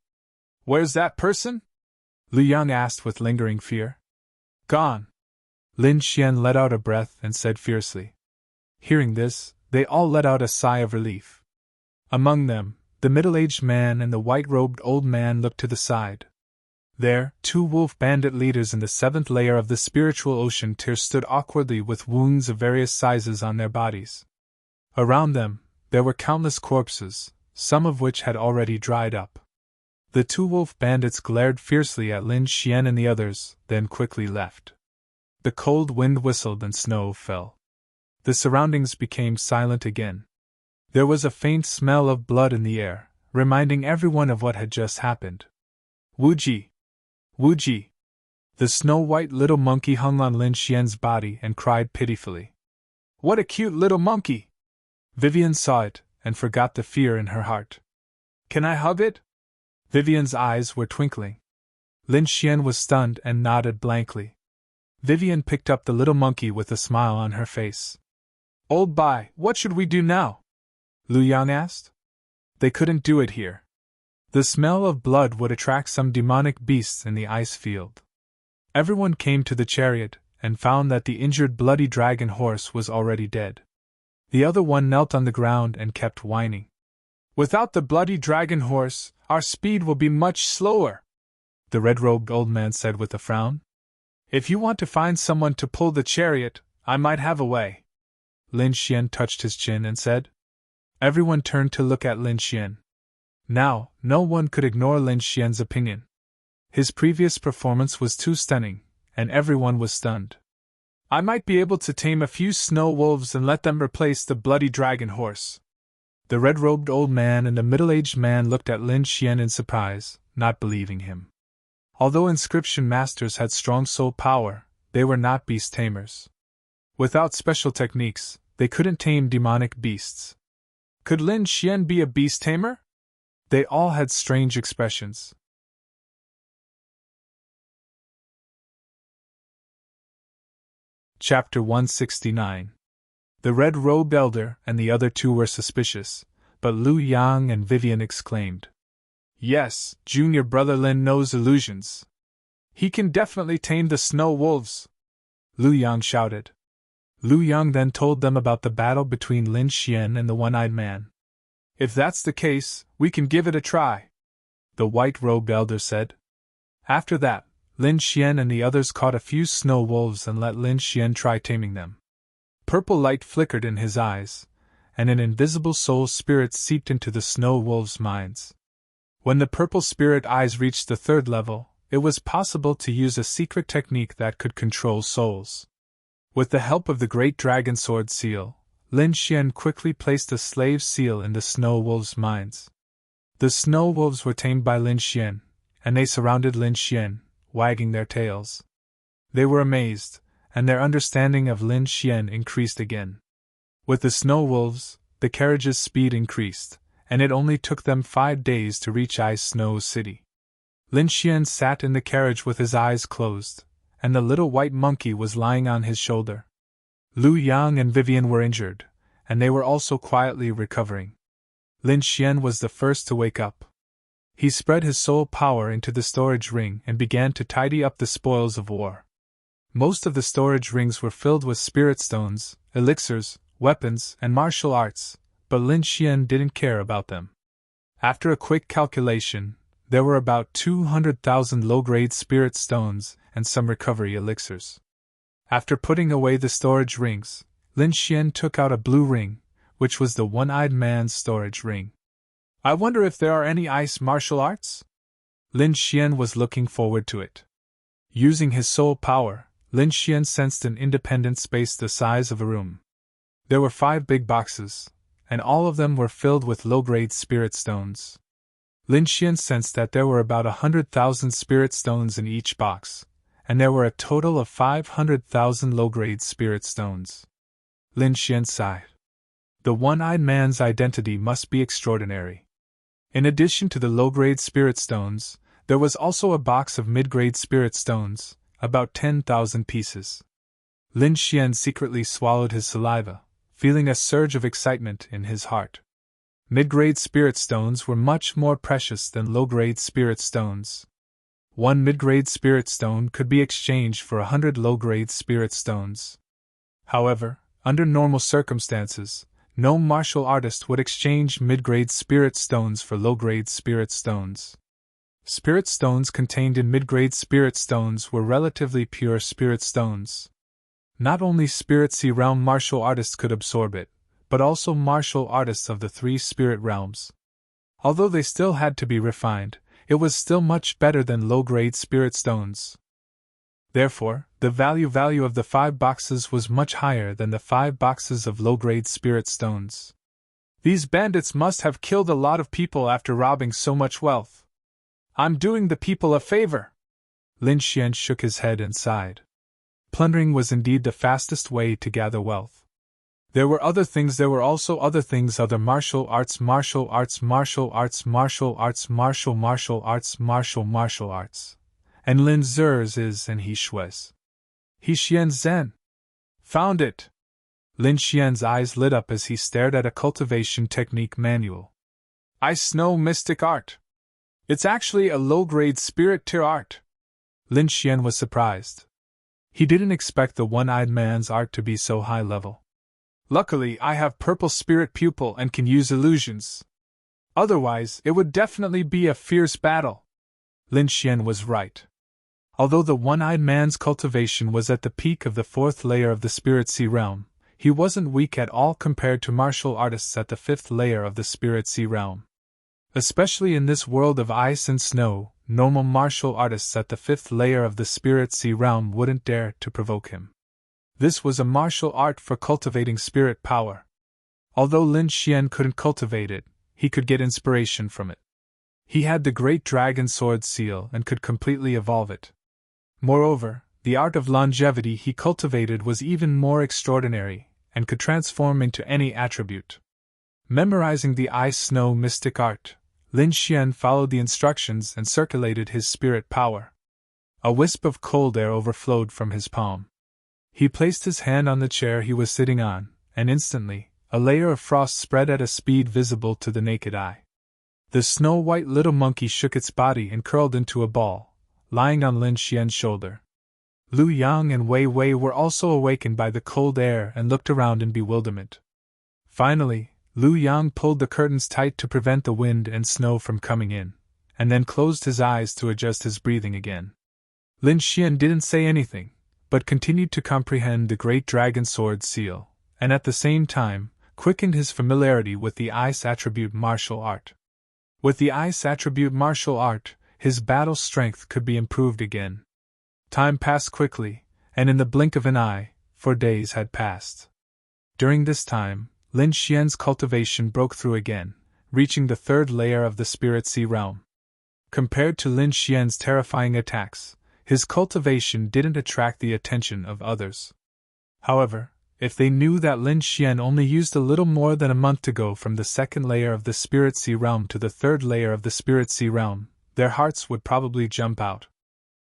Where's that person? Lu Yang asked with lingering fear. Gone. Lin Xian let out a breath and said fiercely. Hearing this, they all let out a sigh of relief. Among them, the middle-aged man and the white-robed old man looked to the side. There, two wolf bandit leaders in the 7th layer of the spiritual ocean tier stood awkwardly with wounds of various sizes on their bodies. Around them, there were countless corpses, some of which had already dried up. The two wolf bandits glared fiercely at Lin Xian and the others, then quickly left. The cold wind whistled and snow fell. The surroundings became silent again. There was a faint smell of blood in the air, reminding everyone of what had just happened. Wuji! Wuji! The snow-white little monkey hung on Lin Xian's body and cried pitifully. What a cute little monkey! Vivian saw it, and forgot the fear in her heart. Can I hug it? Vivian's eyes were twinkling. Lin Xian was stunned and nodded blankly. Vivian picked up the little monkey with a smile on her face. Old Bai, what should we do now? Lu Yang asked. They couldn't do it here. The smell of blood would attract some demonic beasts in the ice field. Everyone came to the chariot and found that the injured bloody dragon horse was already dead. The other one knelt on the ground and kept whining. Without the bloody dragon horse, our speed will be much slower, the red-robed old man said with a frown. If you want to find someone to pull the chariot, I might have a way. Lin Xian touched his chin and said. Everyone turned to look at Lin Xian. Now, no one could ignore Lin Xian's opinion. His previous performance was too stunning, and everyone was stunned. I might be able to tame a few snow wolves and let them replace the bloody dragon horse. The red-robed old man and the middle-aged man looked at Lin Xian in surprise, not believing him. Although inscription masters had strong soul power, they were not beast tamers. Without special techniques, they couldn't tame demonic beasts. Could Lin Xian be a beast tamer? They all had strange expressions. Chapter 169. The red-robed elder and the other two were suspicious, but Liu Yang and Vivian exclaimed, "Yes, junior brother Lin knows illusions. He can definitely tame the snow wolves," Liu Yang shouted. Liu Yang then told them about the battle between Lin Xian and the one-eyed man. "If that's the case, we can give it a try," the white-robed elder said. After that, Lin Xian and the others caught a few snow wolves and let Lin Xian try taming them. Purple light flickered in his eyes, and an invisible soul spirit seeped into the snow wolves' minds. When the purple spirit eyes reached the third level, it was possible to use a secret technique that could control souls. With the help of the great dragon sword seal, Lin Xian quickly placed a slave seal in the snow wolves' minds. The snow wolves were tamed by Lin Xian, and they surrounded Lin Xian, wagging their tails. They were amazed, and their understanding of Lin Xian increased again. With the snow wolves, the carriage's speed increased, and it only took them 5 days to reach Ice Snow City. Lin Xian sat in the carriage with his eyes closed, and the little white monkey was lying on his shoulder. Liu Yang and Vivian were injured, and they were also quietly recovering. Lin Xian was the first to wake up. He spread his soul power into the storage ring and began to tidy up the spoils of war. Most of the storage rings were filled with spirit stones, elixirs, weapons, and martial arts, but Lin Xian didn't care about them. After a quick calculation, there were about 200,000 low-grade spirit stones and some recovery elixirs. After putting away the storage rings, Lin Xian took out a blue ring, which was the one-eyed man's storage ring. "I wonder if there are any ice martial arts?" Lin Xian was looking forward to it. Using his soul power, Lin Xian sensed an independent space the size of a room. There were 5 big boxes, and all of them were filled with low-grade spirit stones. Lin Xian sensed that there were about 100,000 spirit stones in each box, and there were a total of 500,000 low-grade spirit stones. Lin Xian sighed. The one-eyed man's identity must be extraordinary. In addition to the low-grade spirit stones, there was also a box of mid-grade spirit stones, about 10,000 pieces. Lin Xian secretly swallowed his saliva, feeling a surge of excitement in his heart. Mid-grade spirit stones were much more precious than low-grade spirit stones. 1 mid-grade spirit stone could be exchanged for 100 low-grade spirit stones. However, under normal circumstances, no martial artist would exchange mid-grade spirit stones for low-grade spirit stones. Spirit stones contained in mid-grade spirit stones were relatively pure spirit stones. Not only Spirit Sea Realm martial artists could absorb it, but also martial artists of the 3 spirit realms. Although they still had to be refined, it was still much better than low-grade spirit stones. Therefore, the value of the 5 boxes was much higher than the 5 boxes of low-grade spirit stones. "These bandits must have killed a lot of people after robbing so much wealth. I'm doing the people a favor." Lin Xian shook his head and sighed. Plundering was indeed the fastest way to gather wealth. There were other things, other martial arts, martial arts. And Lin Zer's is and He Shui's. He Xian Zen. Found it! Lin Xian's eyes lit up as he stared at a cultivation technique manual. "Ice Snow Mystic Art. It's actually a low-grade spirit tier art." Lin Xian was surprised. He didn't expect the one-eyed man's art to be so high level. "Luckily, I have purple spirit pupil and can use illusions. Otherwise, it would definitely be a fierce battle." Lin Xian was right. Although the one-eyed man's cultivation was at the peak of the 4th layer of the Spirit Sea Realm, he wasn't weak at all compared to martial artists at the 5th layer of the Spirit Sea Realm. Especially in this world of ice and snow, normal martial artists at the 5th layer of the Spirit Sea Realm wouldn't dare to provoke him. This was a martial art for cultivating spirit power. Although Lin Xian couldn't cultivate it, he could get inspiration from it. He had the great dragon sword seal and could completely evolve it. Moreover, the art of longevity he cultivated was even more extraordinary, and could transform into any attribute. Memorizing the Ice Snow Mystic Art, Lin Xian followed the instructions and circulated his spirit power. A wisp of cold air overflowed from his palm. He placed his hand on the chair he was sitting on, and instantly, a layer of frost spread at a speed visible to the naked eye. The snow-white little monkey shook its body and curled into a ball, lying on Lin Xian's shoulder. Lu Yang and Wei Wei were also awakened by the cold air and looked around in bewilderment. Finally, Lu Yang pulled the curtains tight to prevent the wind and snow from coming in, and then closed his eyes to adjust his breathing again. Lin Xian didn't say anything, but continued to comprehend the great dragon sword seal, and at the same time, quickened his familiarity with the ice attribute martial art. With the ice attribute martial art, his battle strength could be improved again. Time passed quickly, and in the blink of an eye, 4 days had passed. During this time, Lin Xian's cultivation broke through again, reaching the 3rd layer of the Spirit Sea realm. Compared to Lin Xian's terrifying attacks, his cultivation didn't attract the attention of others. However, if they knew that Lin Xian only used a little more than a month to go from the 2nd layer of the Spirit Sea realm to the 3rd layer of the Spirit Sea realm, their hearts would probably jump out.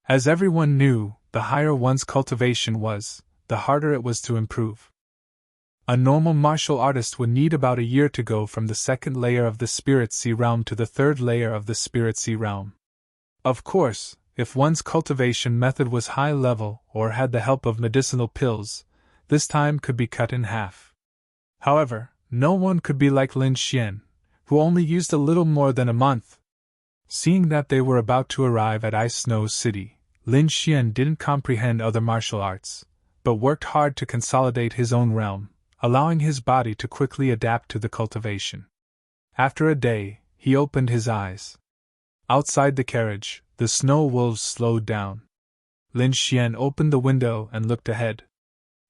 As everyone knew, the higher one's cultivation was, the harder it was to improve. A normal martial artist would need about a year to go from the 2nd layer of the Spirit Sea realm to the 3rd layer of the Spirit Sea realm. Of course, if one's cultivation method was high level or had the help of medicinal pills, this time could be cut in half. However, no one could be like Lin Xian, who only used a little more than a month. Seeing that they were about to arrive at Ice Snow City, Lin Xian didn't comprehend other martial arts, but worked hard to consolidate his own realm, allowing his body to quickly adapt to the cultivation. After a day, he opened his eyes. Outside the carriage, the snow wolves slowed down. Lin Xian opened the window and looked ahead.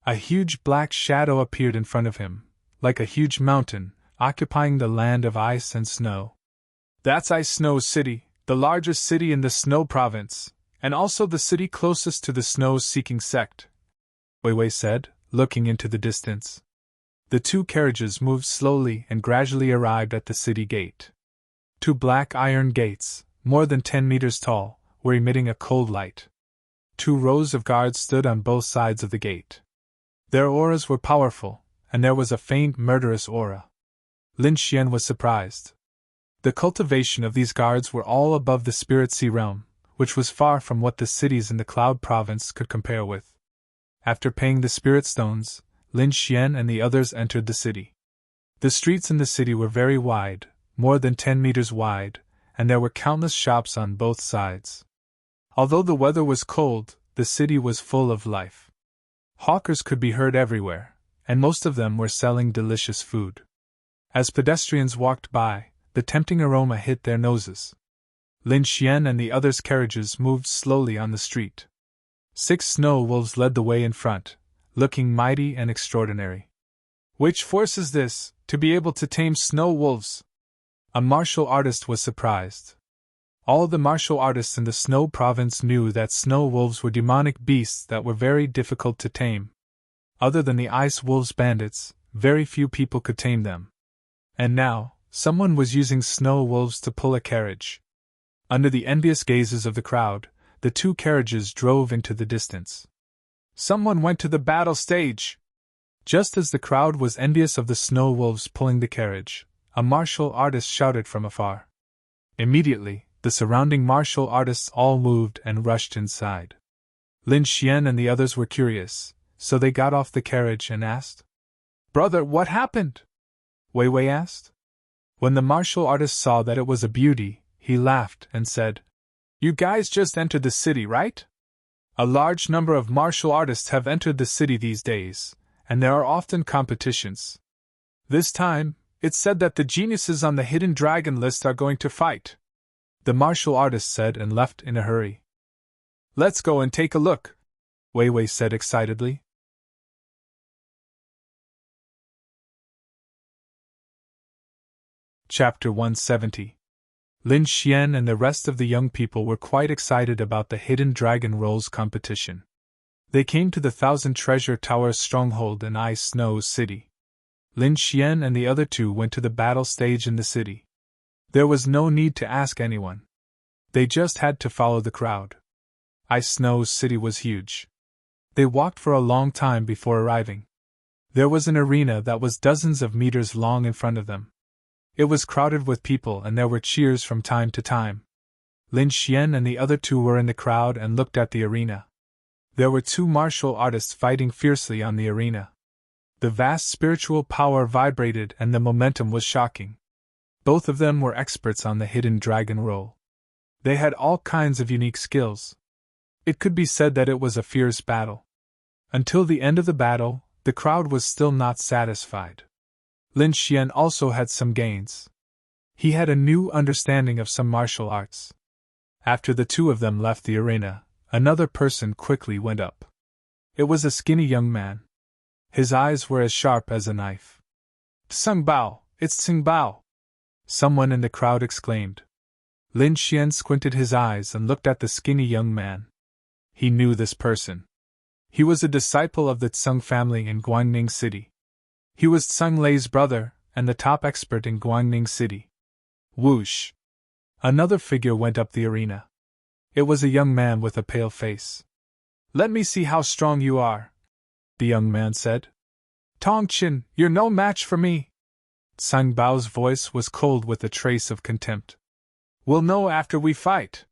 A huge black shadow appeared in front of him, like a huge mountain, occupying the land of ice and snow. That's Ice Snow City, the largest city in the Snow Province, and also the city closest to the snow-seeking sect, Wei Wei said, looking into the distance. The 2 carriages moved slowly and gradually arrived at the city gate. 2 black iron gates, more than 10 meters tall, were emitting a cold light. 2 rows of guards stood on both sides of the gate. Their auras were powerful, and there was a faint murderous aura. Lin Xian was surprised. The cultivation of these guards were all above the Spirit Sea realm, which was far from what the cities in the Cloud Province could compare with. After paying the spirit stones, Lin Xian and the others entered the city. The streets in the city were very wide, more than 10 meters wide, and there were countless shops on both sides. Although the weather was cold, the city was full of life. Hawkers could be heard everywhere, and most of them were selling delicious food. As pedestrians walked by, the tempting aroma hit their noses. Lin Xian and the others' carriages moved slowly on the street. 6 snow wolves led the way in front, looking mighty and extraordinary. Which force is this, to be able to tame snow wolves? A martial artist was surprised. All the martial artists in the Snow Province knew that snow wolves were demonic beasts that were very difficult to tame. Other than the Ice Wolves bandits, very few people could tame them. And now, someone was using snow wolves to pull a carriage. Under the envious gazes of the crowd, the 2 carriages drove into the distance. Someone went to the battle stage! Just as the crowd was envious of the snow wolves pulling the carriage, a martial artist shouted from afar. Immediately, the surrounding martial artists all moved and rushed inside. Lin Xian and the others were curious, so they got off the carriage and asked, "Brother, what happened?" Wei Wei asked. When the martial artist saw that it was a beauty, he laughed and said, "You guys just entered the city, right? A large number of martial artists have entered the city these days, and there are often competitions. This time, it's said that the geniuses on the hidden dragon list are going to fight," the martial artist said and left in a hurry. "Let's go and take a look," Wei Wei said excitedly. Chapter 170. Lin Xian and the rest of the young people were quite excited about the Hidden Dragon Rolls competition. They came to the Thousand Treasure Tower's stronghold in Ice Snow City. Lin Xian and the other 2 went to the battle stage in the city. There was no need to ask anyone. They just had to follow the crowd. Ice Snow City was huge. They walked for a long time before arriving. There was an arena that was dozens of meters long in front of them. It was crowded with people and there were cheers from time to time. Lin Xian and the other two were in the crowd and looked at the arena. There were two martial artists fighting fiercely on the arena. The vast spiritual power vibrated and the momentum was shocking. Both of them were experts on the hidden dragon role. They had all kinds of unique skills. It could be said that it was a fierce battle. Until the end of the battle, the crowd was still not satisfied. Lin Xian also had some gains. He had a new understanding of some martial arts. After the two of them left the arena, another person quickly went up. It was a skinny young man. His eyes were as sharp as a knife. "Tseng Bao, it's Tseng Bao!" Someone in the crowd exclaimed. Lin Xian squinted his eyes and looked at the skinny young man. He knew this person. He was a disciple of the Tseng family in Guangning City. He was Tseng Lei's brother, and the top expert in Guangning City. Whoosh! Another figure went up the arena. It was a young man with a pale face. "Let me see how strong you are," the young man said. "Tong Qin, you're no match for me." Tseng Bao's voice was cold with a trace of contempt. "We'll know after we fight."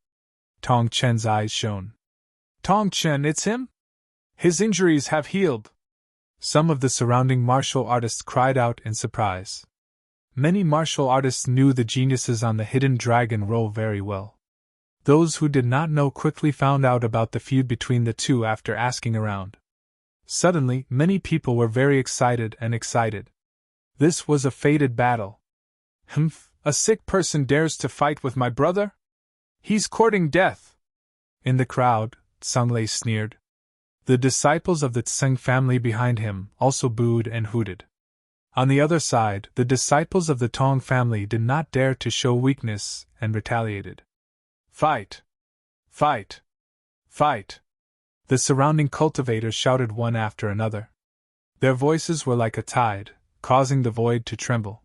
Tong Chen's eyes shone. "Tong Chen, it's him? His injuries have healed." Some of the surrounding martial artists cried out in surprise. Many martial artists knew the geniuses on the hidden dragon role very well. Those who did not know quickly found out about the feud between the two after asking around. Suddenly, many people were very excited. This was a fated battle. "Humph, a sick person dares to fight with my brother? He's courting death." In the crowd, Tseng Lei sneered. The disciples of the Tseng family behind him also booed and hooted. On the other side, the disciples of the Tong family did not dare to show weakness and retaliated. "Fight! Fight! Fight!" The surrounding cultivators shouted one after another. Their voices were like a tide, causing the void to tremble.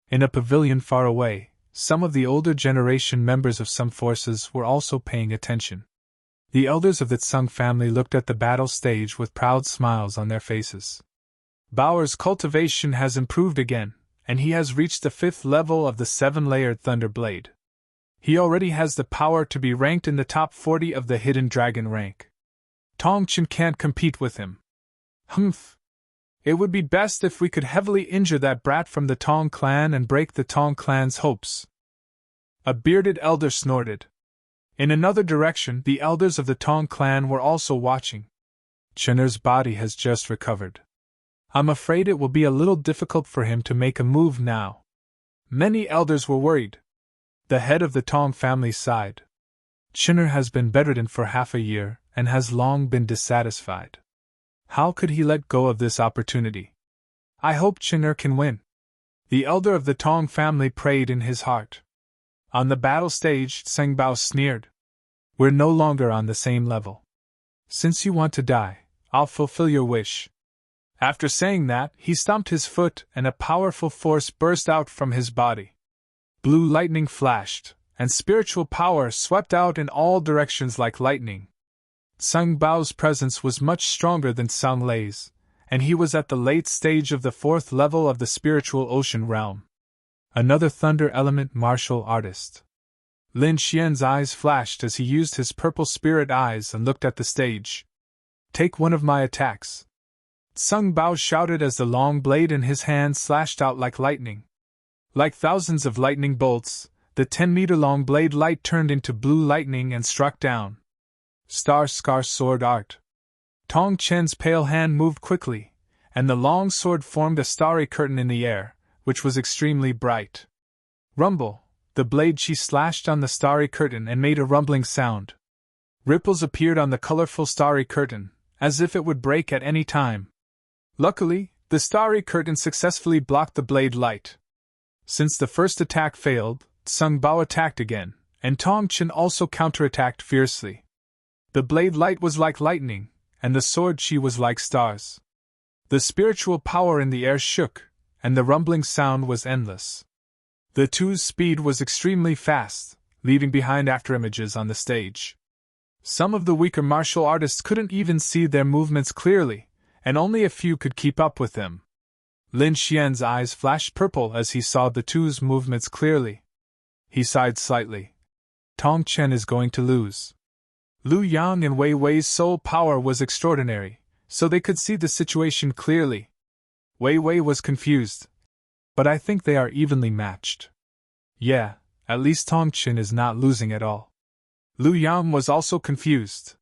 In a pavilion far away, some of the older generation members of some forces were also paying attention. The elders of the Tseng family looked at the battle stage with proud smiles on their faces. "Bao's cultivation has improved again, and he has reached the 5th level of the 7-layered Thunder Blade. He already has the power to be ranked in the top 40 of the Hidden Dragon rank. Tong Qin can't compete with him. Humph! It would be best if we could heavily injure that brat from the Tong clan and break the Tong clan's hopes." A bearded elder snorted. In another direction, the elders of the Tong clan were also watching. "Chener's body has just recovered. I'm afraid it will be a little difficult for him to make a move now." Many elders were worried. The head of the Tong family sighed. "Chener has been bedridden for half a year, and has long been dissatisfied. How could he let go of this opportunity? I hope Chener can win." The elder of the Tong family prayed in his heart. On the battle stage, Tseng Bao sneered. "We're no longer on the same level. Since you want to die, I'll fulfill your wish." After saying that, he stomped his foot and a powerful force burst out from his body. Blue lightning flashed, and spiritual power swept out in all directions like lightning. Tseng Bao's presence was much stronger than Tseng Lei's, and he was at the late stage of the 4th level of the spiritual ocean realm. Another thunder element martial artist. Lin Xian's eyes flashed as he used his purple spirit eyes and looked at the stage. "Take one of my attacks." Tseng Bao shouted as the long blade in his hand slashed out like lightning. Like thousands of lightning bolts, the 10-meter-long blade light turned into blue lightning and struck down. Star Scar Sword Art. Tong Chen's pale hand moved quickly, and the long sword formed a starry curtain in the air, which was extremely bright. Rumble! The blade she slashed on the starry curtain and made a rumbling sound. Ripples appeared on the colorful starry curtain, as if it would break at any time. Luckily, the starry curtain successfully blocked the blade light. Since the first attack failed, Tseng Bao attacked again, and Tong Chen also counterattacked fiercely. The blade light was like lightning, and the sword she was like stars. The spiritual power in the air shook, and the rumbling sound was endless. The two's speed was extremely fast, leaving behind afterimages on the stage. Some of the weaker martial artists couldn't even see their movements clearly, and only a few could keep up with them. Lin Xian's eyes flashed purple as he saw the two's movements clearly. He sighed slightly. Tong Chen is going to lose. Lu Yang and Wei Wei's soul power was extraordinary, so they could see the situation clearly. Wei Wei was confused. But I think they are evenly matched. Yeah, at least Tong Chen is not losing at all. Lu Yang was also confused.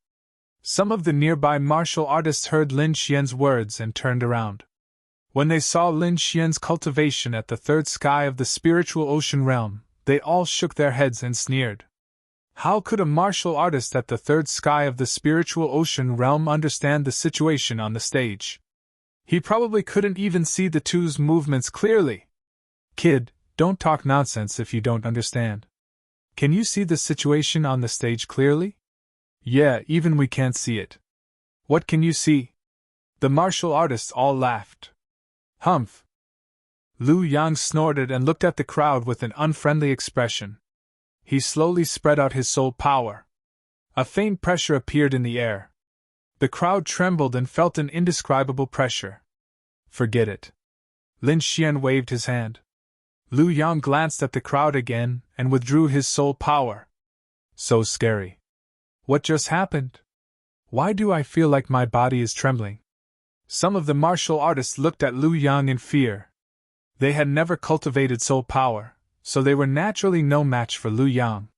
Some of the nearby martial artists heard Lin Xian's words and turned around. When they saw Lin Xian's cultivation at the third sky of the spiritual ocean realm, they all shook their heads and sneered. How could a martial artist at the third sky of the spiritual ocean realm understand the situation on the stage? He probably couldn't even see the two's movements clearly. Kid, don't talk nonsense if you don't understand. Can you see the situation on the stage clearly? Yeah, even we can't see it. What can you see? The martial artists all laughed. Humph! Lu Yang snorted and looked at the crowd with an unfriendly expression. He slowly spread out his soul power. A faint pressure appeared in the air. The crowd trembled and felt an indescribable pressure. Forget it. Lin Xian waved his hand. Lu Yang glanced at the crowd again and withdrew his soul power. So scary. What just happened? Why do I feel like my body is trembling? Some of the martial artists looked at Lu Yang in fear. They had never cultivated soul power, so they were naturally no match for Lu Yang.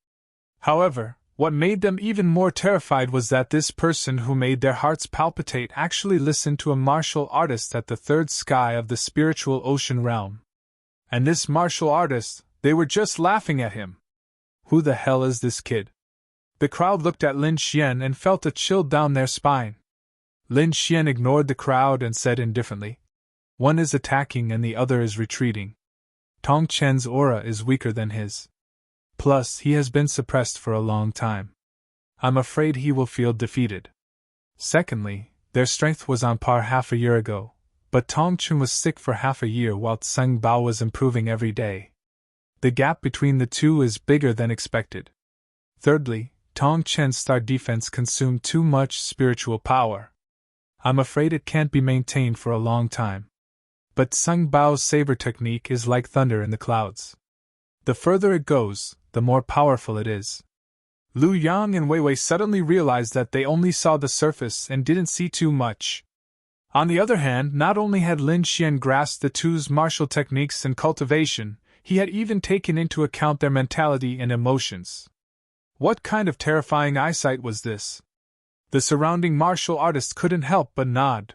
However, what made them even more terrified was that this person who made their hearts palpitate actually listened to a martial artist at the third sky of the spiritual ocean realm. And this martial artist, they were just laughing at him. Who the hell is this kid? The crowd looked at Lin Xian and felt a chill down their spine. Lin Xian ignored the crowd and said indifferently, "One is attacking and the other is retreating. Tong Chen's aura is weaker than his. Plus, he has been suppressed for a long time. I'm afraid he will feel defeated. Secondly, their strength was on par half a year ago, but Tong Chen was sick for half a year while Tseng Bao was improving every day. The gap between the two is bigger than expected. Thirdly, Tong Chen's star defense consumed too much spiritual power. I'm afraid it can't be maintained for a long time. But Tseng Bao's saber technique is like thunder in the clouds. The further it goes, the more powerful it is." Lu Yang and Wei Wei suddenly realized that they only saw the surface and didn't see too much. On the other hand, not only had Lin Xian grasped the two's martial techniques and cultivation, he had even taken into account their mentality and emotions. What kind of terrifying eyesight was this? The surrounding martial artists couldn't help but nod.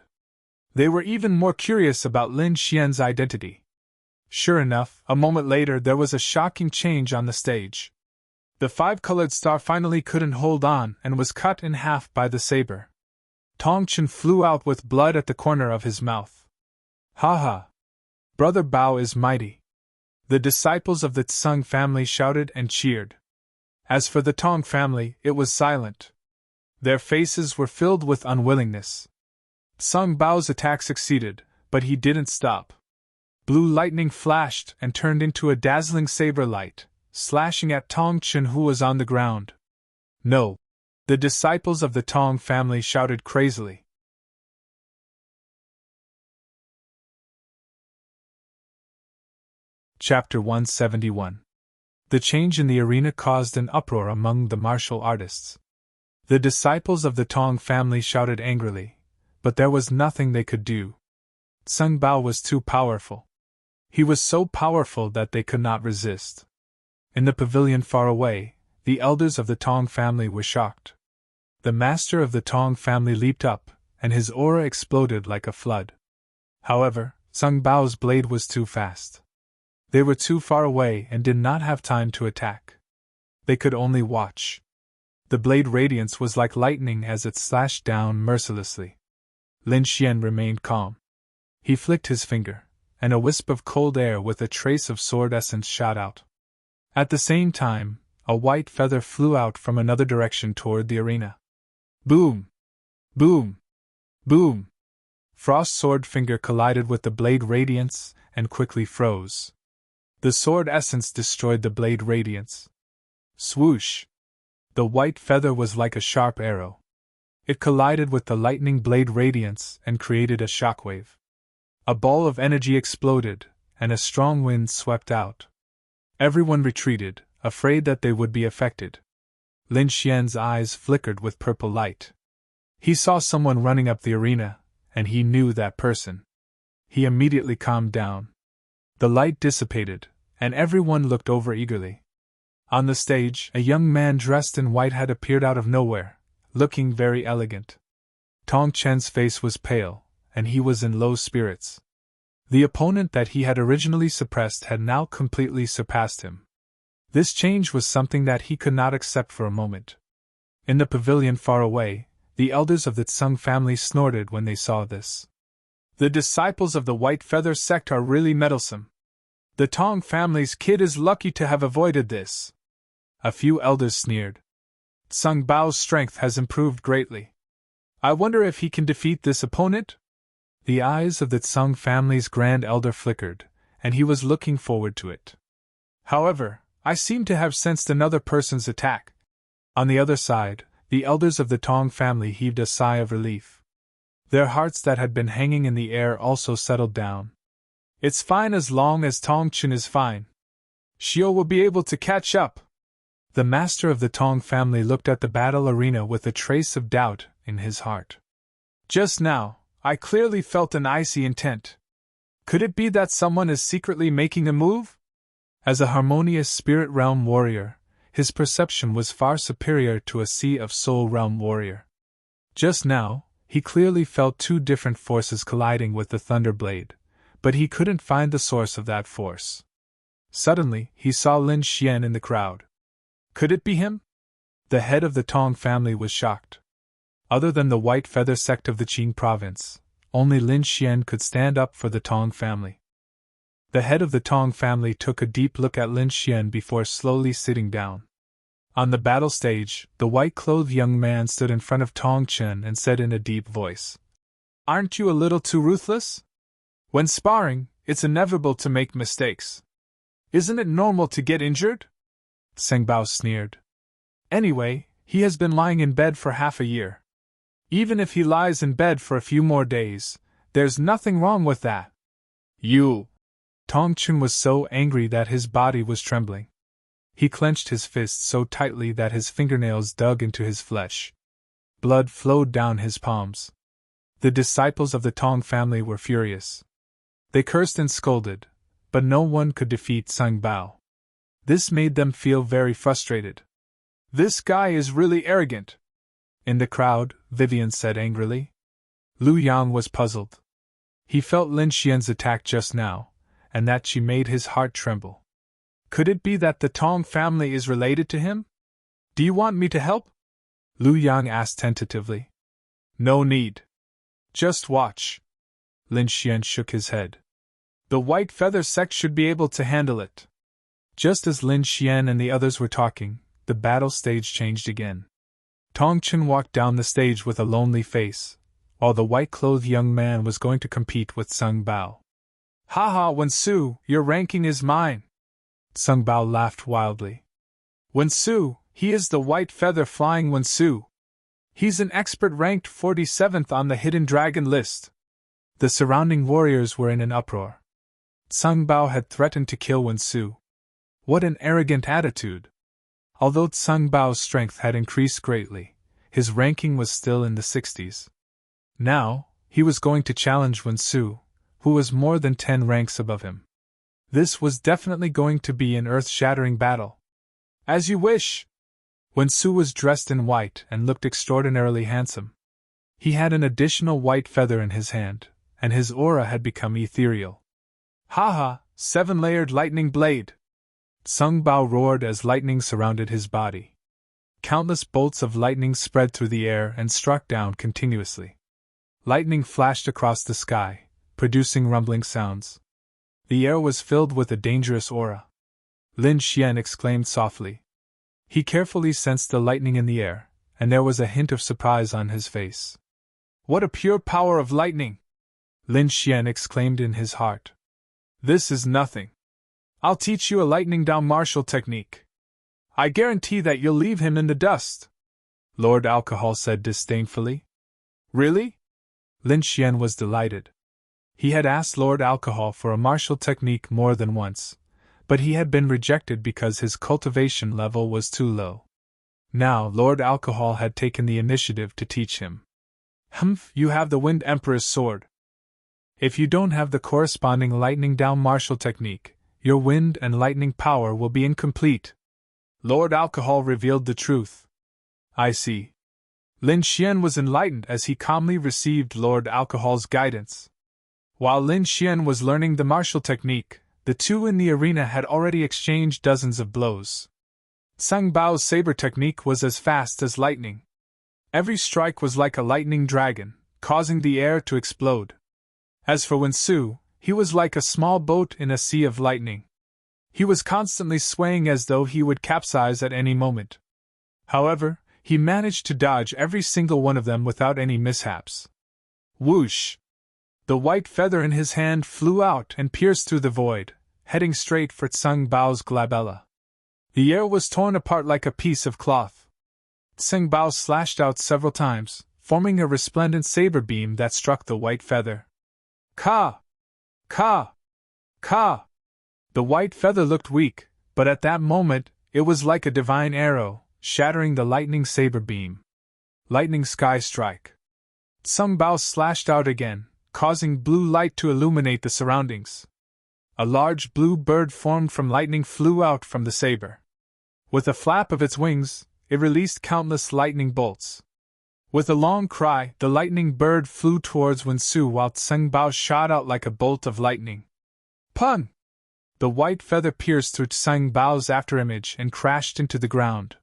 They were even more curious about Lin Xian's identity. Sure enough, a moment later there was a shocking change on the stage. The five-colored star finally couldn't hold on and was cut in half by the saber. Tong Chen flew out with blood at the corner of his mouth. Ha ha! Brother Bao is mighty. The disciples of the Tseng family shouted and cheered. As for the Tong family, it was silent. Their faces were filled with unwillingness. Tseng Bao's attack succeeded, but he didn't stop. Blue lightning flashed and turned into a dazzling saber light, slashing at Tong Chen who was on the ground. No! The disciples of the Tong family shouted crazily. Chapter 171. The change in the arena caused an uproar among the martial artists. The disciples of the Tong family shouted angrily, but there was nothing they could do. Tseng Bao was too powerful. He was so powerful that they could not resist. In the pavilion far away, the elders of the Tong family were shocked. The master of the Tong family leaped up, and his aura exploded like a flood. However, Tseng Bao's blade was too fast. They were too far away and did not have time to attack. They could only watch. The blade radiance was like lightning as it slashed down mercilessly. Lin Xian remained calm. He flicked his finger, and a wisp of cold air with a trace of sword essence shot out. At the same time, a white feather flew out from another direction toward the arena. Boom! Boom! Boom! Frost's sword finger collided with the blade radiance and quickly froze. The sword essence destroyed the blade radiance. Swoosh! The white feather was like a sharp arrow. It collided with the lightning blade radiance and created a shockwave. A ball of energy exploded, and a strong wind swept out. Everyone retreated, afraid that they would be affected. Lin Xian's eyes flickered with purple light. He saw someone running up the arena, and he knew that person. He immediately calmed down. The light dissipated, and everyone looked over eagerly. On the stage, a young man dressed in white had appeared out of nowhere, looking very elegant. Tong Chen's face was pale, and he was in low spirits. The opponent that he had originally suppressed had now completely surpassed him. This change was something that he could not accept for a moment. In the pavilion far away, the elders of the Tsung family snorted when they saw this. The disciples of the White Feather sect are really meddlesome. The Tong family's kid is lucky to have avoided this. A few elders sneered. Tsung Bao's strength has improved greatly. I wonder if he can defeat this opponent? The eyes of the Tsung family's grand elder flickered, and he was looking forward to it. However, I seem to have sensed another person's attack. On the other side, the elders of the Tong family heaved a sigh of relief. Their hearts that had been hanging in the air also settled down. It's fine as long as Tong Chun is fine. Xiao will be able to catch up. The master of the Tong family looked at the battle arena with a trace of doubt in his heart. Just now, I clearly felt an icy intent. Could it be that someone is secretly making a move? As a harmonious spirit realm warrior, his perception was far superior to a sea of soul realm warrior. Just now, he clearly felt two different forces colliding with the thunder blade, but he couldn't find the source of that force. Suddenly, he saw Lin Xian in the crowd. Could it be him? The head of the Tong family was shocked. Other than the White Feather sect of the Qing province, only Lin Xian could stand up for the Tong family. The head of the Tong family took a deep look at Lin Xian before slowly sitting down. On the battle stage, the white-clothed young man stood in front of Tong Chen and said in a deep voice, "Aren't you a little too ruthless? When sparring, it's inevitable to make mistakes. Isn't it normal to get injured?" Seng Bao sneered. "Anyway, he has been lying in bed for half a year. Even if he lies in bed for a few more days, there's nothing wrong with that." "You!" Tong Chun was so angry that his body was trembling. He clenched his fist so tightly that his fingernails dug into his flesh. Blood flowed down his palms. The disciples of the Tong family were furious. They cursed and scolded, but no one could defeat Seng Bao. This made them feel very frustrated. "This guy is really arrogant." In the crowd, Vivian said angrily. Lu Yang was puzzled. He felt Lin Xian's attack just now, and that she made his heart tremble. Could it be that the Tong family is related to him? "Do you want me to help?" Lu Yang asked tentatively. "No need. Just watch." Lin Xian shook his head. "The White Feather sect should be able to handle it." Just as Lin Xian and the others were talking, the battle stage changed again. Tong Chen walked down the stage with a lonely face, while the white-clothed young man was going to compete with Seng Bao. "Haha, Wensu, your ranking is mine." Seng Bao laughed wildly. "Wensu, he is the White Feather Flying Wensu. He's an expert ranked 47th on the Hidden Dragon list." The surrounding warriors were in an uproar. Seng Bao had threatened to kill Wensu. What an arrogant attitude! Although Seng Bao's strength had increased greatly, his ranking was still in the 60s. Now, he was going to challenge Wensu, who was more than 10 ranks above him. This was definitely going to be an earth-shattering battle. "As you wish." Wensu was dressed in white and looked extraordinarily handsome. He had an additional white feather in his hand, and his aura had become ethereal. "Haha, 7-layered lightning blade!" Seng Bao roared as lightning surrounded his body. Countless bolts of lightning spread through the air and struck down continuously. Lightning flashed across the sky, producing rumbling sounds. The air was filled with a dangerous aura. Lin Xian exclaimed softly. He carefully sensed the lightning in the air, and there was a hint of surprise on his face. "What a pure power of lightning!" Lin Xian exclaimed in his heart. "This is nothing. I'll teach you a lightning down martial technique." I guarantee that you'll leave him in the dust, Lord Alcohol said disdainfully. Really? Lin Xian was delighted. He had asked Lord Alcohol for a martial technique more than once, but he had been rejected because his cultivation level was too low. Now Lord Alcohol had taken the initiative to teach him. Humph, you have the Wind Emperor's sword. If you don't have the corresponding lightning down martial technique, your wind and lightning power will be incomplete. Lord Alcohol revealed the truth. I see. Lin Xian was enlightened as he calmly received Lord Alcohol's guidance. While Lin Xian was learning the martial technique, the two in the arena had already exchanged dozens of blows. Sung Bao's saber technique was as fast as lightning. Every strike was like a lightning dragon, causing the air to explode. As for Wen Su, he was like a small boat in a sea of lightning. He was constantly swaying as though he would capsize at any moment. However, he managed to dodge every single one of them without any mishaps. Whoosh! The white feather in his hand flew out and pierced through the void, heading straight for Tseng Bao's glabella. The air was torn apart like a piece of cloth. Tseng Bao slashed out several times, forming a resplendent saber beam that struck the white feather. Ka! Ka! Ka! The white feather looked weak, but at that moment, it was like a divine arrow, shattering the lightning saber beam. Lightning sky strike. Tseng Bao slashed out again, causing blue light to illuminate the surroundings. A large blue bird formed from lightning flew out from the saber. With a flap of its wings, it released countless lightning bolts. With a long cry, the lightning bird flew towards Wen Su while Tseng Bao shot out like a bolt of lightning. Pun! The white feather pierced through Tseng Bao's afterimage and crashed into the ground.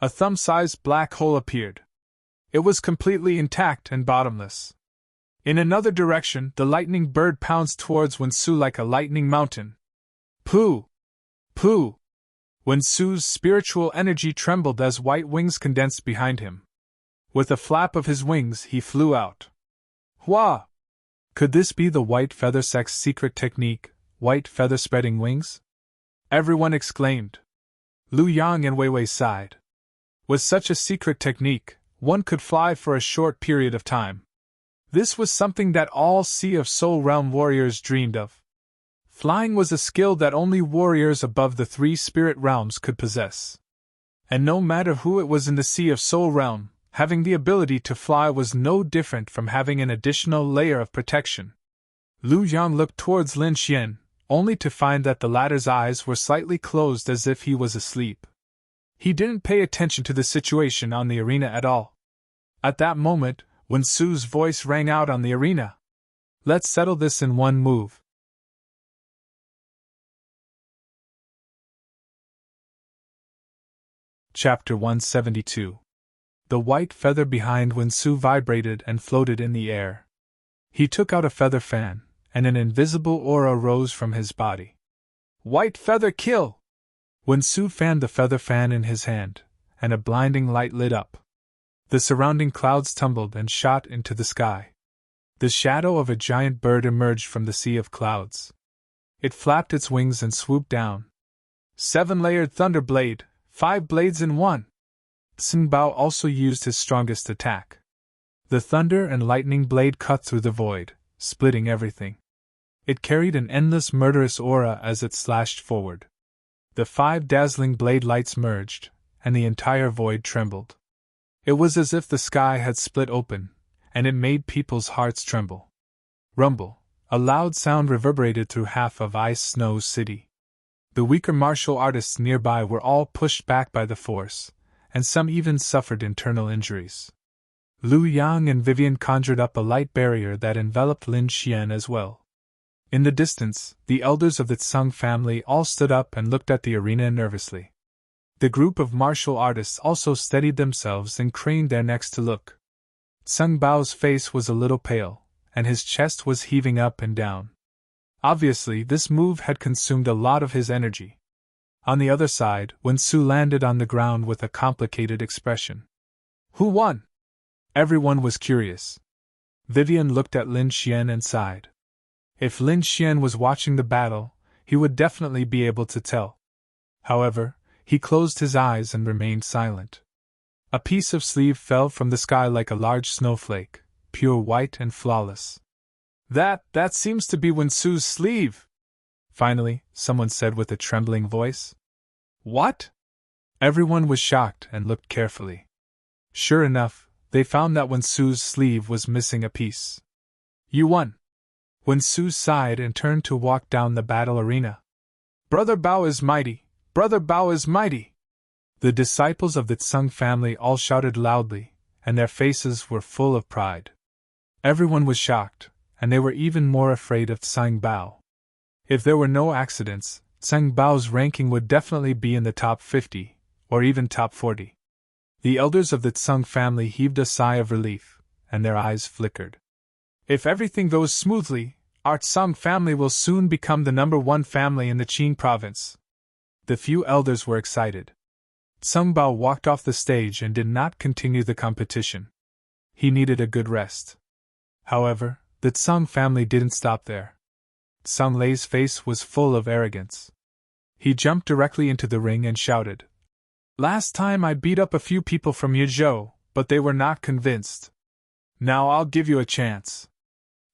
A thumb-sized black hole appeared. It was completely intact and bottomless. In another direction, the lightning bird pounced towards Wen Su like a lightning mountain. Pooh! Pooh! Wen Su's spiritual energy trembled as white wings condensed behind him. With a flap of his wings, he flew out. Hua! Could this be the white feather sect's secret technique, white feather spreading wings? Everyone exclaimed. Lu Yang and Wei Wei sighed. With such a secret technique, one could fly for a short period of time. This was something that all Sea of Soul Realm warriors dreamed of. Flying was a skill that only warriors above the 3 spirit realms could possess. And no matter who it was in the Sea of Soul Realm, having the ability to fly was no different from having an additional layer of protection. Lu Yang looked towards Lin Xian, only to find that the latter's eyes were slightly closed as if he was asleep. He didn't pay attention to the situation on the arena at all. At that moment, Wen Su's voice rang out on the arena. Let's settle this in one move. Chapter 172. The white feather behind Wen Su vibrated and floated in the air. He took out a feather fan, and an invisible aura rose from his body. White feather kill! Wen Su fanned the feather fan in his hand, and a blinding light lit up. The surrounding clouds tumbled and shot into the sky. The shadow of a giant bird emerged from the sea of clouds. It flapped its wings and swooped down. 7-layered thunder blade, 5 blades in one. Tseng Bao also used his strongest attack. The thunder and lightning blade cut through the void, splitting everything. It carried an endless murderous aura as it slashed forward. The 5 dazzling blade lights merged, and the entire void trembled. It was as if the sky had split open, and it made people's hearts tremble. Rumble, a loud sound reverberated through half of Ice Snow City. The weaker martial artists nearby were all pushed back by the force, and some even suffered internal injuries. Lu Yang and Vivian conjured up a light barrier that enveloped Lin Xian as well. In the distance, the elders of the Tseng family all stood up and looked at the arena nervously. The group of martial artists also steadied themselves and craned their necks to look. Tseng Bao's face was a little pale, and his chest was heaving up and down. Obviously, this move had consumed a lot of his energy. On the other side, Wen Su landed on the ground with a complicated expression. Who won? Everyone was curious. Vivian looked at Lin Xian and sighed. If Lin Xian was watching the battle, he would definitely be able to tell. However, He closed his eyes and remained silent. A piece of sleeve fell from the sky like a large snowflake, pure white and flawless. That seems to be Wensu's sleeve," finally, someone said with a trembling voice. "What?" Everyone was shocked and looked carefully. Sure enough, they found that Wensu's sleeve was missing a piece. "You won." Wensu sighed and turned to walk down the battle arena. "Brother Bao is mighty! Brother Bao is mighty!" The disciples of the Tsung family all shouted loudly, and their faces were full of pride. Everyone was shocked, and they were even more afraid of Tsung Bao. If there were no accidents, Tsung Bao's ranking would definitely be in the top 50, or even top 40. The elders of the Tsung family heaved a sigh of relief, and their eyes flickered. "If everything goes smoothly, our Tsung family will soon become the #1 family in the Qing province." The few elders were excited. Tsung Bao walked off the stage and did not continue the competition. He needed a good rest. However, the Tsung family didn't stop there. Tsung Lei's face was full of arrogance. He jumped directly into the ring and shouted, "Last time I beat up a few people from Yizhou, but they were not convinced. Now I'll give you a chance.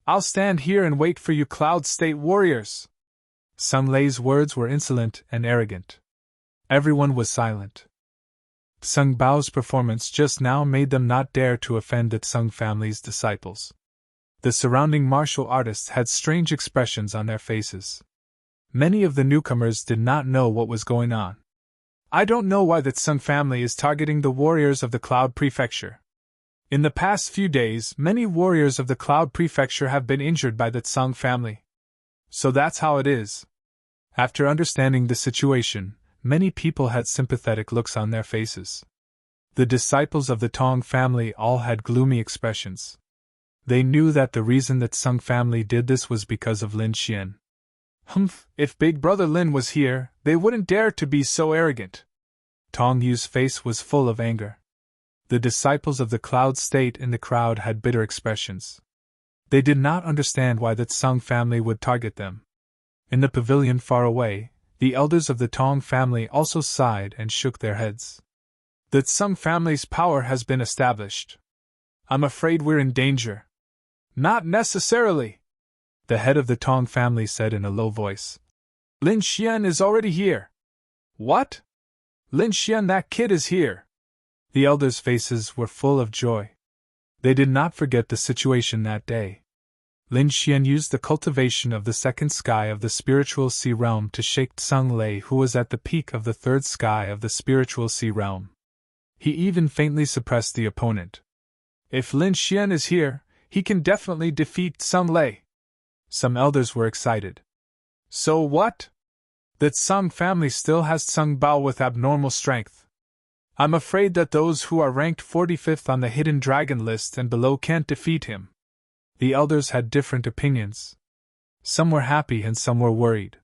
I'll stand here and wait for you Cloud State warriors." Tsung Lei's words were insolent and arrogant. Everyone was silent. Tsung Bao's performance just now made them not dare to offend the Tsung family's disciples. The surrounding martial artists had strange expressions on their faces. Many of the newcomers did not know what was going on. "I don't know why the Tsung family is targeting the warriors of the Cloud Prefecture. In the past few days, many warriors of the Cloud Prefecture have been injured by the Tsung family. So that's how it is." After understanding the situation, many people had sympathetic looks on their faces. The disciples of the Tong family all had gloomy expressions. They knew that the reason the Tsung family did this was because of Lin Xian. If Big Brother Lin was here, they wouldn't dare to be so arrogant." Tong Yu's face was full of anger. The disciples of the Cloud State in the crowd had bitter expressions. They did not understand why the Tsung family would target them. In the pavilion far away, the elders of the Tong family also sighed and shook their heads. "The Tsung family's power has been established. I'm afraid we're in danger." "Not necessarily," the head of the Tong family said in a low voice. "Lin Xian is already here." "What? Lin Xian, that kid is here." The elders' faces were full of joy. They did not forget the situation that day. Lin Xian used the cultivation of the second sky of the spiritual sea realm to shake Tsung Lei, who was at the peak of the third sky of the spiritual sea realm. He even faintly suppressed the opponent. "If Lin Xian is here, he can definitely defeat Tsung Lei." Some elders were excited. "So what? The Tsung family still has Tsung Bao with abnormal strength. I'm afraid that those who are ranked 45th on the Hidden Dragon list and below can't defeat him." The elders had different opinions. Some were happy and some were worried.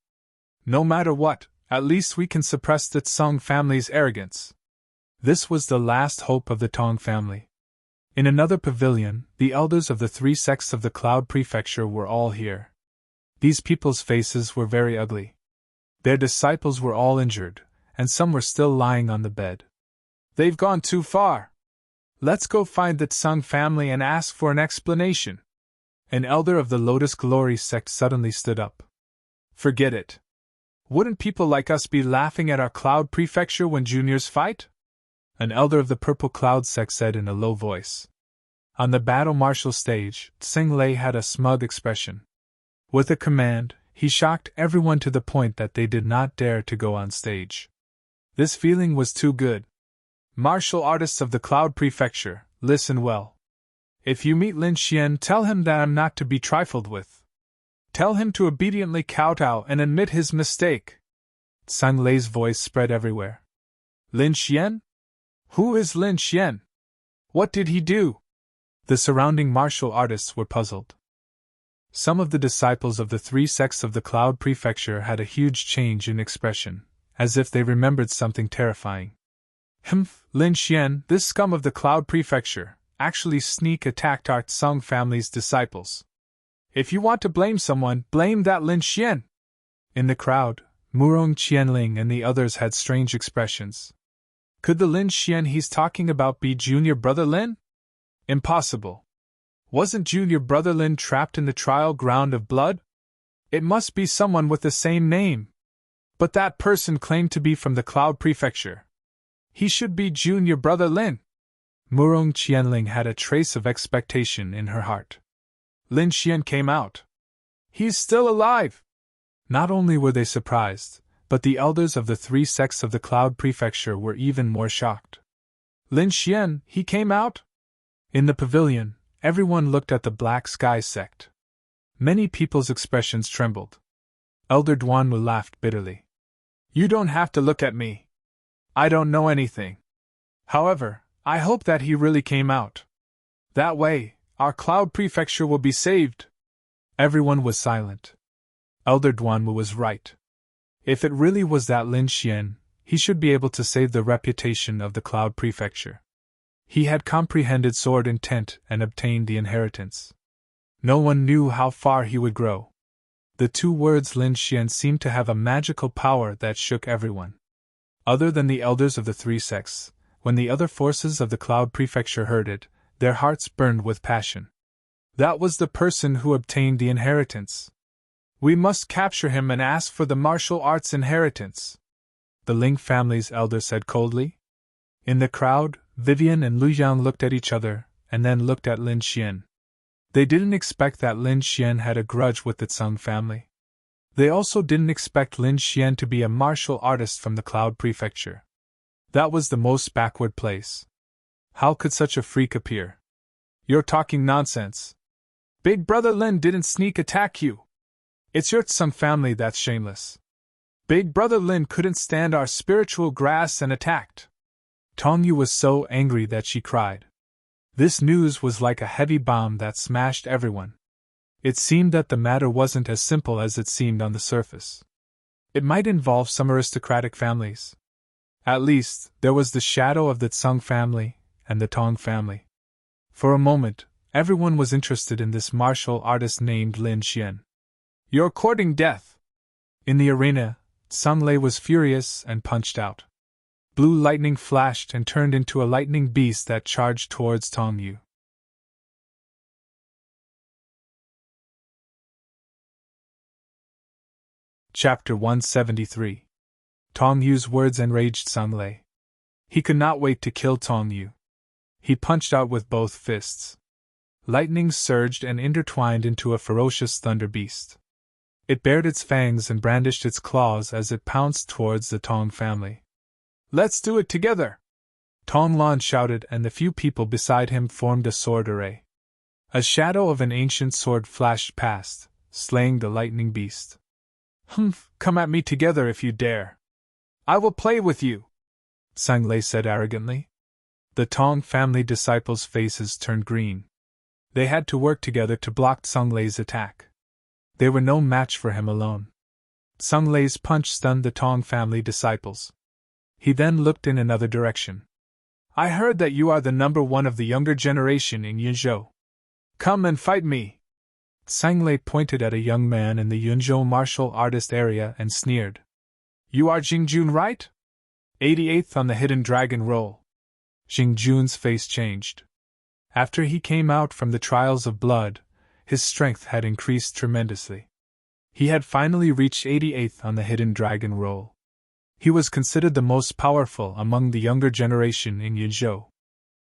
"No matter what, at least we can suppress the Tsung family's arrogance." This was the last hope of the Tong family. In another pavilion, the elders of the 3 sects of the Cloud Prefecture were all here. These people's faces were very ugly. Their disciples were all injured, and some were still lying on the bed. "They've gone too far. Let's go find the Tsung family and ask for an explanation." An elder of the Lotus Glory sect suddenly stood up. "Forget it. Wouldn't people like us be laughing at our Cloud Prefecture when juniors fight?" An elder of the Purple Cloud sect said in a low voice. On the battle martial stage, Tsung Lei had a smug expression. With a command, he shocked everyone to the point that they did not dare to go on stage. This feeling was too good. "Martial artists of the Cloud Prefecture, listen well. If you meet Lin Xian, tell him that I'm not to be trifled with. Tell him to obediently kowtow and admit his mistake." Tsung Lei's voice spread everywhere. "Lin Xian? Who is Lin Xian? What did he do?" The surrounding martial artists were puzzled. Some of the disciples of the 3 sects of the Cloud Prefecture had a huge change in expression, as if they remembered something terrifying. Lin Xian, this scum of the Cloud Prefecture, actually sneak attacked our Tsung family's disciples. If you want to blame someone, blame that Lin Xian." In the crowd, Murong Qianling and the others had strange expressions. Could the Lin Xian he's talking about be junior brother Lin? Impossible. Wasn't junior brother Lin trapped in the trial ground of blood? It must be someone with the same name. But that person claimed to be from the Cloud Prefecture. He should be junior brother Lin. Murong Qianling had a trace of expectation in her heart. Lin Xian came out. He's still alive! Not only were they surprised, but the elders of the three sects of the Cloud Prefecture were even more shocked. Lin Xian, he came out? In the pavilion, everyone looked at the Black Sky sect. Many people's expressions trembled. Elder Duanwu laughed bitterly. You don't have to look at me. I don't know anything. However, I hope that he really came out. That way, our Cloud Prefecture will be saved. Everyone was silent. Elder Duanwu was right. If it really was that Lin Xian, he should be able to save the reputation of the Cloud Prefecture. He had comprehended sword intent and obtained the inheritance. No one knew how far he would grow. The two words Lin Xian seemed to have a magical power that shook everyone. Other than the elders of the three sects, when the other forces of the Cloud Prefecture heard it, their hearts burned with passion. That was the person who obtained the inheritance. We must capture him and ask for the martial arts inheritance, the Ling family's elder said coldly. In the crowd, Vivian and Lu Yang looked at each other, and then looked at Lin Xian. They didn't expect that Lin Xian had a grudge with the Tsung family. They also didn't expect Lin Xian to be a martial artist from the Cloud Prefecture. That was the most backward place. How could such a freak appear? You're talking nonsense. Big brother Lin didn't sneak attack you. It's your Tsung family that's shameless. Big brother Lin couldn't stand our spiritual grass and attacked. Tongyu was so angry that she cried. This news was like a heavy bomb that smashed everyone. It seemed that the matter wasn't as simple as it seemed on the surface. It might involve some aristocratic families. At least, there was the shadow of the Tsung family and the Tong family. For a moment, everyone was interested in this martial artist named Lin Xian. You're courting death! In the arena, Tsung Lei was furious and punched out. Blue lightning flashed and turned into a lightning beast that charged towards Tongyu. Chapter 173. Tongyu's words enraged Tsung Lei. He could not wait to kill Tongyu. He punched out with both fists. Lightning surged and intertwined into a ferocious thunder beast. It bared its fangs and brandished its claws as it pounced towards the Tong family. Let's do it together! Tong Lan shouted, and the few people beside him formed a sword array. A shadow of an ancient sword flashed past, slaying the lightning beast. Humph, come at me together if you dare. I will play with you, Tsung Lei said arrogantly. The Tong family disciples' faces turned green. They had to work together to block Tsung Lei's attack. They were no match for him alone. Tsung Lei's punch stunned the Tong family disciples. He then looked in another direction. I heard that you are the number one of the younger generation in Yunzhou. Come and fight me. Tsung Lei pointed at a young man in the Yunzhou martial artist area and sneered. You are Jingjun, right? 88th on the hidden dragon roll. Jingjun's face changed. After he came out from the trials of blood, his strength had increased tremendously. He had finally reached 88th on the hidden dragon roll. He was considered the most powerful among the younger generation in Yunzhou.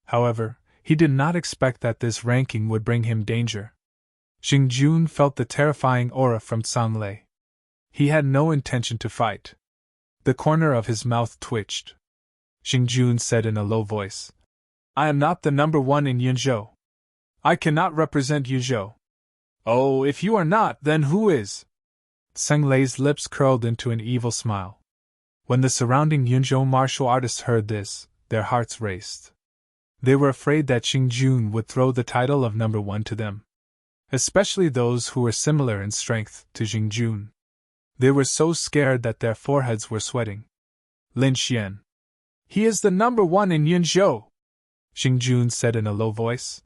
However, he did not expect that this ranking would bring him danger. Jingjun felt the terrifying aura from Tsung Lei. He had no intention to fight. The corner of his mouth twitched. Jingjun said in a low voice, I am not the number one in Yunzhou. I cannot represent Yunzhou. Oh, if you are not, then who is? Tsung Lei's lips curled into an evil smile. When the surrounding Yunzhou martial artists heard this, their hearts raced. They were afraid that Jingjun would throw the title of number one to them. Especially those who were similar in strength to Jingjun. They were so scared that their foreheads were sweating. Lin Xian. He is the number one in Yunzhou, Jingjun said in a low voice.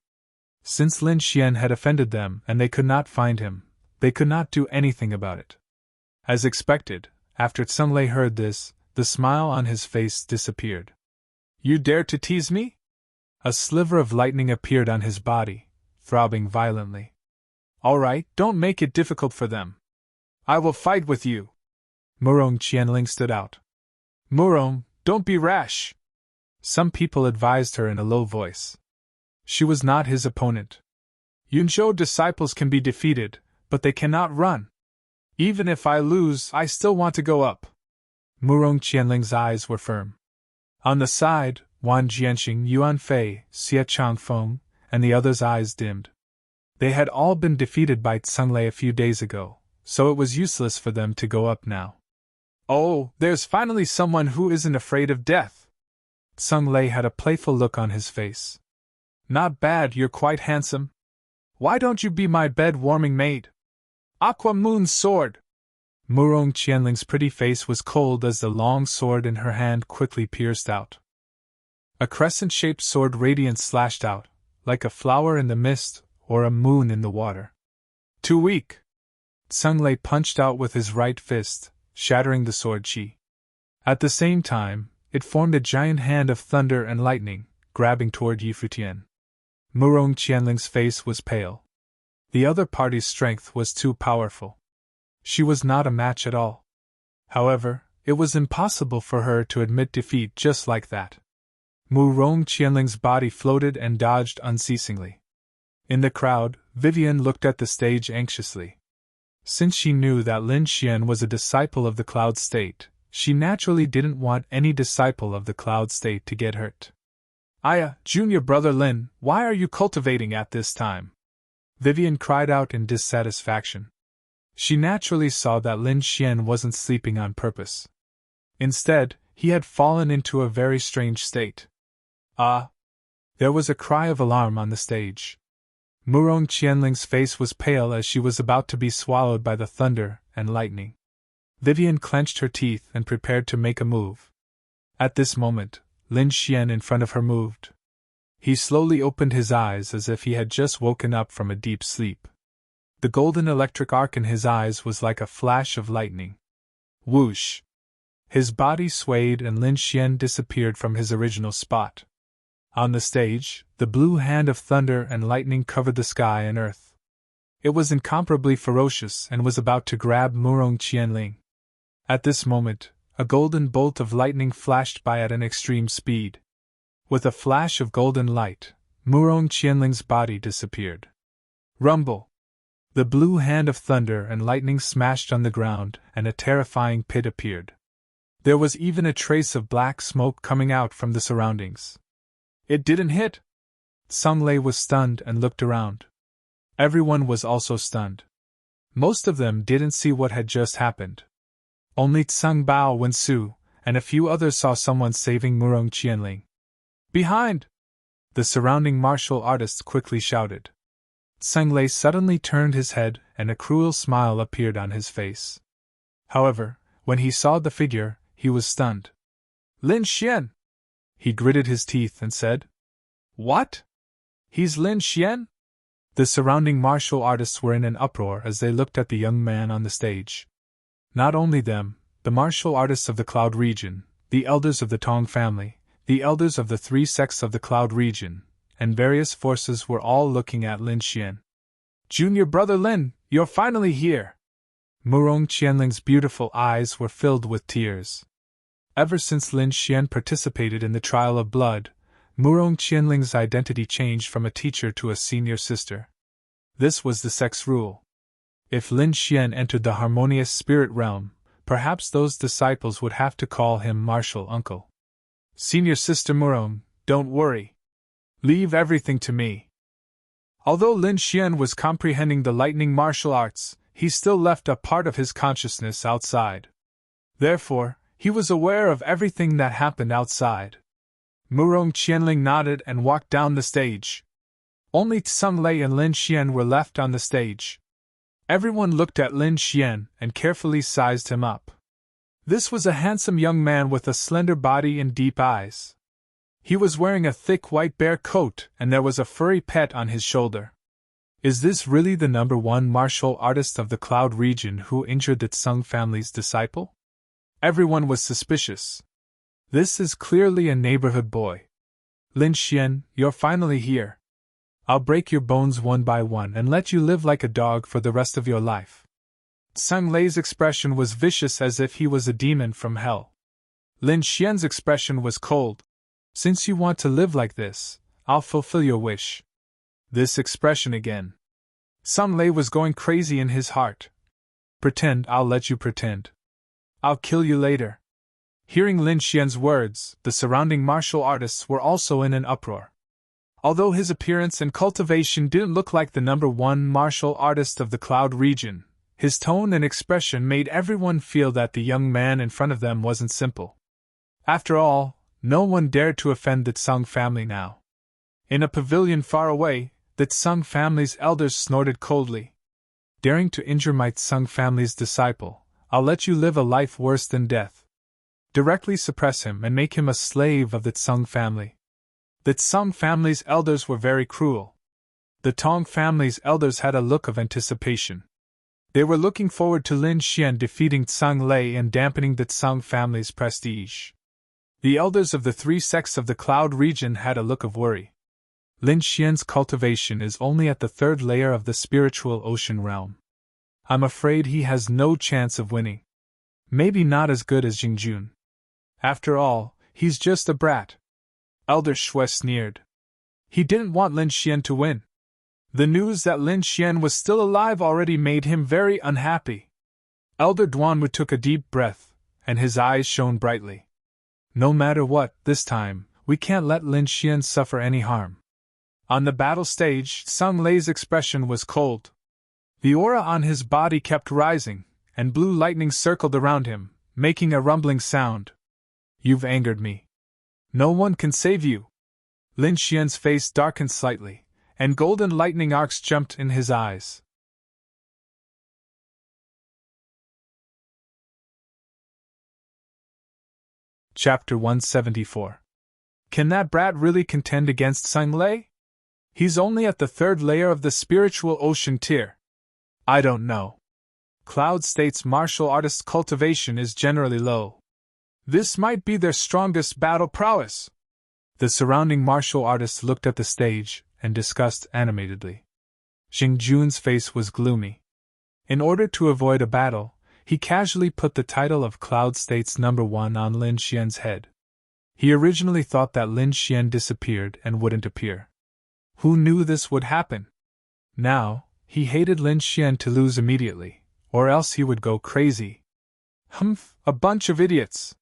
Since Lin Xian had offended them and they could not find him, they could not do anything about it. As expected, After Tsung-Lei heard this, the smile on his face disappeared. You dare to tease me? A sliver of lightning appeared on his body, throbbing violently. All right, don't make it difficult for them. I will fight with you. Murong Qianling stood out. Murong, don't be rash. Some people advised her in a low voice. She was not his opponent. Yunzhou disciples can be defeated, but they cannot run. Even if I lose, I still want to go up. Murong Qianling's eyes were firm. On the side, Wan Jianxing, Yuan Fei, Xie Changfeng, and the others' eyes dimmed. They had all been defeated by Tsung-Lei a few days ago, so it was useless for them to go up now. Oh, there's finally someone who isn't afraid of death. Tsung-Lei had a playful look on his face. Not bad, you're quite handsome. Why don't you be my bed-warming maid? Aqua Moon's sword! Murong Qianling's pretty face was cold as the long sword in her hand quickly pierced out. A crescent-shaped sword radiance slashed out, like a flower in the mist or a moon in the water. Too weak! Tsung-Lei punched out with his right fist, shattering the sword chi. At the same time, it formed a giant hand of thunder and lightning, grabbing toward Yifutian. Murong Qianling's face was pale. The other party's strength was too powerful. She was not a match at all. However, it was impossible for her to admit defeat just like that. Murong Qianling's body floated and dodged unceasingly. In the crowd, Vivian looked at the stage anxiously. Since she knew that Lin Xian was a disciple of the Cloud State, she naturally didn't want any disciple of the Cloud State to get hurt. Aya, junior brother Lin, why are you cultivating at this time? Vivian cried out in dissatisfaction. She naturally saw that Lin Xian wasn't sleeping on purpose. Instead, he had fallen into a very strange state. Ah! There was a cry of alarm on the stage. Murong Qianling's face was pale as she was about to be swallowed by the thunder and lightning. Vivian clenched her teeth and prepared to make a move. At this moment, Lin Xian in front of her moved. He slowly opened his eyes as if he had just woken up from a deep sleep. The golden electric arc in his eyes was like a flash of lightning. Whoosh! His body swayed and Lin Xian disappeared from his original spot. On the stage, the blue hand of thunder and lightning covered the sky and earth. It was incomparably ferocious and was about to grab Murong Qianling. At this moment, a golden bolt of lightning flashed by at an extreme speed. With a flash of golden light, Murong Qianling's body disappeared. Rumble! The blue hand of thunder and lightning smashed on the ground, and a terrifying pit appeared. There was even a trace of black smoke coming out from the surroundings. It didn't hit! Tsung-Lei was stunned and looked around. Everyone was also stunned. Most of them didn't see what had just happened. Only Tsung Bao Wensu and a few others saw someone saving Murong Qianling. Behind! The surrounding martial artists quickly shouted. Tsung-Lei suddenly turned his head and a cruel smile appeared on his face. However, when he saw the figure, he was stunned. Lin Xian! He gritted his teeth and said, What? He's Lin Xian? The surrounding martial artists were in an uproar as they looked at the young man on the stage. Not only them, the martial artists of the Cloud region, the elders of the Tong family, the elders of the three sects of the Cloud region, and various forces were all looking at Lin Xian. Junior brother Lin, you're finally here! Murong Qianling's beautiful eyes were filled with tears. Ever since Lin Xian participated in the trial of blood, Murong Qianling's identity changed from a teacher to a senior sister. This was the sect's rule. If Lin Xian entered the harmonious spirit realm, perhaps those disciples would have to call him martial uncle. Senior sister Murong, don't worry. Leave everything to me. Although Lin Xian was comprehending the lightning martial arts, he still left a part of his consciousness outside. Therefore, he was aware of everything that happened outside. Murong Qianling nodded and walked down the stage. Only Tsung-Lei and Lin Xian were left on the stage. Everyone looked at Lin Xian and carefully sized him up. This was a handsome young man with a slender body and deep eyes. He was wearing a thick white bear coat and there was a furry pet on his shoulder. Is this really the #1 martial artist of the Cloud region who injured the Tsung family's disciple? Everyone was suspicious. This is clearly a neighborhood boy. Lin Xian, you're finally here. I'll break your bones one by one and let you live like a dog for the rest of your life. Tsang Lei's expression was vicious as if he was a demon from hell. Lin Xian's expression was cold. Since you want to live like this, I'll fulfill your wish. This expression again. Tsang Lei was going crazy in his heart. Pretend I'll let you pretend. I'll kill you later. Hearing Lin Xian's words, the surrounding martial artists were also in an uproar. Although his appearance and cultivation didn't look like the #1 martial artist of the Cloud region, his tone and expression made everyone feel that the young man in front of them wasn't simple. After all, no one dared to offend the Tsang family now. In a pavilion far away, the Tsang family's elders snorted coldly. Daring to injure my Tsang family's disciple, I'll let you live a life worse than death. Directly suppress him and make him a slave of the Tsang family. The Tsang family's elders were very cruel. The Tong family's elders had a look of anticipation. They were looking forward to Lin Xian defeating Tsang Lei and dampening the Tsang family's prestige. The elders of the 3 sects of the Cloud region had a look of worry. Lin Xian's cultivation is only at the 3rd layer of the spiritual ocean realm. I'm afraid he has no chance of winning. Maybe not as good as Jingjun. After all, he's just a brat. Elder Shui sneered. He didn't want Lin Xian to win. The news that Lin Xian was still alive already made him very unhappy. Elder Duanwu took a deep breath, and his eyes shone brightly. No matter what, this time, we can't let Lin Xian suffer any harm. On the battle stage, Tsang Lei's expression was cold. The aura on his body kept rising, and blue lightning circled around him, making a rumbling sound. You've angered me. No one can save you. Lin Xian's face darkened slightly, and golden lightning arcs jumped in his eyes. Chapter 174. Can that brat really contend against Tsang Lei? He's only at the 3rd layer of the spiritual ocean tier. I don't know. Cloud State's martial artists' cultivation is generally low. This might be their strongest battle prowess. The surrounding martial artists looked at the stage and discussed animatedly. Jingjun's face was gloomy. In order to avoid a battle, he casually put the title of Cloud State's #1 on Lin Xian's head. He originally thought that Lin Xian disappeared and wouldn't appear. Who knew this would happen? Now, he hated Lin Xian to lose immediately, or else he would go crazy. Humph, a bunch of idiots.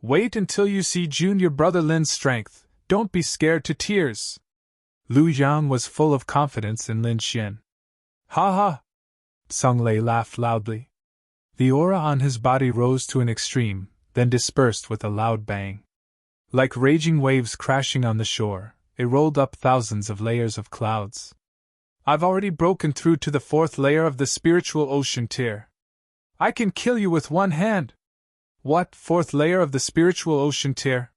Wait until you see junior brother Lin's strength, don't be scared to tears. Lu Yang was full of confidence in Lin Xian. Ha ha! Tsang Lei laughed loudly. The aura on his body rose to an extreme, then dispersed with a loud bang. Like raging waves crashing on the shore, it rolled up thousands of layers of clouds. I've already broken through to the 4th layer of the spiritual ocean tier. I can kill you with one hand. What, 4th layer of the spiritual ocean tier?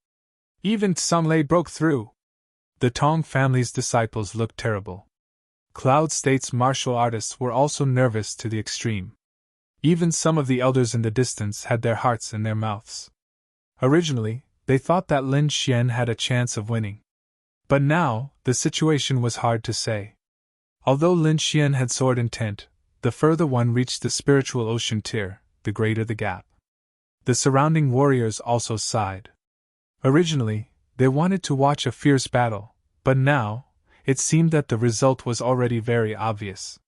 Even Tsang Lei broke through. The Tong family's disciples looked terrible. Cloud State's martial artists were also nervous to the extreme. Even some of the elders in the distance had their hearts in their mouths. Originally, they thought that Lin Xian had a chance of winning. But now, the situation was hard to say. Although Lin Xian had sword intent, the further one reached the spiritual ocean tier, the greater the gap. The surrounding warriors also sighed. Originally, they wanted to watch a fierce battle, but now, it seemed that the result was already very obvious.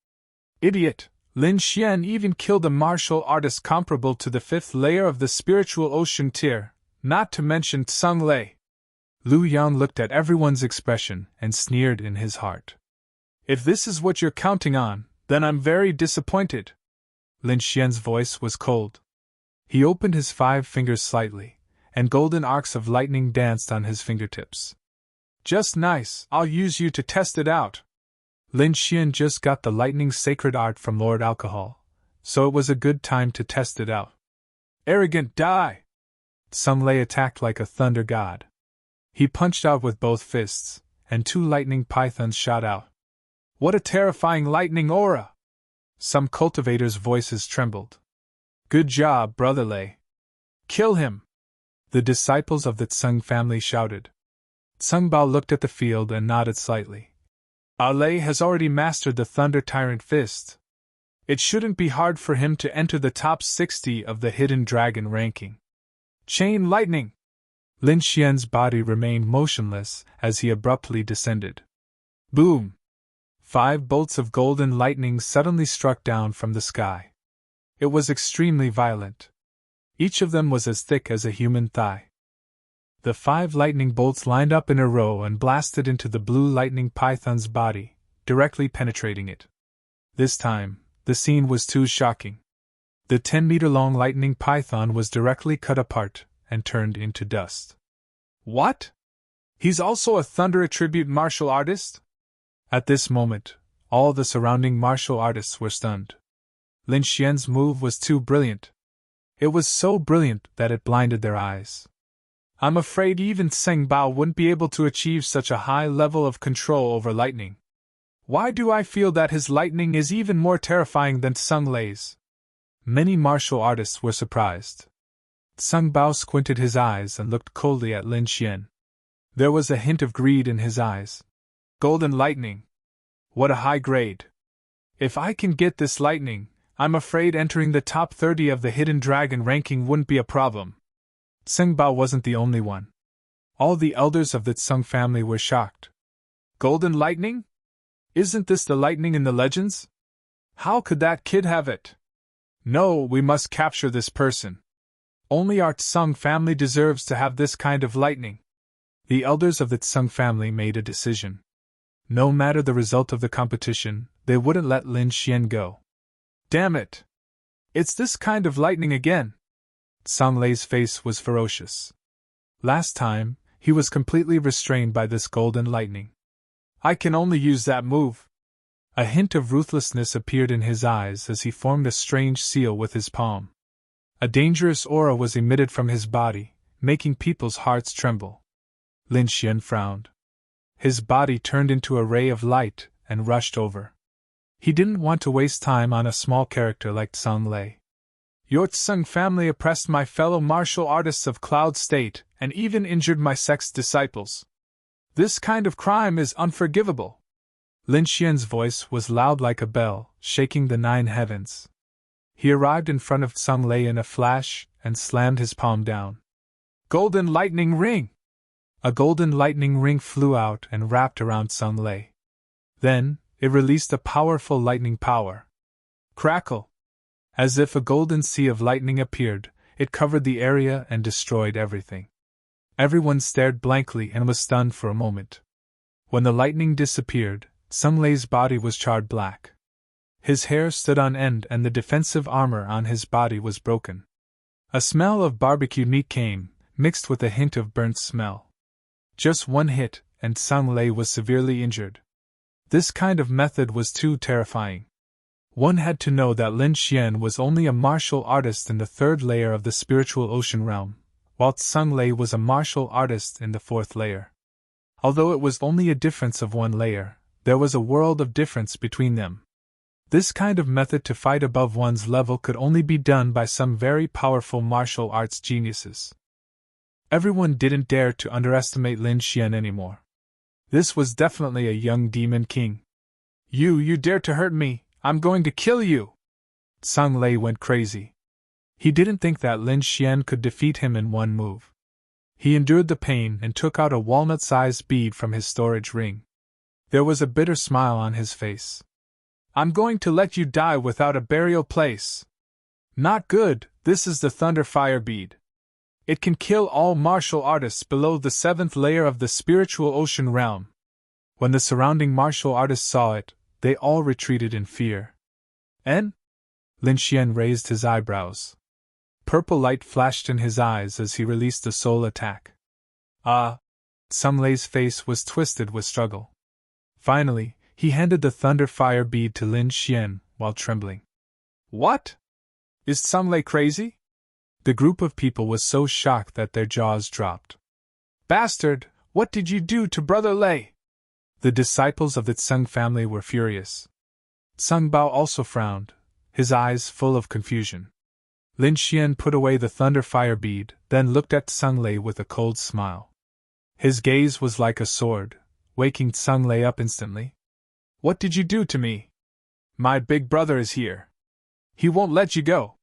Idiot! Lin Xian even killed a martial artist comparable to the 5th layer of the spiritual ocean tier, not to mention Tsang Lei. Lu Yang looked at everyone's expression and sneered in his heart. If this is what you're counting on, then I'm very disappointed. Lin Xian's voice was cold. He opened his 5 fingers slightly, and golden arcs of lightning danced on his fingertips. Just nice, I'll use you to test it out. Lin Xian just got the lightning sacred art from Lord Alcohol, so it was a good time to test it out. Arrogant die! Tsang Lei attacked like a thunder god. He punched out with both fists, and 2 lightning pythons shot out. What a terrifying lightning aura! Some cultivators' voices trembled. Good job, Brother Lei. Kill him! The disciples of the Tseng family shouted. Tseng Bao looked at the field and nodded slightly. Lei has already mastered the Thunder Tyrant Fist. It shouldn't be hard for him to enter the top 60 of the Hidden Dragon ranking. Chain lightning! Lin Xian's body remained motionless as he abruptly descended. Boom! 5 bolts of golden lightning suddenly struck down from the sky. It was extremely violent. Each of them was as thick as a human thigh. The 5 lightning bolts lined up in a row and blasted into the blue lightning python's body, directly penetrating it. This time, the scene was too shocking. The 10-meter-long lightning python was directly cut apart and turned into dust. What? He's also a Thunder Attribute martial artist? At this moment, all the surrounding martial artists were stunned. Lin Xian's move was too brilliant. It was so brilliant that it blinded their eyes. I'm afraid even Tseng Bao wouldn't be able to achieve such a high level of control over lightning. Why do I feel that his lightning is even more terrifying than Tseng Lei's? Many martial artists were surprised. Tseng Bao squinted his eyes and looked coldly at Lin Xian. There was a hint of greed in his eyes. Golden lightning. What a high grade. If I can get this lightning, I'm afraid entering the top 30 of the Hidden Dragon ranking wouldn't be a problem. Tseng Bao wasn't the only one. All the elders of the Tseng family were shocked. Golden lightning? Isn't this the lightning in the legends? How could that kid have it? No, we must capture this person. Only our Tseng family deserves to have this kind of lightning. The elders of the Tseng family made a decision. No matter the result of the competition, they wouldn't let Lin Xian go. Damn it! It's this kind of lightning again! Tseng Lei's face was ferocious. Last time, he was completely restrained by this golden lightning. I can only use that move. A hint of ruthlessness appeared in his eyes as he formed a strange seal with his palm. A dangerous aura was emitted from his body, making people's hearts tremble. Lin Xian frowned. His body turned into a ray of light and rushed over. He didn't want to waste time on a small character like Tseng Lei. Your Tseng family oppressed my fellow martial artists of Cloud State and even injured my sect's disciples. This kind of crime is unforgivable. Lin Xian's voice was loud like a bell, shaking the 9 heavens. He arrived in front of Tseng Lei in a flash and slammed his palm down. Golden lightning ring! A golden lightning ring flew out and wrapped around Tseng Lei. Then, it released a powerful lightning power. Crackle! As if a golden sea of lightning appeared, it covered the area and destroyed everything. Everyone stared blankly and was stunned for a moment. When the lightning disappeared, Tseng Lei's body was charred black. His hair stood on end and the defensive armor on his body was broken. A smell of barbecued meat came, mixed with a hint of burnt smell. Just one hit, and Tseng Lei was severely injured. This kind of method was too terrifying. One had to know that Lin Xian was only a martial artist in the 3rd layer of the spiritual ocean realm, while Tseng Lei was a martial artist in the 4th layer. Although it was only a difference of 1 layer, there was a world of difference between them. This kind of method to fight above one's level could only be done by some very powerful martial arts geniuses. Everyone didn't dare to underestimate Lin Xian anymore. This was definitely a young demon king. You dare to hurt me, I'm going to kill you! Tseng Lei went crazy. He didn't think that Lin Xian could defeat him in one move. He endured the pain and took out a walnut-sized bead from his storage ring. There was a bitter smile on his face. I'm going to let you die without a burial place. Not good, this is the Thunder Fire Bead. It can kill all martial artists below the 7th layer of the spiritual ocean realm. When the surrounding martial artists saw it, they all retreated in fear. En? Lin Xian raised his eyebrows. Purple light flashed in his eyes as he released the soul attack. Tseng Lei's face was twisted with struggle. Finally, he handed the Thunder Fire Bead to Lin Xian, while trembling. What? Is Tseng Lei crazy? The group of people was so shocked that their jaws dropped. Bastard, what did you do to Brother Lei? The disciples of the Tseng family were furious. Tseng Bao also frowned, his eyes full of confusion. Lin Xian put away the thunder fire bead, then looked at Tseng Lei with a cold smile. His gaze was like a sword, waking Tseng Lei up instantly. What did you do to me? My big brother is here. He won't let you go.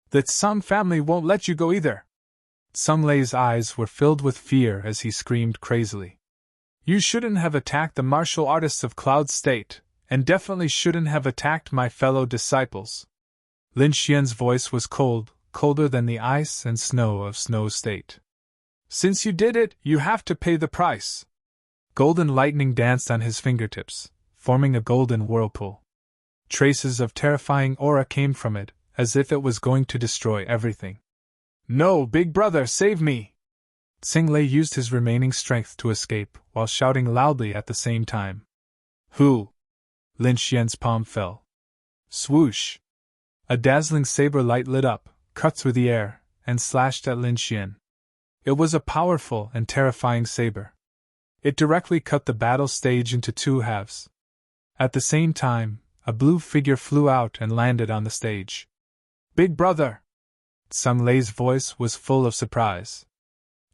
The Tseng family won't let you go either. Tseng Lei's eyes were filled with fear as he screamed crazily. You shouldn't have attacked the martial artists of Cloud State, and definitely shouldn't have attacked my fellow disciples. Lin Xian's voice was cold, colder than the ice and snow of Snow State. Since you did it, you have to pay the price. Golden lightning danced on his fingertips, forming a golden whirlpool. Traces of terrifying aura came from it, as if it was going to destroy everything. No, big brother, save me! Tseng Lei used his remaining strength to escape, while shouting loudly at the same time. Who? Lin Xian's palm fell. Swoosh! A dazzling saber light lit up, cut through the air, and slashed at Lin Xian. It was a powerful and terrifying saber. It directly cut the battle stage into two halves. At the same time, a blue figure flew out and landed on the stage. Big brother! Tseng Lei's voice was full of surprise.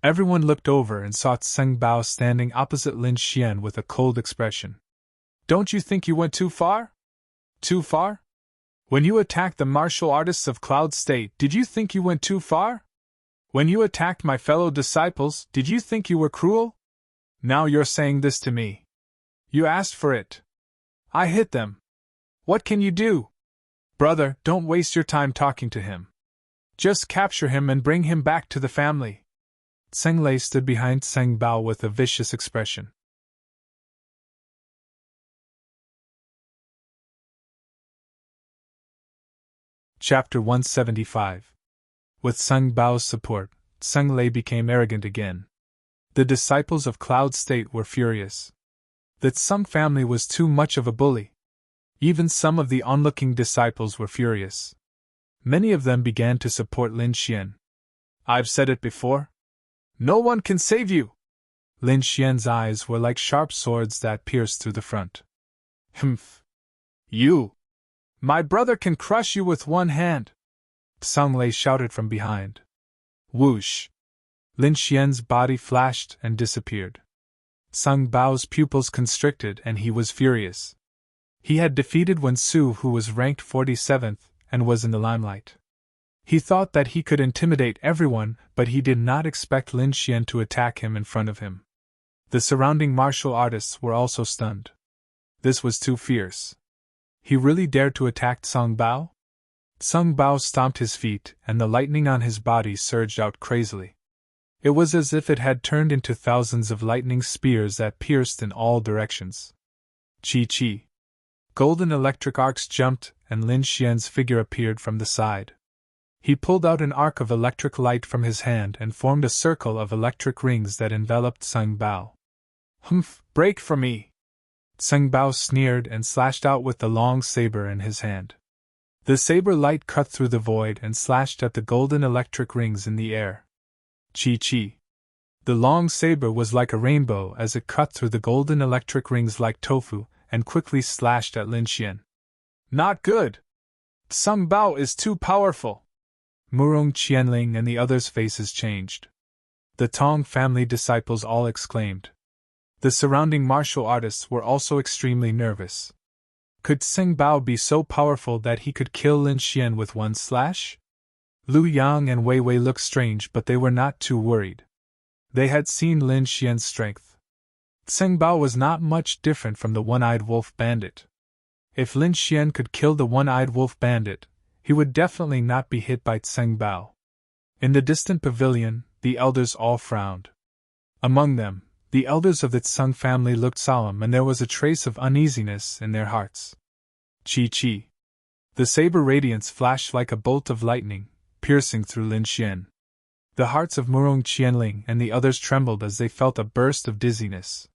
Everyone looked over and saw Tseng Bao standing opposite Lin Xian with a cold expression. Don't you think you went too far? Too far? When you attacked the martial artists of Cloud State, did you think you went too far? When you attacked my fellow disciples, did you think you were cruel? Now you're saying this to me. You asked for it. I hit them. What can you do? Brother, don't waste your time talking to him. Just capture him and bring him back to the family. Tseng Lei stood behind Tseng Bao with a vicious expression. Chapter 175. With Tseng Bao's support, Tseng Lei became arrogant again. The disciples of Cloud State were furious. The Tseng family was too much of a bully. Even some of the onlooking disciples were furious. Many of them began to support Lin Xian. I've said it before. No one can save you! Lin Xian's eyes were like sharp swords that pierced through the front. Humph! You! My brother can crush you with one hand! Tseng Lei shouted from behind. Whoosh! Lin Xian's body flashed and disappeared. Tseng Bao's pupils constricted and he was furious. He had defeated Wen Su, who was ranked 47th and was in the limelight. He thought that he could intimidate everyone, but he did not expect Lin Xian to attack him in front of him. The surrounding martial artists were also stunned. This was too fierce. He really dared to attack Tseng Bao? Tseng Bao stomped his feet, and the lightning on his body surged out crazily. It was as if it had turned into thousands of lightning spears that pierced in all directions. Chi-chi. Golden electric arcs jumped, and Lin Xian's figure appeared from the side. He pulled out an arc of electric light from his hand and formed a circle of electric rings that enveloped Tseng Bao. Humph, break from me! Tseng Bao sneered and slashed out with the long saber in his hand. The saber light cut through the void and slashed at the golden electric rings in the air. Chi-chi. The long saber was like a rainbow as it cut through the golden electric rings like tofu and quickly slashed at Lin Xian. Not good! Tseng Bao is too powerful! Murong Qianling and the others' faces changed. The Tong family disciples all exclaimed. The surrounding martial artists were also extremely nervous. Could Tseng Bao be so powerful that he could kill Lin Xian with one slash? Lu Yang and Wei Wei looked strange, but they were not too worried. They had seen Lin Xian's strength. Tseng Bao was not much different from the one-eyed wolf bandit. If Lin Xian could kill the one-eyed wolf bandit, he would definitely not be hit by Tseng Bao. In the distant pavilion, the elders all frowned. Among them, the elders of the Tseng family looked solemn, and there was a trace of uneasiness in their hearts. Chi-chi. The saber radiance flashed like a bolt of lightning, piercing through Lin Xian. The hearts of Murong Qianling and the others trembled as they felt a burst of dizziness.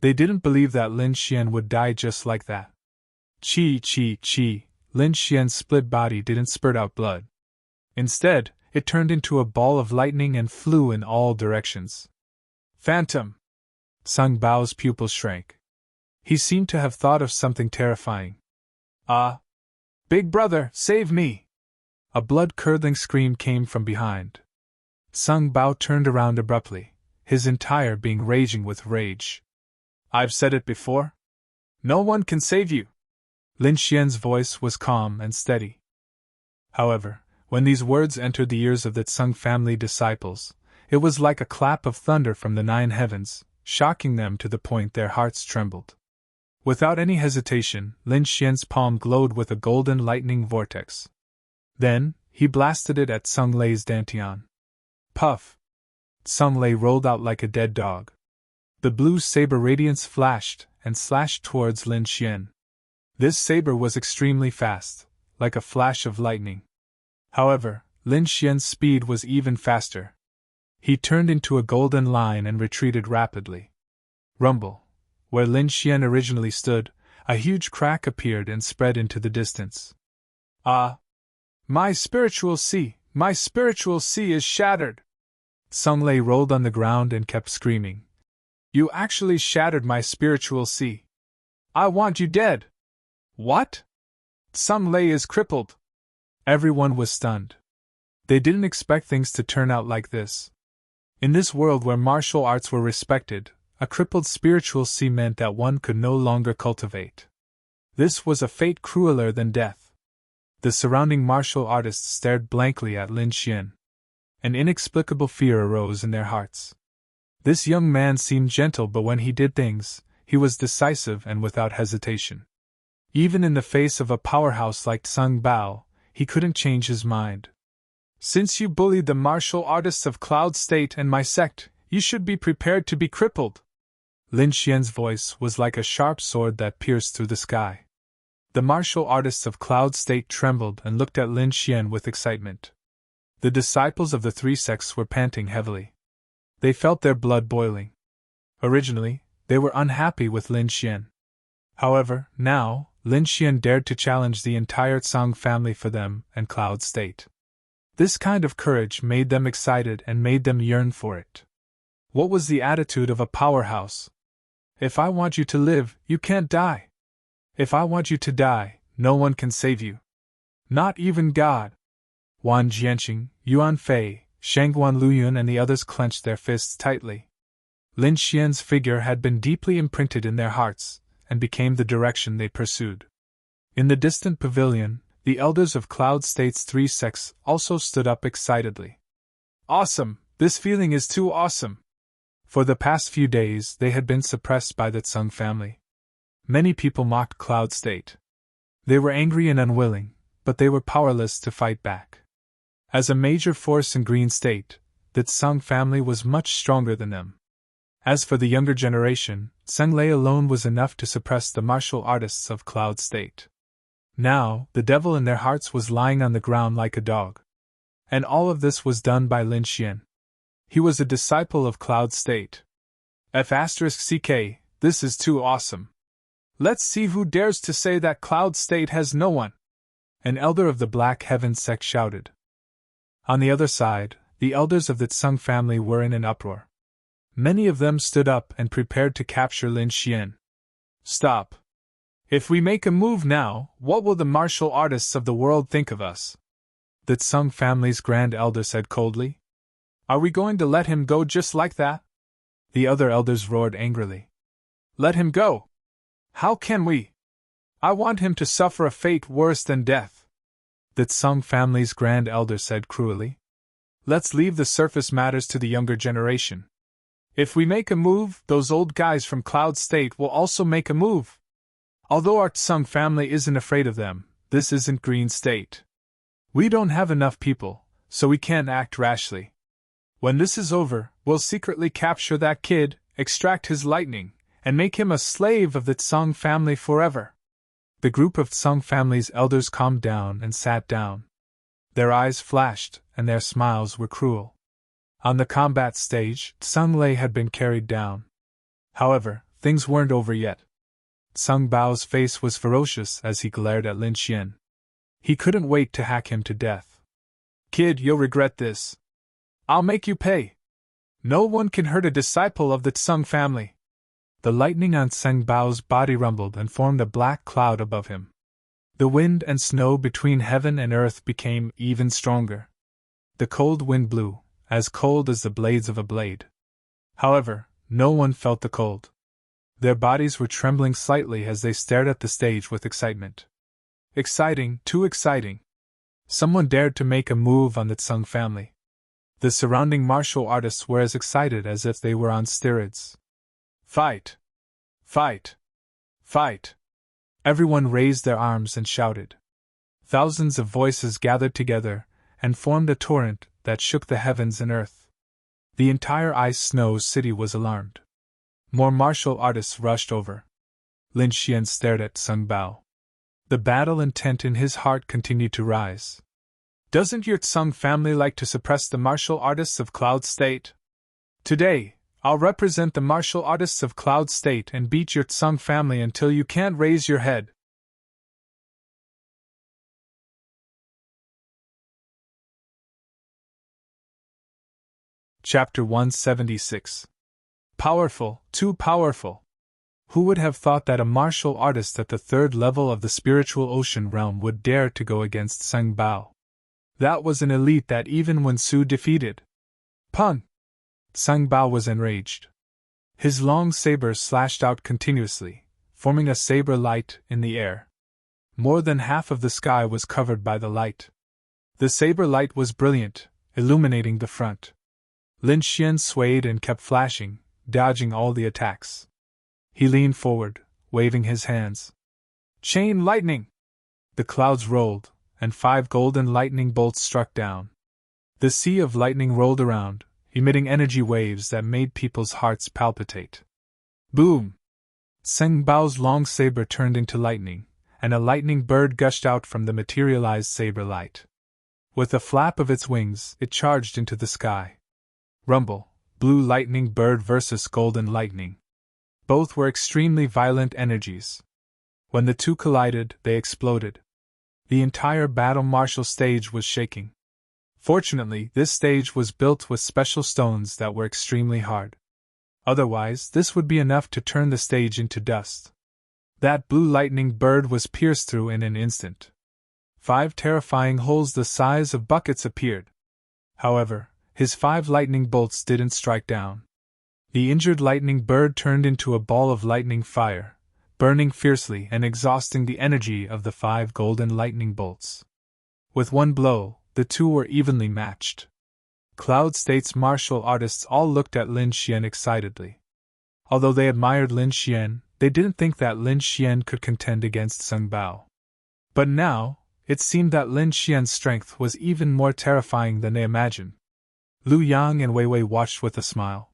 They didn't believe that Lin Xian would die just like that. Chi-chi-chi. Lin Xian's split body didn't spurt out blood. Instead, it turned into a ball of lightning and flew in all directions. Phantom! Tseng Bao's pupils shrank. He seemed to have thought of something terrifying. Ah! Big brother, save me! A blood-curdling scream came from behind. Sung Bao turned around abruptly, his entire being raging with rage. "I've said it before. No one can save you." Lin Xian's voice was calm and steady. However, when these words entered the ears of the Tsung family disciples, it was like a clap of thunder from the 9 heavens, shocking them to the point their hearts trembled. Without any hesitation, Lin Xian's palm glowed with a golden lightning vortex. Then, he blasted it at Tsung Lei's dantian. Puff! Tsung Lei rolled out like a dead dog. The blue saber radiance flashed and slashed towards Lin Xian. This saber was extremely fast, like a flash of lightning. However, Lin Xian's speed was even faster. He turned into a golden line and retreated rapidly. Rumble! Where Lin Xian originally stood, a huge crack appeared and spread into the distance. "Ah! My spiritual sea is shattered!" Tsung Lei rolled on the ground and kept screaming. "You actually shattered my spiritual sea. I want you dead!" "What? Tsung Lei is crippled!" Everyone was stunned. They didn't expect things to turn out like this. In this world where martial arts were respected, a crippled spiritual sea meant that one could no longer cultivate. This was a fate crueler than death. The surrounding martial artists stared blankly at Lin Xian. An inexplicable fear arose in their hearts. This young man seemed gentle, but when he did things, he was decisive and without hesitation. Even in the face of a powerhouse like Tsung Bao, he couldn't change his mind. "Since you bullied the martial artists of Cloud State and my sect, you should be prepared to be crippled." Lin Xian's voice was like a sharp sword that pierced through the sky. The martial artists of Cloud State trembled and looked at Lin Xian with excitement. The disciples of the 3 sects were panting heavily. They felt their blood boiling. Originally, they were unhappy with Lin Xian. However, now, Lin Xian dared to challenge the entire Tsang family for them and Cloud State. This kind of courage made them excited and made them yearn for it. What was the attitude of a powerhouse? "If I want you to live, you can't die. If I want you to die, no one can save you. Not even God." Wang Jianqing, Yuan Fei, Shangguan Luyun and the others clenched their fists tightly. Lin Xian's figure had been deeply imprinted in their hearts, and became the direction they pursued. In the distant pavilion, the elders of Cloud State's 3 sects also stood up excitedly. "Awesome! This feeling is too awesome!" For the past few days they had been suppressed by the Tsung family. Many people mocked Cloud State. They were angry and unwilling, but they were powerless to fight back. As a major force in Green State, the Tsung family was much stronger than them. As for the younger generation, Tsung Lei alone was enough to suppress the martial artists of Cloud State. Now, the devil in their hearts was lying on the ground like a dog. And all of this was done by Lin Xian. He was a disciple of Cloud State. F***CK, this is too awesome. Let's see who dares to say that Cloud State has no one. An elder of the Black Heaven sect shouted. On the other side, the elders of the Tsung family were in an uproar. Many of them stood up and prepared to capture Lin Xian. "Stop. If we make a move now, what will the martial artists of the world think of us?" The Tsung family's grand elder said coldly. "Are we going to let him go just like that?" The other elders roared angrily. "Let him go! How can we? I want him to suffer a fate worse than death." The Tsung family's grand elder said cruelly. "Let's leave the surface matters to the younger generation. If we make a move, those old guys from Cloud State will also make a move. Although our Tsung family isn't afraid of them, this isn't Green State. We don't have enough people, so we can't act rashly. When this is over, we'll secretly capture that kid, extract his lightning, and make him a slave of the Tsung family forever." The group of Tsung family's elders calmed down and sat down. Their eyes flashed, and their smiles were cruel. On the combat stage, Tsung Lei had been carried down. However, things weren't over yet. Tsung Bao's face was ferocious as he glared at Lin Xian. He couldn't wait to hack him to death. "Kid, you'll regret this. I'll make you pay. No one can hurt a disciple of the Tsung family." The lightning on Tsung Bao's body rumbled and formed a black cloud above him. The wind and snow between heaven and earth became even stronger. The cold wind blew, as cold as the blades of a blade. However, no one felt the cold. Their bodies were trembling slightly as they stared at the stage with excitement. Exciting, too exciting. Someone dared to make a move on the Tsung family. The surrounding martial artists were as excited as if they were on steroids. Fight! Fight! Fight! Everyone raised their arms and shouted. Thousands of voices gathered together and formed a torrent that shook the heavens and earth. The entire ice-snow city was alarmed. More martial artists rushed over. Lin Xian stared at Tsung Bao. The battle intent in his heart continued to rise. Doesn't your Tsung family like to suppress the martial artists of Cloud State? Today, I'll represent the martial artists of Cloud State and beat your Tsung family until you can't raise your head. Chapter 176. Powerful, too powerful. Who would have thought that a martial artist at the third level of the spiritual ocean realm would dare to go against Tsung Bao? That was an elite that even when Su defeated. Pun! Tsung Bao was enraged. His long saber slashed out continuously, forming a saber light in the air. More than half of the sky was covered by the light. The saber light was brilliant, illuminating the front. Lin Xian swayed and kept flashing, dodging all the attacks. He leaned forward, waving his hands. Chain lightning! The clouds rolled, and 5 golden lightning bolts struck down. The sea of lightning rolled around, emitting energy waves that made people's hearts palpitate. Boom! Tsung Bao's long saber turned into lightning, and a lightning bird gushed out from the materialized saber light. With a flap of its wings, it charged into the sky. Rumble, blue lightning bird versus golden lightning. Both were extremely violent energies. When the two collided, they exploded. The entire battle martial stage was shaking. Fortunately, this stage was built with special stones that were extremely hard. Otherwise, this would be enough to turn the stage into dust. That blue lightning bird was pierced through in an instant. 5 terrifying holes the size of buckets appeared. However, his 5 lightning bolts didn't strike down. The injured lightning bird turned into a ball of lightning fire, burning fiercely and exhausting the energy of the 5 golden lightning bolts. With one blow, the two were evenly matched. Cloud State's martial artists all looked at Lin Xian excitedly. Although they admired Lin Xian, they didn't think that Lin Xian could contend against Tsung Bao. But now, it seemed that Lin Xian's strength was even more terrifying than they imagined. Lu Yang and Wei Wei watched with a smile.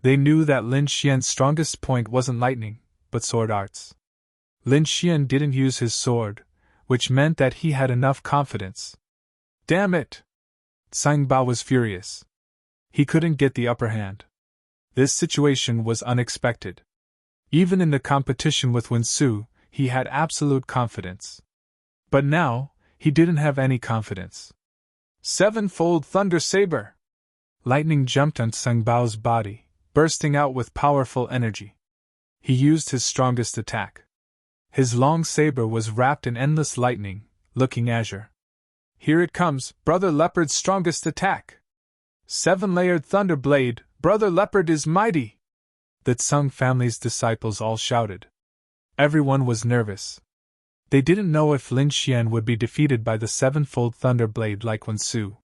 They knew that Lin Xian's strongest point wasn't lightning, but sword arts. Lin Xian didn't use his sword, which meant that he had enough confidence. Damn it! Tsung Bao was furious. He couldn't get the upper hand. This situation was unexpected. Even in the competition with Wen Su, he had absolute confidence. But now, he didn't have any confidence. 7-fold Thunder Saber! Lightning jumped on Tsung Bao's body, bursting out with powerful energy. He used his strongest attack. His long saber was wrapped in endless lightning, looking azure. Here it comes, Brother Leopard's strongest attack! 7-layered Thunder Blade, Brother Leopard is mighty! The Tsung family's disciples all shouted. Everyone was nervous. They didn't know if Lin Xian would be defeated by the 7-fold Thunder Blade like Wen Su.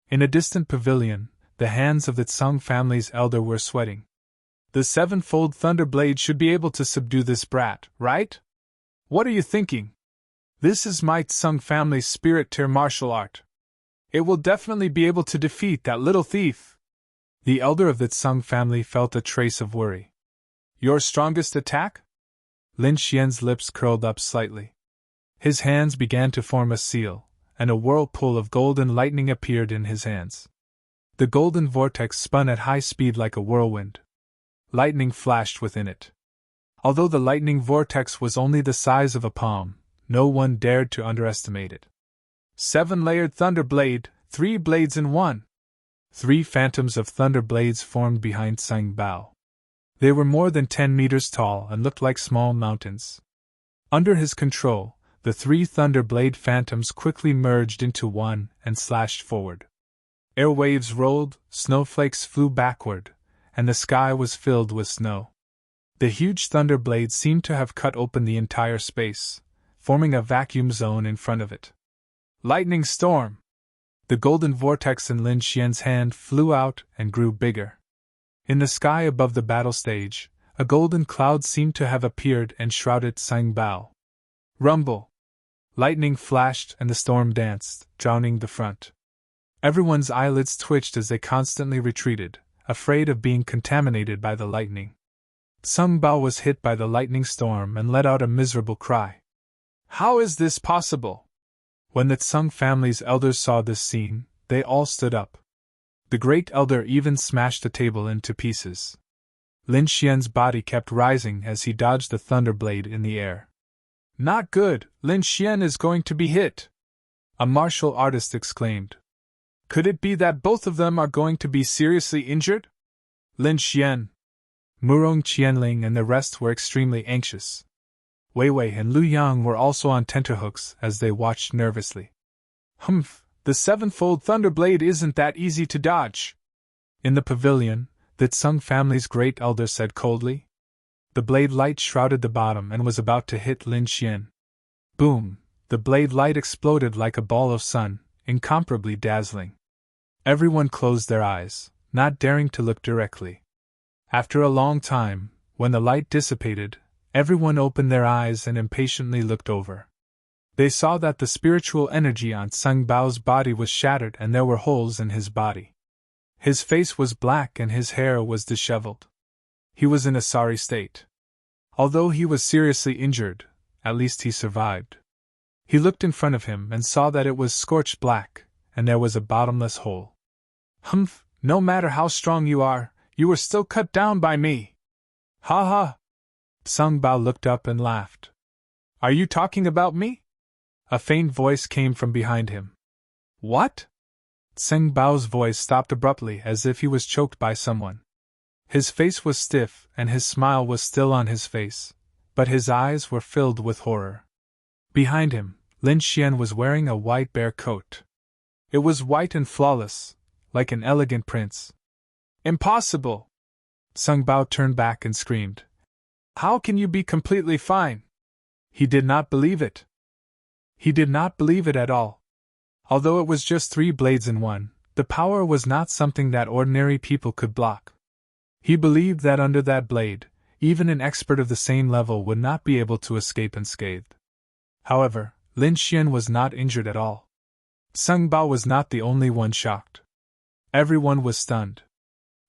In a distant pavilion, the hands of the Tsung family's elder were sweating. The 7-fold Thunder Blade should be able to subdue this brat, right? What are you thinking? This is my Tsung family's spirit tier martial art. It will definitely be able to defeat that little thief. The elder of the Tsung family felt a trace of worry. Your strongest attack? Lin Xian's lips curled up slightly. His hands began to form a seal, and a whirlpool of golden lightning appeared in his hands. The golden vortex spun at high speed like a whirlwind. Lightning flashed within it. Although the lightning vortex was only the size of a palm, no one dared to underestimate it. 7-layered Thunder Blade, 3 blades in one. 3 phantoms of thunder blades formed behind Tsung Bao. They were more than 10 meters tall and looked like small mountains. Under his control, the 3 Thunderblade phantoms quickly merged into one and slashed forward. Airwaves rolled, snowflakes flew backward, and the sky was filled with snow. The huge Thunderblade seemed to have cut open the entire space, forming a vacuum zone in front of it. Lightning storm! The golden vortex in Lin Xian's hand flew out and grew bigger. In the sky above the battle stage, a golden cloud seemed to have appeared and shrouded Sang Bao. Rumble! Lightning flashed and the storm danced, drowning the front. Everyone's eyelids twitched as they constantly retreated, afraid of being contaminated by the lightning. Sang Bao was hit by the lightning storm and let out a miserable cry. How is this possible? When the Tsung family's elders saw this scene, they all stood up. The great elder even smashed the table into pieces. Lin Xian's body kept rising as he dodged the Thunderblade in the air. Not good, Lin Xian is going to be hit! A martial artist exclaimed. Could it be that both of them are going to be seriously injured? Lin Xian, Murong Qianling and the rest were extremely anxious. Wei Wei and Lu Yang were also on tenterhooks as they watched nervously. Humph, the 7-fold Thunderblade isn't that easy to dodge. In the pavilion, the Tsung family's great elder said coldly. The blade light shrouded the bottom and was about to hit Lin Xian. Boom! The blade light exploded like a ball of sun, incomparably dazzling. Everyone closed their eyes, not daring to look directly. After a long time, when the light dissipated, everyone opened their eyes and impatiently looked over. They saw that the spiritual energy on Sang Bao's body was shattered and there were holes in his body. His face was black and his hair was disheveled. He was in a sorry state. Although he was seriously injured, at least he survived. He looked in front of him and saw that it was scorched black, and there was a bottomless hole. Humph, no matter how strong you were still cut down by me. Ha ha! Sang Bao looked up and laughed. Are you talking about me? A faint voice came from behind him. What? Sang Bao's voice stopped abruptly as if he was choked by someone. His face was stiff and his smile was still on his face, but his eyes were filled with horror. Behind him, Lin Xian was wearing a white bear coat. It was white and flawless, like an elegant prince. Impossible! Sang Bao turned back and screamed. How can you be completely fine? He did not believe it. He did not believe it at all. Although it was just 3 blades in one, the power was not something that ordinary people could block. He believed that under that blade, even an expert of the same level would not be able to escape unscathed. However, Lin Xian was not injured at all. Sang Bao was not the only one shocked. Everyone was stunned.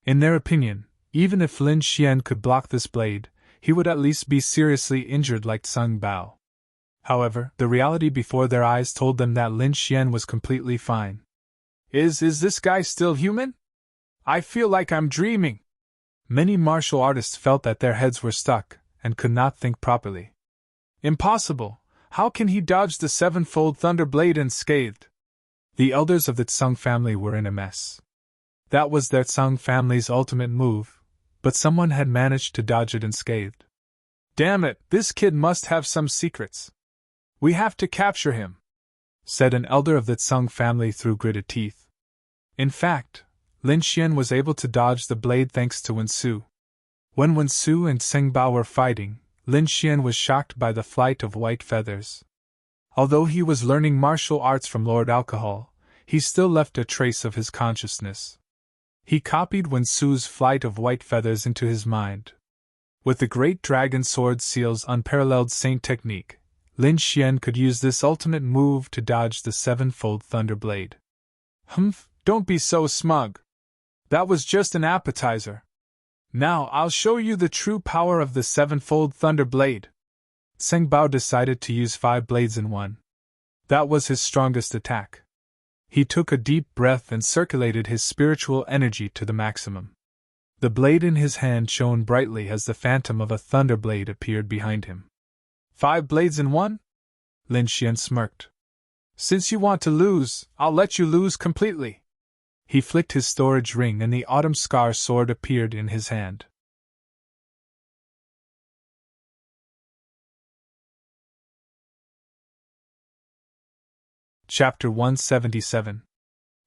In their opinion, even if Lin Xian could block this blade, he would at least be seriously injured like Sang Bao. However, the reality before their eyes told them that Lin Xian was completely fine. Is this guy still human? I feel like I'm dreaming. Many martial artists felt that their heads were stuck and could not think properly. Impossible! How can he dodge the 7-fold Thunderblade unscathed? The elders of the Tsung family were in a mess. That was their Tsung family's ultimate move, but someone had managed to dodge it unscathed. Damn it, this kid must have some secrets. We have to capture him, said an elder of the Tsung family through gritted teeth. In fact, Lin Xian was able to dodge the blade thanks to Wensu. When Wensu and Sang Bao were fighting, Lin Xian was shocked by the flight of white feathers. Although he was learning martial arts from Lord Alcohol, he still left a trace of his consciousness. He copied Wensu's flight of white feathers into his mind. With the great dragon sword seal's unparalleled saint technique, Lin Xian could use this ultimate move to dodge the 7-fold Thunderblade. Humph, don't be so smug. That was just an appetizer. Now I'll show you the true power of the 7-fold Thunderblade. Sang Bao decided to use 5 blades in one. That was his strongest attack. He took a deep breath and circulated his spiritual energy to the maximum. The blade in his hand shone brightly as the phantom of a Thunderblade appeared behind him. 5 blades in one? Lin Xian smirked. Since you want to lose, I'll let you lose completely. He flicked his storage ring and the Autumn Scar sword appeared in his hand. Chapter 177.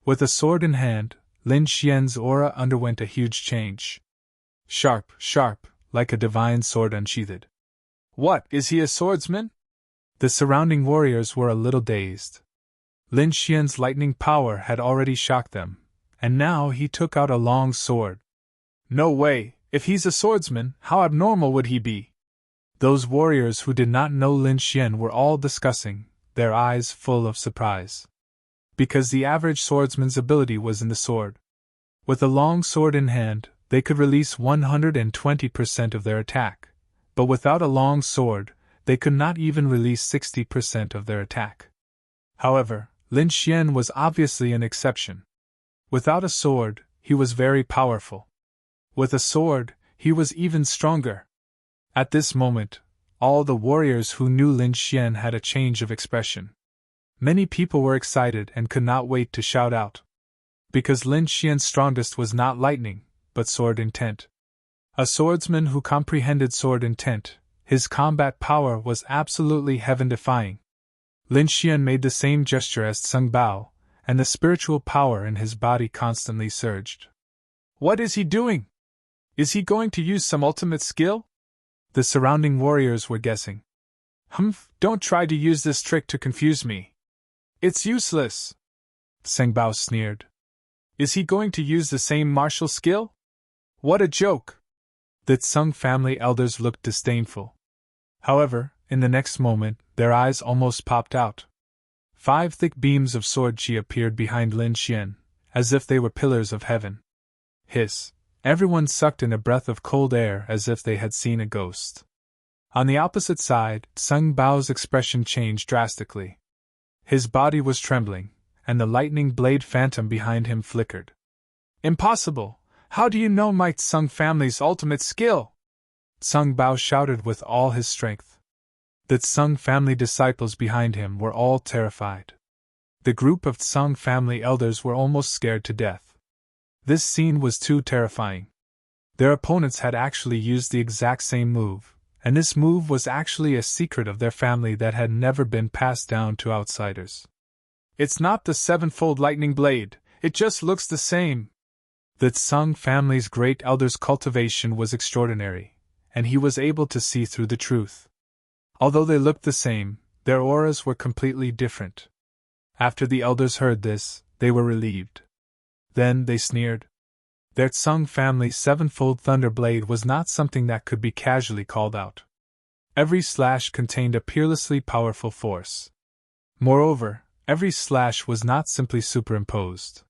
With a sword in hand, Lin Xian's aura underwent a huge change. Sharp, sharp, like a divine sword unsheathed. What, is he a swordsman? The surrounding warriors were a little dazed. Lin Xian's lightning power had already shocked them, and now he took out a long sword. No way, if he's a swordsman, how abnormal would he be? Those warriors who did not know Lin Xian were all discussing, their eyes full of surprise. Because the average swordsman's ability was in the sword. With a long sword in hand, they could release 120% of their attack, but without a long sword, they could not even release 60% of their attack. However, Lin Xian was obviously an exception. Without a sword, he was very powerful. With a sword, he was even stronger. At this moment, all the warriors who knew Lin Xian had a change of expression. Many people were excited and could not wait to shout out. Because Lin Xian's strongest was not lightning, but sword intent. A swordsman who comprehended sword intent, his combat power was absolutely heaven-defying. Lin Xian made the same gesture as Tseng Bao, and the spiritual power in his body constantly surged. What is he doing? Is he going to use some ultimate skill? The surrounding warriors were guessing. Humph, don't try to use this trick to confuse me. It's useless. Tseng Bao sneered. Is he going to use the same martial skill? What a joke! The Tseng family elders looked disdainful. However, in the next moment, their eyes almost popped out. 5 thick beams of sword chi appeared behind Lin Xian, as if they were pillars of heaven. Hiss! Everyone sucked in a breath of cold air as if they had seen a ghost. On the opposite side, Tseng Bao's expression changed drastically. His body was trembling, and the lightning blade phantom behind him flickered. Impossible! How do you know my Tseng family's ultimate skill? Tseng Bao shouted with all his strength. The Tseng family disciples behind him were all terrified. The group of Tseng family elders were almost scared to death. This scene was too terrifying. Their opponents had actually used the exact same move, and this move was actually a secret of their family that had never been passed down to outsiders. It's not the sevenfold lightning blade, it just looks the same. The Tseng family's great elder's cultivation was extraordinary, and he was able to see through the truth. Although they looked the same, their auras were completely different. After the elders heard this, they were relieved. Then they sneered. Their Tseng family's sevenfold thunder blade was not something that could be casually called out. Every slash contained a peerlessly powerful force. Moreover, every slash was not simply superimposed.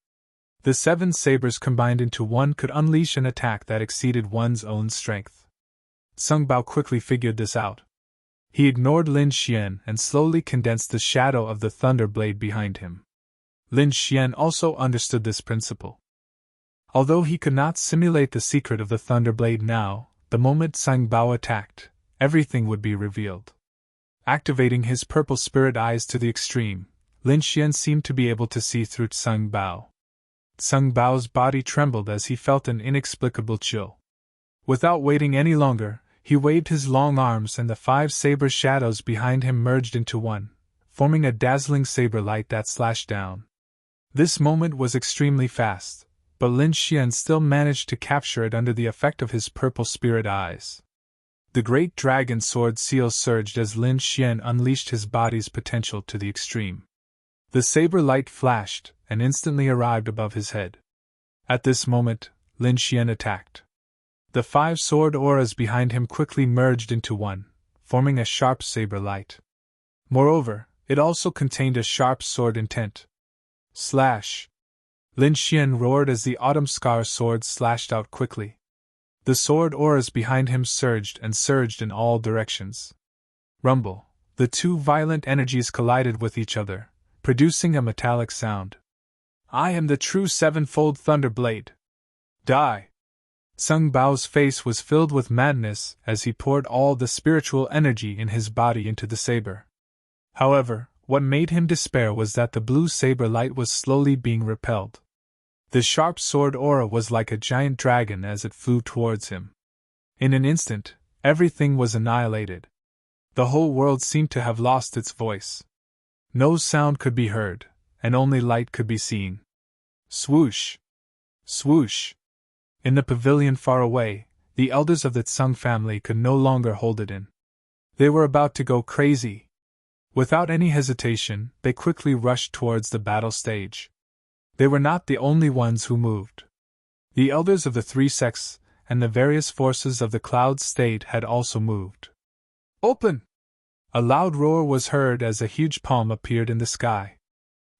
The 7 sabers combined into one could unleash an attack that exceeded one's own strength. Tseng Bao quickly figured this out. He ignored Lin Xian and slowly condensed the shadow of the thunder blade behind him. Lin Xian also understood this principle. Although he could not simulate the secret of the thunder blade now, the moment Tseng Bao attacked, everything would be revealed. Activating his purple spirit eyes to the extreme, Lin Xian seemed to be able to see through Tseng Bao. Tseng Bao's body trembled as he felt an inexplicable chill. Without waiting any longer, he waved his long arms and the 5 saber shadows behind him merged into one, forming a dazzling saber light that slashed down. This moment was extremely fast, but Lin Xian still managed to capture it under the effect of his purple spirit eyes. The great dragon sword seal surged as Lin Xian unleashed his body's potential to the extreme. The saber light flashed and instantly arrived above his head. At this moment, Lin Xian attacked. The 5 sword auras behind him quickly merged into one, forming a sharp saber light. Moreover, it also contained a sharp sword intent. Slash! Lin Xian roared as the autumn scar sword slashed out quickly. The sword auras behind him surged and surged in all directions. Rumble! The 2 violent energies collided with each other, producing a metallic sound. I am the true sevenfold thunder blade. Die! Tseng Bao's face was filled with madness as he poured all the spiritual energy in his body into the saber. However, what made him despair was that the blue saber light was slowly being repelled. The sharp sword aura was like a giant dragon as it flew towards him. In an instant, everything was annihilated. The whole world seemed to have lost its voice. No sound could be heard, and only light could be seen. Swoosh! Swoosh! In the pavilion far away, the elders of the Tsung family could no longer hold it in. They were about to go crazy. Without any hesitation, they quickly rushed towards the battle stage. They were not the only ones who moved. The elders of the three sects and the various forces of the Cloud State had also moved. Open! A loud roar was heard as a huge palm appeared in the sky.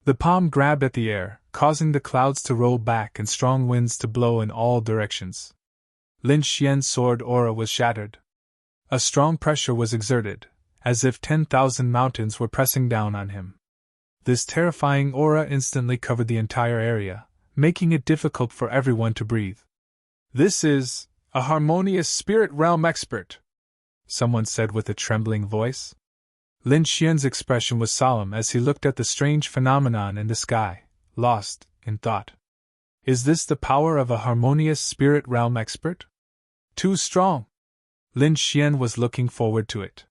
The palm grabbed at the air, causing the clouds to roll back and strong winds to blow in all directions. Lin Xian's sword aura was shattered. A strong pressure was exerted, as if 10,000 mountains were pressing down on him. This terrifying aura instantly covered the entire area, making it difficult for everyone to breathe. "This is a harmonious spirit realm expert," someone said with a trembling voice. Lin Xian's expression was solemn as he looked at the strange phenomenon in the sky, lost in thought. Is this the power of a harmonious spirit realm expert? Too strong. Lin Xian was looking forward to it.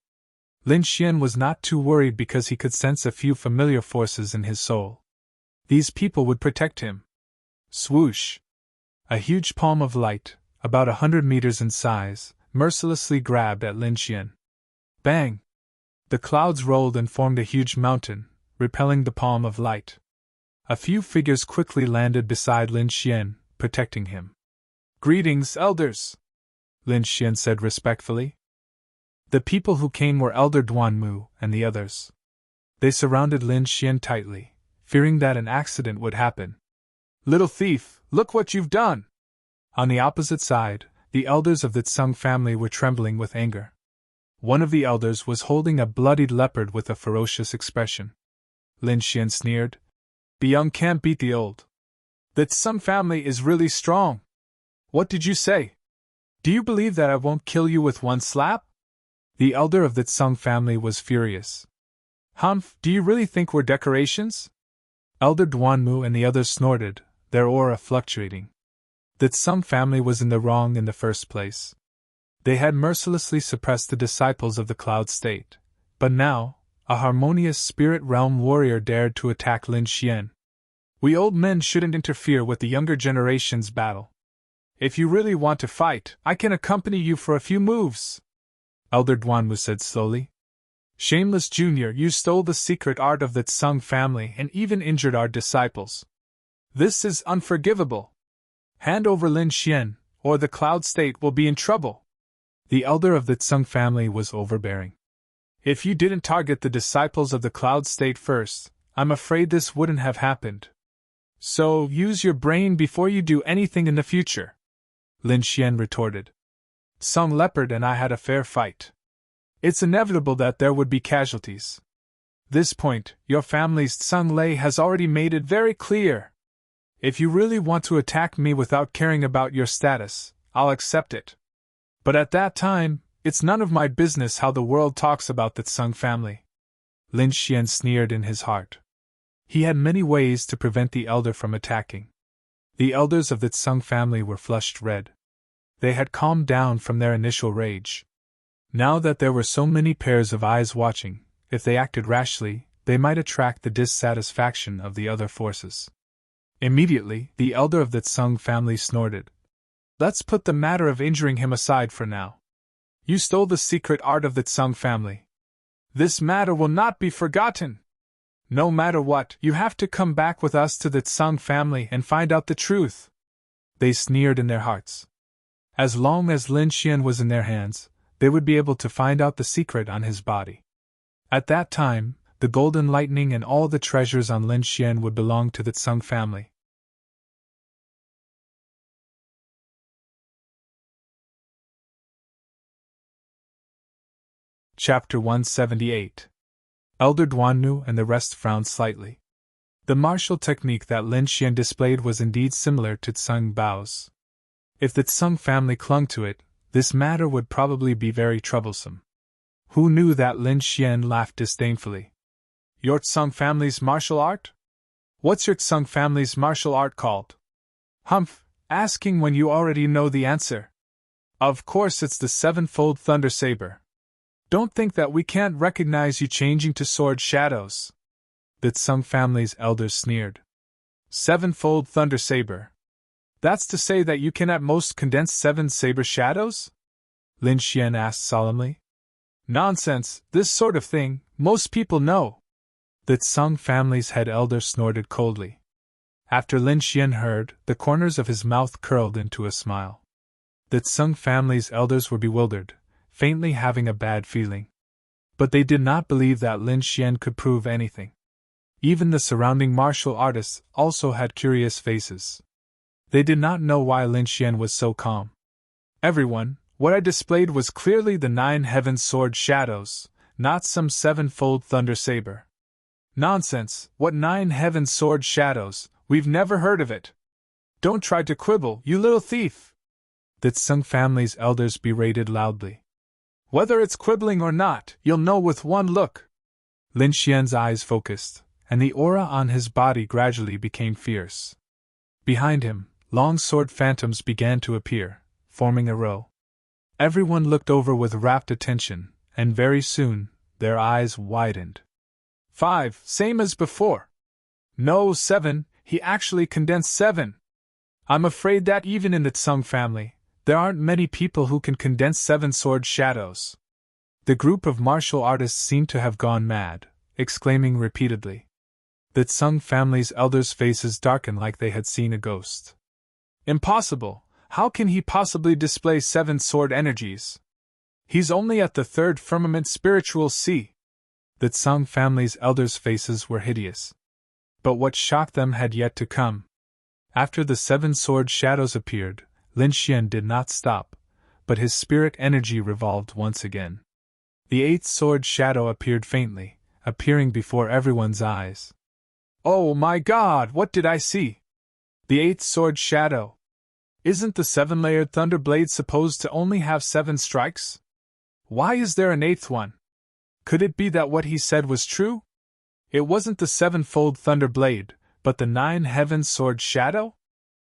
Lin Xian was not too worried because he could sense a few familiar forces in his soul. These people would protect him. Swoosh! A huge palm of light, about 100 meters in size, mercilessly grabbed at Lin Xian. Bang! The clouds rolled and formed a huge mountain, repelling the palm of light. A few figures quickly landed beside Lin Xian, protecting him. "Greetings, elders," Lin Xian said respectfully. The people who came were Elder Duanmu and the others. They surrounded Lin Xian tightly, fearing that an accident would happen. "Little thief, look what you've done!" On the opposite side, the elders of the Tsung family were trembling with anger. One of the elders was holding a bloodied leopard with a ferocious expression. Lin Xian sneered. "The young can't beat the old. The Tsung family is really strong. What did you say? Do you believe that I won't kill you with one slap?" The elder of the Tsung family was furious. "Humph, do you really think we're decorations?" Elder Duanmu and the others snorted, their aura fluctuating. The Tsung family was in the wrong in the first place. They had mercilessly suppressed the disciples of the Cloud State, but now, a harmonious spirit realm warrior dared to attack Lin Xian. "We old men shouldn't interfere with the younger generation's battle. If you really want to fight, I can accompany you for a few moves," Elder Duanmu said slowly. "Shameless Junior, you stole the secret art of the Tsung family and even injured our disciples. This is unforgivable. Hand over Lin Xian, or the Cloud State will be in trouble." The elder of the Tsung family was overbearing. "If you didn't target the disciples of the Cloud State first, I'm afraid this wouldn't have happened. So use your brain before you do anything in the future," Lin Xian retorted. "Tsung Leopard and I had a fair fight. It's inevitable that there would be casualties. This point, your family's Tsung Lei has already made it very clear. If you really want to attack me without caring about your status, I'll accept it. But at that time, it's none of my business how the world talks about the Tsung family." Lin Xian sneered in his heart. He had many ways to prevent the elder from attacking. The elders of the Tsung family were flushed red. They had calmed down from their initial rage. Now that there were so many pairs of eyes watching, if they acted rashly, they might attract the dissatisfaction of the other forces. Immediately, the elder of the Tsung family snorted. "Let's put the matter of injuring him aside for now. You stole the secret art of the Tsung family. This matter will not be forgotten. No matter what, you have to come back with us to the Tsung family and find out the truth." They sneered in their hearts. As long as Lin Xian was in their hands, they would be able to find out the secret on his body. At that time, the golden lightning and all the treasures on Lin Xian would belong to the Tsung family. Chapter 178. Elder Duanmu and the rest frowned slightly. The martial technique that Lin Xian displayed was indeed similar to Tsung Bao's. If the Tsung family clung to it, this matter would probably be very troublesome. Who knew that? Lin Xian laughed disdainfully. "Your Tsung family's martial art? What's your Tsung family's martial art called?" "Humph, asking when you already know the answer. Of course it's the sevenfold thunder saber. Don't think that we can't recognize you changing to sword shadows. The Tsung family's elders sneered. Sevenfold thunder saber. That's to say that you can at most condense 7 saber shadows? Lin Xian asked solemnly. Nonsense, this sort of thing, most people know. The Tsung family's head elder snorted coldly. After Lin Xian heard, the corners of his mouth curled into a smile. The Tsung family's elders were bewildered, faintly having a bad feeling. But they did not believe that Lin Xian could prove anything. Even the surrounding martial artists also had curious faces. They did not know why Lin Xian was so calm. Everyone, what I displayed was clearly the 9 heaven sword shadows, not some 7-fold thunder saber. Nonsense, what 9 heaven sword shadows, we've never heard of it. Don't try to quibble, you little thief! The Tsung family's elders berated loudly. Whether it's quibbling or not, you'll know with one look. Lin Xian's eyes focused, and the aura on his body gradually became fierce. Behind him, long sword phantoms began to appear, forming a row. Everyone looked over with rapt attention, and very soon, their eyes widened. 5, same as before. No, 7, he actually condensed 7. I'm afraid that even in the Tsung family, there aren't many people who can condense 7 sword shadows. The group of martial artists seemed to have gone mad, exclaiming repeatedly. The Tsung family's elders' faces darkened like they had seen a ghost. Impossible! How can he possibly display 7 sword energies? He's only at the 3rd firmament spiritual sea. The Tsung family's elders' faces were hideous. But what shocked them had yet to come. After the 7 sword shadows appeared, Lin Xian did not stop, but his spirit energy revolved once again. The 8th sword shadow appeared faintly, appearing before everyone's eyes. Oh my God, what did I see? The 8th sword shadow. Isn't the 7-layered thunder blade supposed to only have 7 strikes? Why is there an 8th one? Could it be that what he said was true? It wasn't the 7-fold thunder blade, but the 9 heaven sword shadow?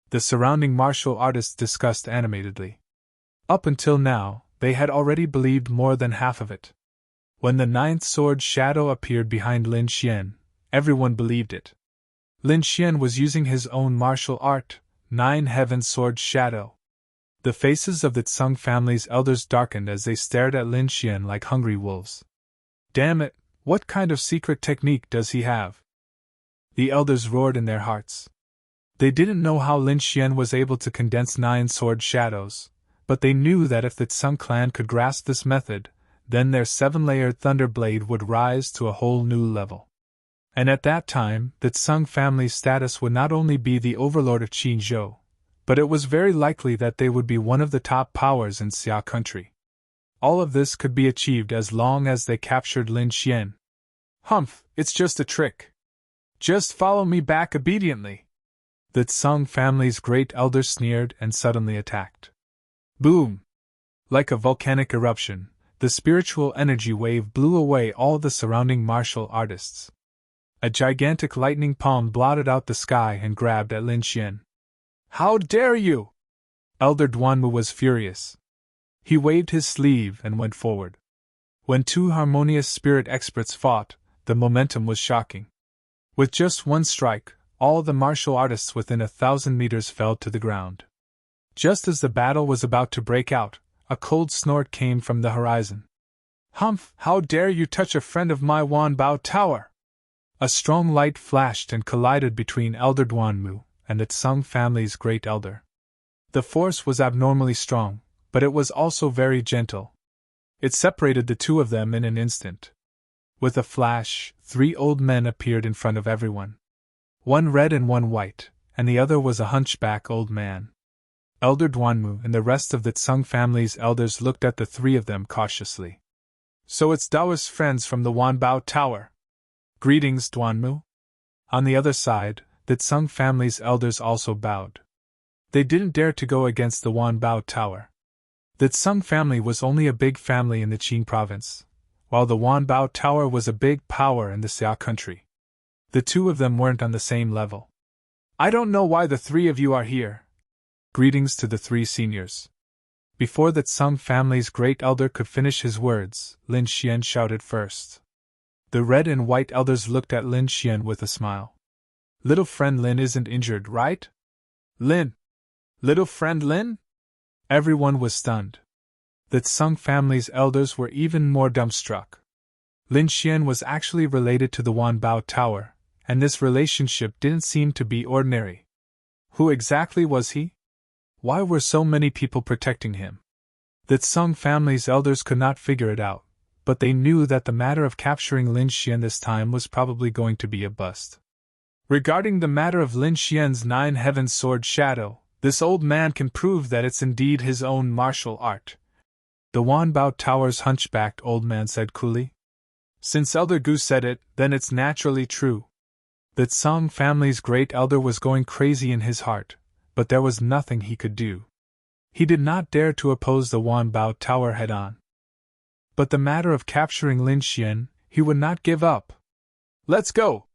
The surrounding martial artists discussed animatedly. Up until now, they had already believed more than half of it. When the 9th sword shadow appeared behind Lin Xian, everyone believed it. Lin Xian was using his own martial art, 9 heaven sword shadow. The faces of the Tsung family's elders darkened as they stared at Lin Xian like hungry wolves. Damn it, what kind of secret technique does he have? The elders roared in their hearts. They didn't know how Lin Xian was able to condense 9 sword shadows, but they knew that if the Tsung clan could grasp this method, then their 7-layered thunder blade would rise to a whole new level. And at that time, the Tsung family's status would not only be the overlord of Qinzhou, but it was very likely that they would be one of the top powers in Xia country. All of this could be achieved as long as they captured Lin Xian. Humph, it's just a trick. Just follow me back obediently. The Tsung family's great elder sneered and suddenly attacked. Boom! Like a volcanic eruption, the spiritual energy wave blew away all the surrounding martial artists. A gigantic lightning palm blotted out the sky and grabbed at Lin Xian. How dare you! Elder Duanmu was furious. He waved his sleeve and went forward. When 2 harmonious spirit experts fought, the momentum was shocking. With just one strike, all the martial artists within 1,000 meters fell to the ground. Just as the battle was about to break out, a cold snort came from the horizon. Humph! How dare you touch a friend of my Wanbao Tower! A strong light flashed and collided between Elder Duanmu and the Tsung family's great elder. The force was abnormally strong, but it was also very gentle. It separated the two of them in an instant. With a flash, 3 old men appeared in front of everyone. One red and one white, and the other was a hunchback old man. Elder Duanmu and the rest of the Tsung family's elders looked at the 3 of them cautiously. So it's Daoist friends from the Wanbao Tower. Greetings, Duanmu. On the other side, the Tsung family's elders also bowed. They didn't dare to go against the Wanbao Tower. The Tsung family was only a big family in the Qing province, while the Wanbao Tower was a big power in the Xia country. The 2 of them weren't on the same level. I don't know why the 3 of you are here. Greetings to the 3 seniors. Before the Tsung family's great elder could finish his words, Lin Xian shouted first. The red and white elders looked at Lin Xian with a smile. Little friend Lin isn't injured, right? Lin! Little friend Lin? Everyone was stunned. The Tsung family's elders were even more dumbstruck. Lin Xian was actually related to the Wanbao Tower, and this relationship didn't seem to be ordinary. Who exactly was he? Why were so many people protecting him? The Tsung family's elders could not figure it out, but they knew that the matter of capturing Lin Xian this time was probably going to be a bust. Regarding the matter of Lin Xian's 9 Heavens Sword Shadow, this old man can prove that it's indeed his own martial art. The Wanbao Tower's hunchbacked old man said coolly. Since Elder Gu said it, then it's naturally true. The Tsung family's great elder was going crazy in his heart, but there was nothing he could do. He did not dare to oppose the Wanbao Tower head-on. But the matter of capturing Lin Xian, he would not give up. Let's go!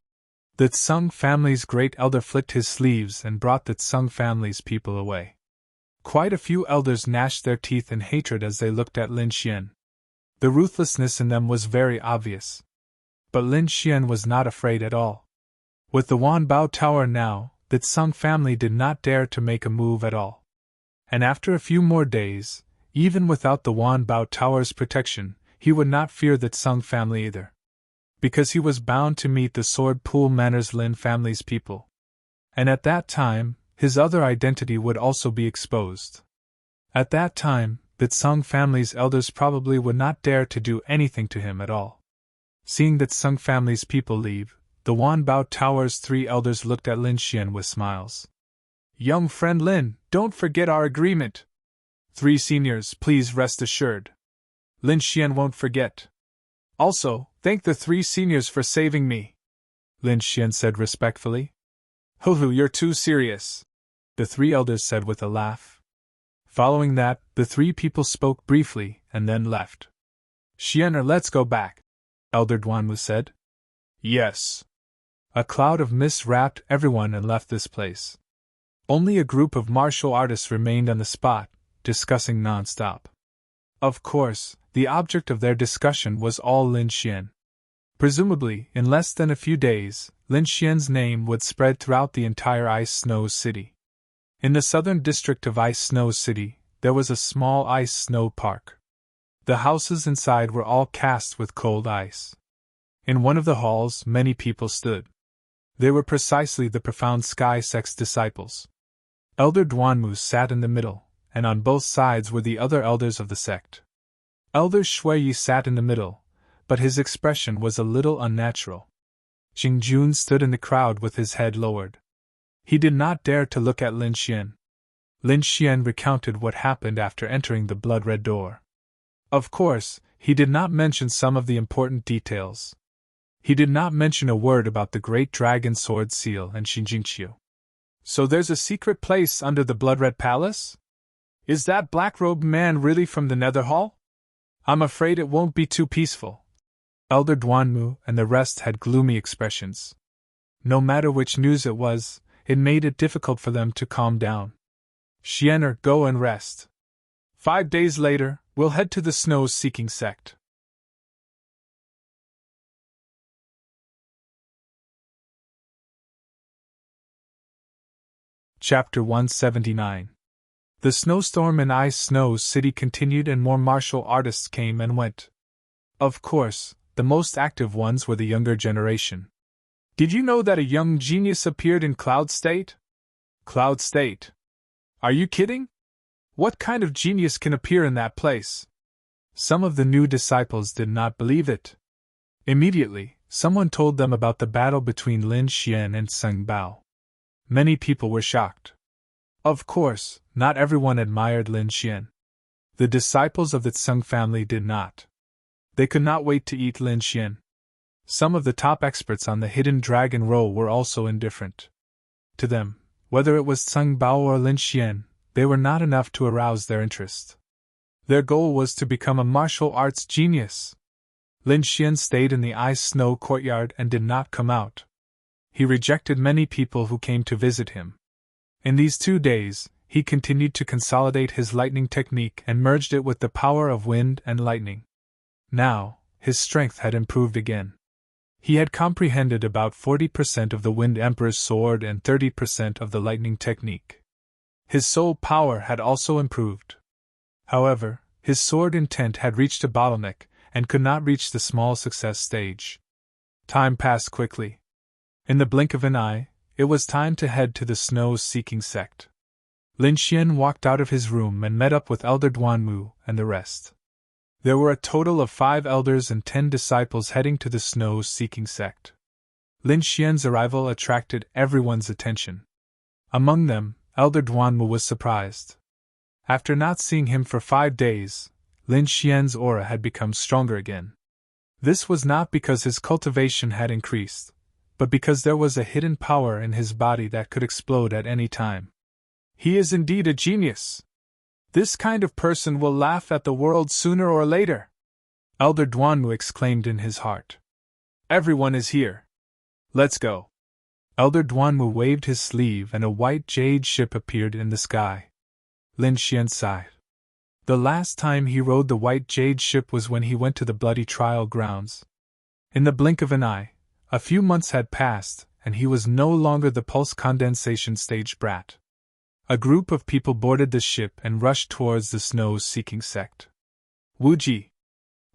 The Tsung family's great elder flicked his sleeves and brought the Tsung family's people away. Quite a few elders gnashed their teeth in hatred as they looked at Lin Xian. The ruthlessness in them was very obvious. But Lin Xian was not afraid at all. With the Wanbao Tower now, the Tsung family did not dare to make a move at all. And after a few more days, even without the Wanbao Tower's protection, he would not fear the Tsung family either. Because he was bound to meet the Sword Pool Manor's Lin family's people. And at that time, his other identity would also be exposed. At that time, the Tsung family's elders probably would not dare to do anything to him at all. Seeing the Tsung family's people leave, the Wanbao Tower's 3 elders looked at Lin Xian with smiles. Young friend Lin, don't forget our agreement. 3 seniors, please rest assured. Lin Xian won't forget. Also, thank the 3 seniors for saving me. Lin Xian said respectfully. Hoo-hoo, you're too serious, the 3 elders said with a laugh. Following that, the 3 people spoke briefly and then left. Xian, let's go back, Elder Duanwu said. Yes. A cloud of mist wrapped everyone and left this place. Only a group of martial artists remained on the spot, discussing non-stop. Of course, the object of their discussion was all Lin Xian. Presumably, in less than a few days, Lin Xian's name would spread throughout the entire Ice Snow City. In the southern district of Ice Snow City, there was a small ice snow park. The houses inside were all cast with cold ice. In one of the halls, many people stood. They were precisely the profound sky sect's disciples. Elder Duanwu sat in the middle, and on both sides were the other elders of the sect. Elder Shuiyi sat in the middle, but his expression was a little unnatural. Jingjun stood in the crowd with his head lowered. He did not dare to look at Lin Xian. Lin Xian recounted what happened after entering the blood-red door. Of course, he did not mention some of the important details. He did not mention a word about the great dragon sword seal and Xinjingqiu. So there's a secret place under the blood-red palace? Is that black-robed man really from the Nether Hall? I'm afraid it won't be too peaceful. Elder Duanwu and the rest had gloomy expressions. No matter which news it was, it made it difficult for them to calm down. Xianer, go and rest. 5 days later, we'll head to the snow-seeking sect. Chapter 179. The snowstorm in Ice Snow City continued and more martial artists came and went. Of course, the most active ones were the younger generation. Did you know that a young genius appeared in Cloud State? Cloud State? Are you kidding? What kind of genius can appear in that place? Some of the new disciples did not believe it. Immediately, someone told them about the battle between Lin Xian and Seng Bao. Many people were shocked. Of course, not everyone admired Lin Xian. The disciples of the Tsung family did not. They could not wait to eat Lin Xian. Some of the top experts on the hidden dragon role were also indifferent. To them, whether it was Seng Bao or Lin Xian, they were not enough to arouse their interest. Their goal was to become a martial arts genius. Lin Xian stayed in the ice snow courtyard and did not come out. He rejected many people who came to visit him. In these 2 days, he continued to consolidate his lightning technique and merged it with the power of wind and lightning. Now, his strength had improved again. He had comprehended about 40% of the Wind Emperor's sword and 30% of the lightning technique. His soul power had also improved. However, his sword intent had reached a bottleneck and could not reach the small success stage. Time passed quickly. In the blink of an eye, it was time to head to the snow-seeking sect. Lin Xian walked out of his room and met up with Elder Duanmu and the rest. There were a total of 5 elders and 10 disciples heading to the snow-seeking sect. Lin Xian's arrival attracted everyone's attention. Among them, Elder Duanmu was surprised. After not seeing him for 5 days, Lin Xian's aura had become stronger again. This was not because his cultivation had increased, but because there was a hidden power in his body that could explode at any time. He is indeed a genius. This kind of person will laugh at the world sooner or later, Elder Duanmu exclaimed in his heart. Everyone is here. Let's go. Elder Duanmu waved his sleeve and a white jade ship appeared in the sky. Lin Xian sighed. The last time he rode the white jade ship was when he went to the bloody trial grounds. In the blink of an eye, a few months had passed, and he was no longer the pulse condensation stage brat. A group of people boarded the ship and rushed towards the snow-seeking sect. Wuji!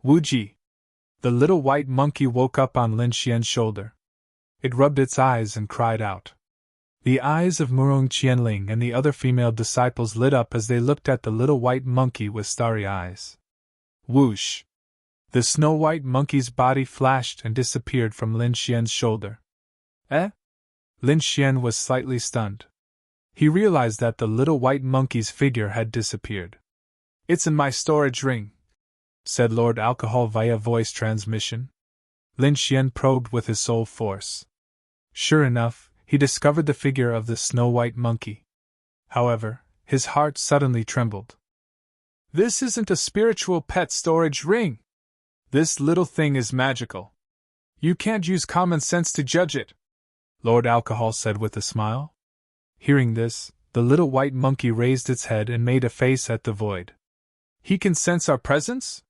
Wuji! The little white monkey woke up on Lin Xian's shoulder. It rubbed its eyes and cried out. The eyes of Murong Qianling and the other female disciples lit up as they looked at the little white monkey with starry eyes. Whoosh! The snow-white monkey's body flashed and disappeared from Lin Xian's shoulder. Eh? Lin Xian was slightly stunned. He realized that the little white monkey's figure had disappeared. It's in my storage ring, said Lord Alcohol via voice transmission. Lin Xian probed with his soul force. Sure enough, he discovered the figure of the snow-white monkey. However, his heart suddenly trembled. This isn't a spiritual pet storage ring. This little thing is magical. You can't use common sense to judge it, Lord Alcohol said with a smile. Hearing this, the little white monkey raised its head and made a face at the void. He can sense our presence?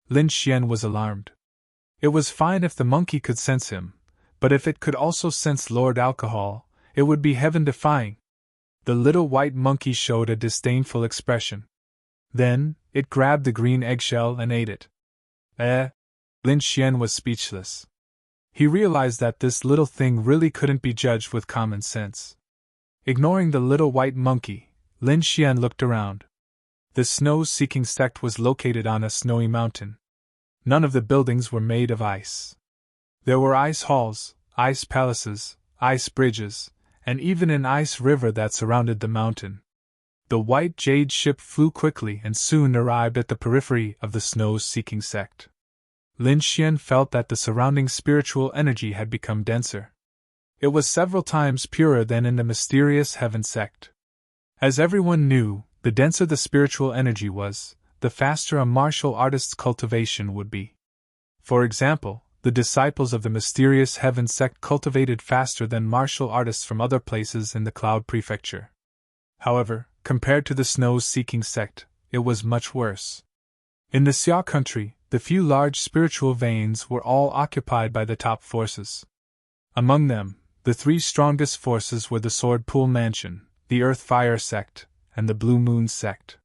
Lin Xian was alarmed. It was fine if the monkey could sense him, but if it could also sense Lord Alcohol, it would be heaven-defying. The little white monkey showed a disdainful expression. Then, it grabbed the green eggshell and ate it. Lin Xian was speechless. He realized that this little thing really couldn't be judged with common sense. Ignoring the little white monkey, Lin Xian looked around. The snow-seeking sect was located on a snowy mountain. None of the buildings were made of ice. There were ice halls, ice palaces, ice bridges, and even an ice river that surrounded the mountain. The white jade ship flew quickly and soon arrived at the periphery of the snow-seeking sect. Lin Xian felt that the surrounding spiritual energy had become denser. It was several times purer than in the mysterious heaven sect. As everyone knew, the denser the spiritual energy was, the faster a martial artist's cultivation would be. For example, the disciples of the mysterious heaven sect cultivated faster than martial artists from other places in the Cloud Prefecture. However, compared to the snow-seeking sect, it was much worse. In the Xia country, the few large spiritual veins were all occupied by the top forces. Among them, the 3 strongest forces were the Sword Pool Mansion, the Earth-Fire sect, and the Blue Moon sect.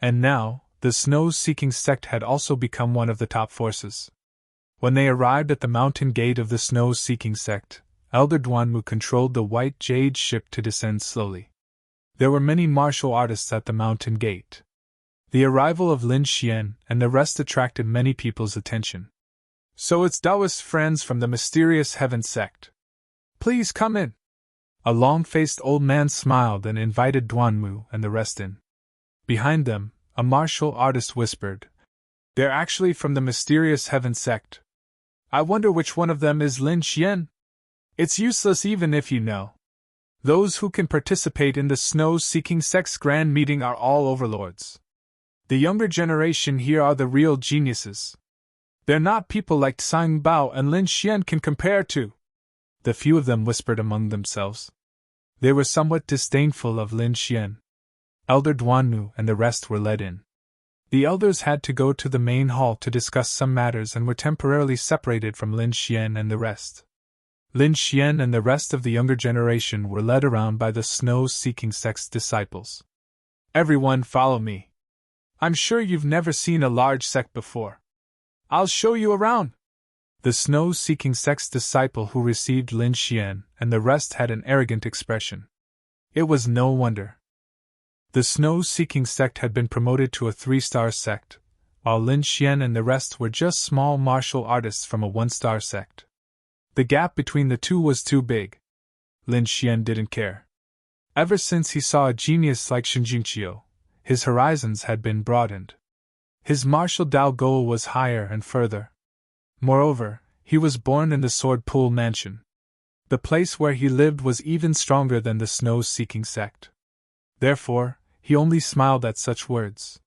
And now, the snow-seeking sect had also become one of the top forces. When they arrived at the mountain gate of the snow-seeking sect, Elder Duanmu controlled the white jade ship to descend slowly. There were many martial artists at the mountain gate. The arrival of Lin Xian and the rest attracted many people's attention. So it's Taoist friends from the mysterious heaven sect. Please come in. A long-faced old man smiled and invited Duanmu and the rest in. Behind them, a martial artist whispered, They're actually from the mysterious heaven sect. I wonder which one of them is Lin Xian? It's useless even if you know. Those who can participate in the snow-seeking sect's grand meeting are all overlords. The younger generation here are the real geniuses. They're not people like Tsang Bao and Lin Xian can compare to. The few of them whispered among themselves. They were somewhat disdainful of Lin Xian. Elder Duanmu and the rest were led in. The elders had to go to the main hall to discuss some matters and were temporarily separated from Lin Xian and the rest. Lin Xian and the rest of the younger generation were led around by the snow-seeking sect's disciples. Everyone follow me. I'm sure you've never seen a large sect before. I'll show you around. The snow-seeking sect's disciple who received Lin Xian and the rest had an arrogant expression. It was no wonder. The snow-seeking sect had been promoted to a 3-star sect, while Lin Xian and the rest were just small martial artists from a 1-star sect. The gap between the two was too big. Lin Xian didn't care. Ever since he saw a genius like Shen Jingqiu, his horizons had been broadened. His martial Dao goal was higher and further. Moreover, he was born in the Sword Pool Mansion. The place where he lived was even stronger than the snow-seeking sect. Therefore, he only smiled at such words.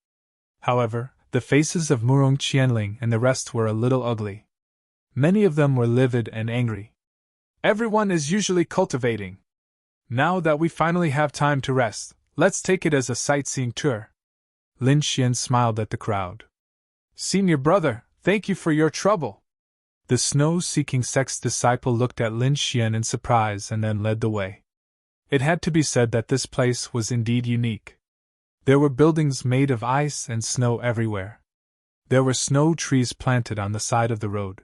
However, the faces of Murong Qianling and the rest were a little ugly. Many of them were livid and angry. Everyone is usually cultivating. Now that we finally have time to rest, let's take it as a sightseeing tour. Lin Xian smiled at the crowd. Senior brother, thank you for your trouble. The snow-seeking sect's disciple looked at Lin Xian in surprise and then led the way. It had to be said that this place was indeed unique. There were buildings made of ice and snow everywhere. There were snow trees planted on the side of the road.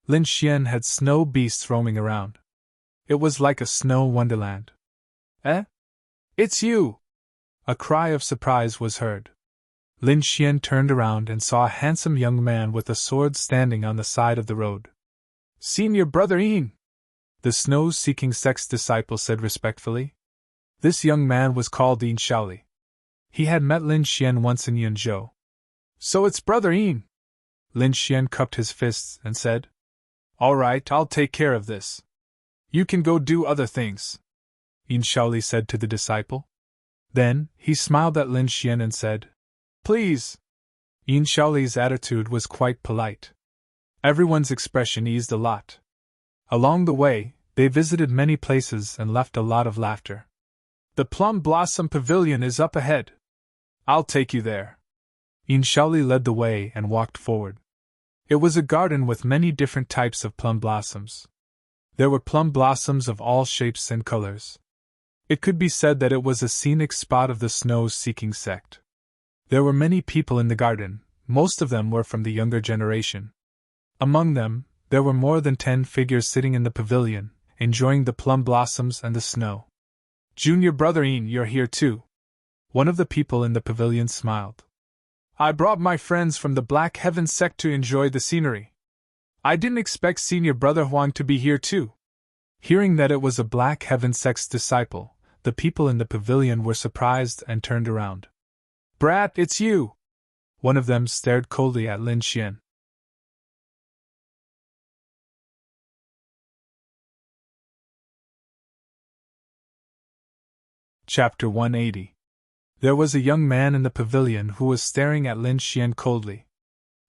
Lin Xian had snow beasts roaming around. It was like a snow wonderland. Eh? It's you! A cry of surprise was heard. Lin Xian turned around and saw a handsome young man with a sword standing on the side of the road. Senior brother Yin! The snow-seeking sect's disciple said respectfully. This young man was called Yin Shaoli. He had met Lin Xian once in Yunzhou. So it's brother Yin! Lin Xian cupped his fists and said, All right, I'll take care of this. You can go do other things, Yin Shaoli said to the disciple. Then, he smiled at Lin Xian and said, Please. Yin Shaoli's attitude was quite polite. Everyone's expression eased a lot. Along the way, they visited many places and left a lot of laughter. The Plum Blossom Pavilion is up ahead. I'll take you there. Yin Shaoli led the way and walked forward. It was a garden with many different types of plum blossoms. There were plum blossoms of all shapes and colors. It could be said that it was a scenic spot of the snow-seeking sect. There were many people in the garden, most of them were from the younger generation. Among them, there were more than 10 figures sitting in the pavilion, enjoying the plum blossoms and the snow. Junior brother Yin, you're here too. One of the people in the pavilion smiled. I brought my friends from the Black Heaven sect to enjoy the scenery. I didn't expect senior brother Huang to be here too. Hearing that it was a Black Heaven sect's disciple, the people in the pavilion were surprised and turned around. Brat, it's you! One of them stared coldly at Lin Xian. Chapter 180. There was a young man in the pavilion who was staring at Lin Xian coldly.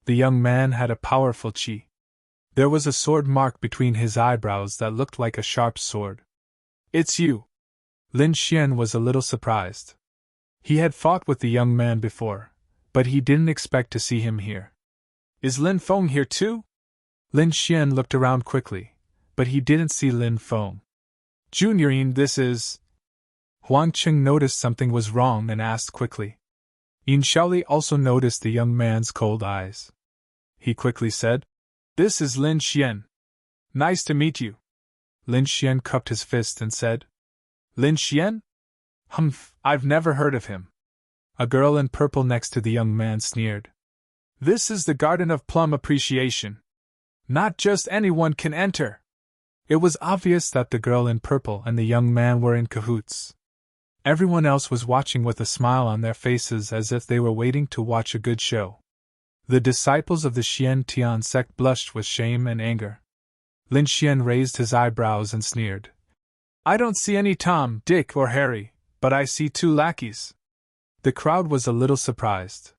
The young man had a powerful qi. There was a sword mark between his eyebrows that looked like a sharp sword. It's you! Lin Xian was a little surprised. He had fought with the young man before, but he didn't expect to see him here. Is Lin Feng here too? Lin Xian looked around quickly, but he didn't see Lin Feng. Junior Yin, this is... Huang Qing noticed something was wrong and asked quickly. Yin Shaoli also noticed the young man's cold eyes. He quickly said, This is Lin Xian. Nice to meet you. Lin Xian cupped his fist and said, Lin Xian? Humph, I've never heard of him. A girl in purple next to the young man sneered. This is the Garden of Plum Appreciation. Not just anyone can enter. It was obvious that the girl in purple and the young man were in cahoots. Everyone else was watching with a smile on their faces as if they were waiting to watch a good show. The disciples of the Xian Tian sect blushed with shame and anger. Lin Xian raised his eyebrows and sneered. I don't see any Tom, Dick, or Harry, but I see 2 lackeys. The crowd was a little surprised.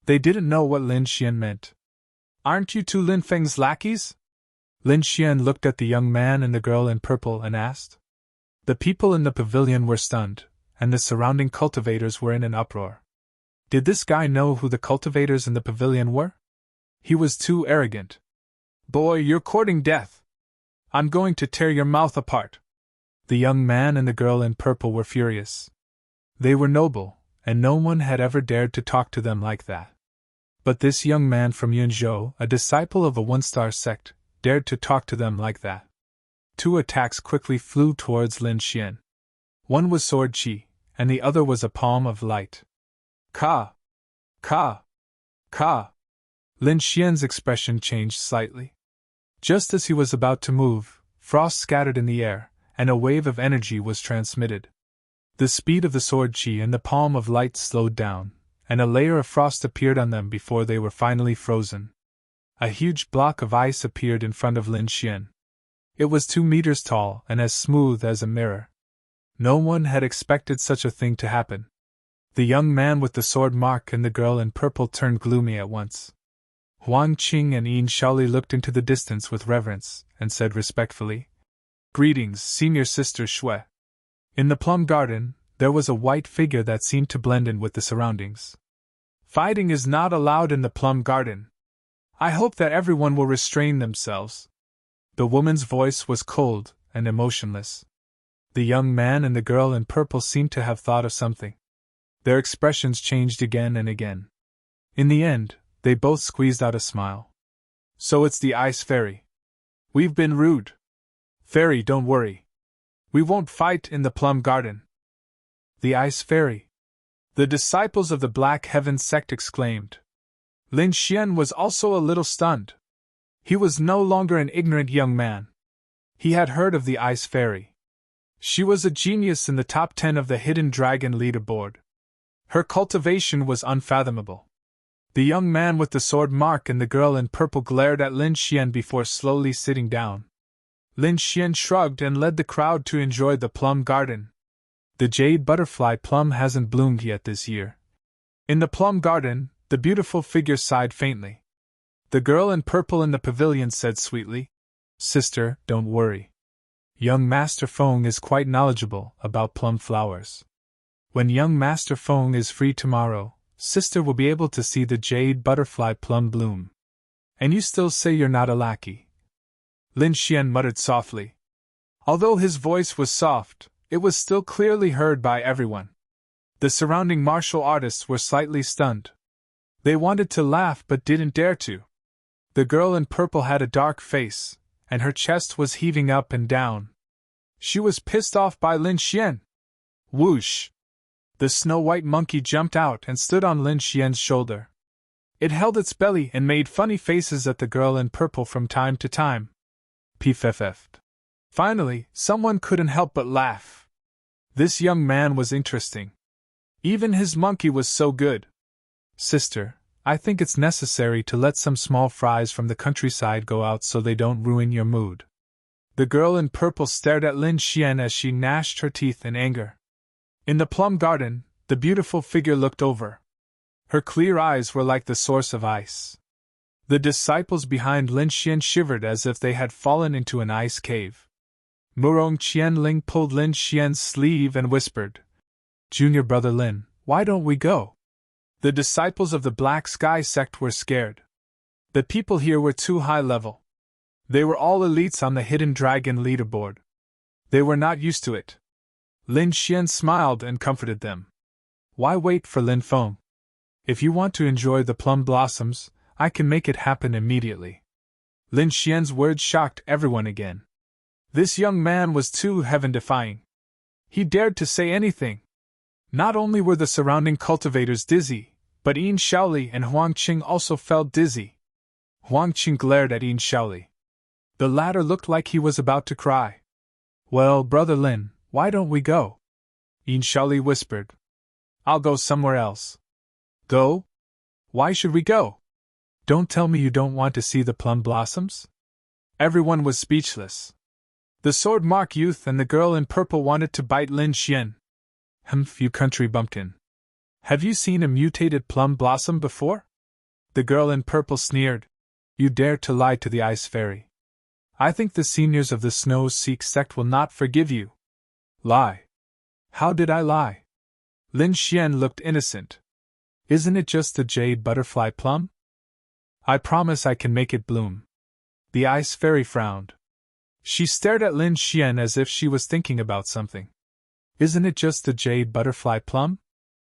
They didn't know what Lin Xian meant. Aren't you 2 Lin Feng's lackeys? Lin Xian looked at the young man and the girl in purple and asked. The people in the pavilion were stunned, and the surrounding cultivators were in an uproar. Did this guy know who the cultivators in the pavilion were? He was too arrogant. Boy, you're courting death. I'm going to tear your mouth apart. The young man and the girl in purple were furious. They were noble, and no one had ever dared to talk to them like that. But this young man from Yunzhou, a disciple of a one-star sect, dared to talk to them like that. Two attacks quickly flew towards Lin Xian. One was sword qi, and the other was a palm of light. Ka! Ka! Ka! Lin Xian's expression changed slightly. Just as he was about to move, frost scattered in the air, and a wave of energy was transmitted. The speed of the sword qi and the palm of light slowed down, and a layer of frost appeared on them before they were finally frozen. A huge block of ice appeared in front of Lin Xian. It was 2 meters tall and as smooth as a mirror. No one had expected such a thing to happen. The young man with the sword mark and the girl in purple turned gloomy at once. Huang Qing and Yin Shaoli looked into the distance with reverence, and said respectfully, "Greetings, senior sister Shui." In the plum garden, there was a white figure that seemed to blend in with the surroundings. "Fighting is not allowed in the plum garden. I hope that everyone will restrain themselves." The woman's voice was cold and emotionless. The young man and the girl in purple seemed to have thought of something. Their expressions changed again and again. In the end, they both squeezed out a smile. "So it's the Ice Fairy. We've been rude. Fairy, don't worry. We won't fight in the plum garden." The Ice Fairy! The disciples of the Black Heaven sect exclaimed. Lin Xian was also a little stunned. He was no longer an ignorant young man. He had heard of the Ice Fairy. She was a genius in the top 10 of the Hidden Dragon leaderboard. Her cultivation was unfathomable. The young man with the sword mark and the girl in purple glared at Lin Xian before slowly sitting down. Lin Xian shrugged and led the crowd to enjoy the plum garden. The jade butterfly plum hasn't bloomed yet this year. In the plum garden, the beautiful figure sighed faintly. The girl in purple in the pavilion said sweetly, "Sister, don't worry. Young Master Feng is quite knowledgeable about plum flowers. When young Master Feng is free tomorrow, Sister will be able to see the jade butterfly plum bloom. And you still say you're not a lackey." Lin Xian muttered softly. Although his voice was soft, it was still clearly heard by everyone. The surrounding martial artists were slightly stunned. They wanted to laugh but didn't dare to. The girl in purple had a dark face, and her chest was heaving up and down. She was pissed off by Lin Xian. Whoosh! The snow-white monkey jumped out and stood on Lin Xian's shoulder. It held its belly and made funny faces at the girl in purple from time to time. Pff. Finally, someone couldn't help but laugh. This young man was interesting. Even his monkey was so good. "Sister, I think it's necessary to let some small fries from the countryside go out so they don't ruin your mood." The girl in purple stared at Lin Xian as she gnashed her teeth in anger. In the plum garden, the beautiful figure looked over. Her clear eyes were like the source of ice. The disciples behind Lin Xian shivered as if they had fallen into an ice cave. Murong Qianling pulled Lin Xian's sleeve and whispered, "Junior brother Lin, why don't we go?" The disciples of the Black Sky sect were scared. The people here were too high level. They were all elites on the Hidden Dragon leaderboard. They were not used to it. Lin Xian smiled and comforted them. "Why wait for Lin Feng? If you want to enjoy the plum blossoms, I can make it happen immediately." Lin Xian's words shocked everyone again. This young man was too heaven-defying. He dared to say anything. Not only were the surrounding cultivators dizzy, but Yin Shaoli and Huang Qing also felt dizzy. Huang Qing glared at Yin Shaoli. The latter looked like he was about to cry. "Well, brother Lin, why don't we go?" Yin Shaoli whispered. "I'll go somewhere else." "Go? Why should we go? Don't tell me you don't want to see the plum blossoms?" Everyone was speechless. The sword mark youth and the girl in purple wanted to bite Lin Xian. You country bumpkin. Have you seen a mutated plum blossom before?" The girl in purple sneered. "You dare to lie to the Ice Fairy. I think the seniors of the Snow Seek sect will not forgive you." "Lie? How did I lie?" Lin Xian looked innocent. Isn't it just a jade butterfly plum? I promise I can make it bloom. The ice fairy frowned. She stared at Lin Xian as if she was thinking about something. Isn't it just a jade butterfly plum?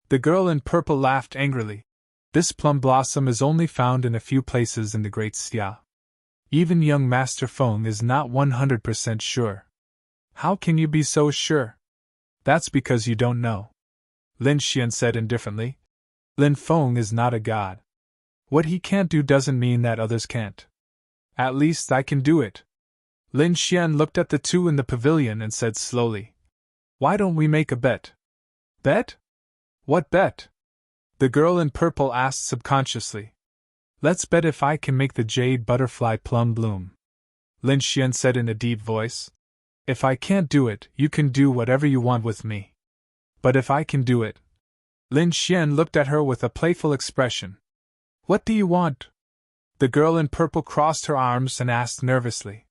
The girl in purple laughed angrily. This plum blossom is only found in a few places in the Great Xia. Even young Master Feng is not 100% sure. How can you be so sure? That's because you don't know. Lin Xian said indifferently. Lin Feng is not a god. What he can't do doesn't mean that others can't. At least I can do it. Lin Xian looked at the two in the pavilion and said slowly. Why don't we make a bet? Bet? What bet? The girl in purple asked subconsciously. Let's bet if I can make the jade butterfly plum bloom. Lin Xian said in a deep voice. If I can't do it, you can do whatever you want with me. But if I can do it. Lin Xian looked at her with a playful expression. What do you want? The girl in purple crossed her arms and asked nervously.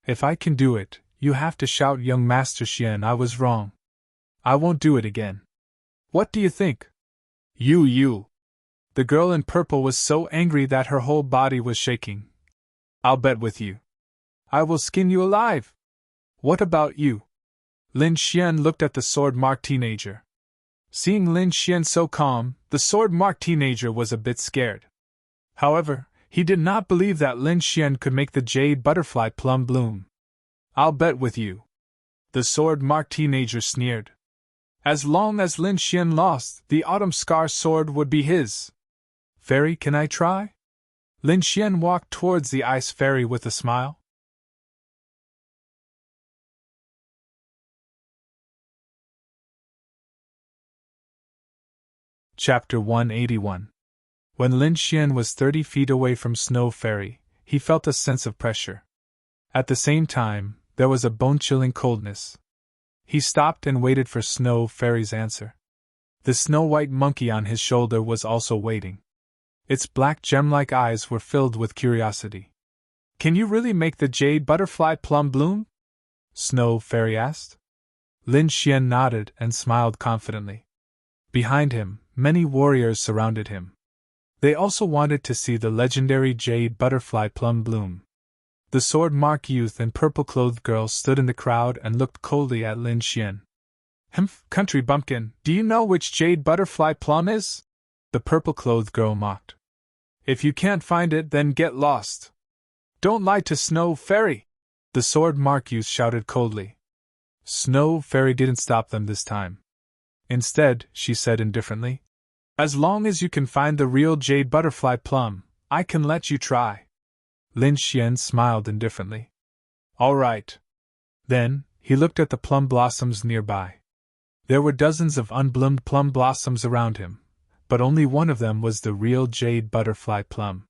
If I can do it, you have to shout, young Master Xian, I was wrong. I won't do it again. What do you think? You. The girl in purple was so angry that her whole body was shaking. I'll bet with you. I will skin you alive. What about you? Lin Xian looked at the sword-marked teenager. Seeing Lin Xian so calm, the sword-marked teenager was a bit scared. However, he did not believe that Lin Xian could make the jade butterfly plum bloom. I'll bet with you. The sword-marked teenager sneered. As long as Lin Xian lost, the autumn scar sword would be his. Fairy, can I try? Lin Xian walked towards the ice fairy with a smile. Chapter 181. When Lin Xian was 30 feet away from Snow Fairy, he felt a sense of pressure. At the same time, there was a bone-chilling coldness. He stopped and waited for Snow Fairy's answer. The snow-white monkey on his shoulder was also waiting. Its black gem-like eyes were filled with curiosity. Can you really make the jade butterfly plum bloom? Snow Fairy asked. Lin Xian nodded and smiled confidently. Behind him, many warriors surrounded him. They also wanted to see the legendary jade butterfly plum bloom. The sword-marked youth and purple-clothed girl stood in the crowd and looked coldly at Lin Xian. Country bumpkin, do you know which jade butterfly plum is? The purple-clothed girl mocked. If you can't find it, then get lost. Don't lie to Snow Fairy, the sword-marked youth shouted coldly. Snow Fairy didn't stop them this time. Instead, she said indifferently, as long as you can find the real jade butterfly plum, I can let you try. Lin Xian smiled indifferently. All right. Then, he looked at the plum blossoms nearby. There were dozens of unbloomed plum blossoms around him, but only one of them was the real jade butterfly plum.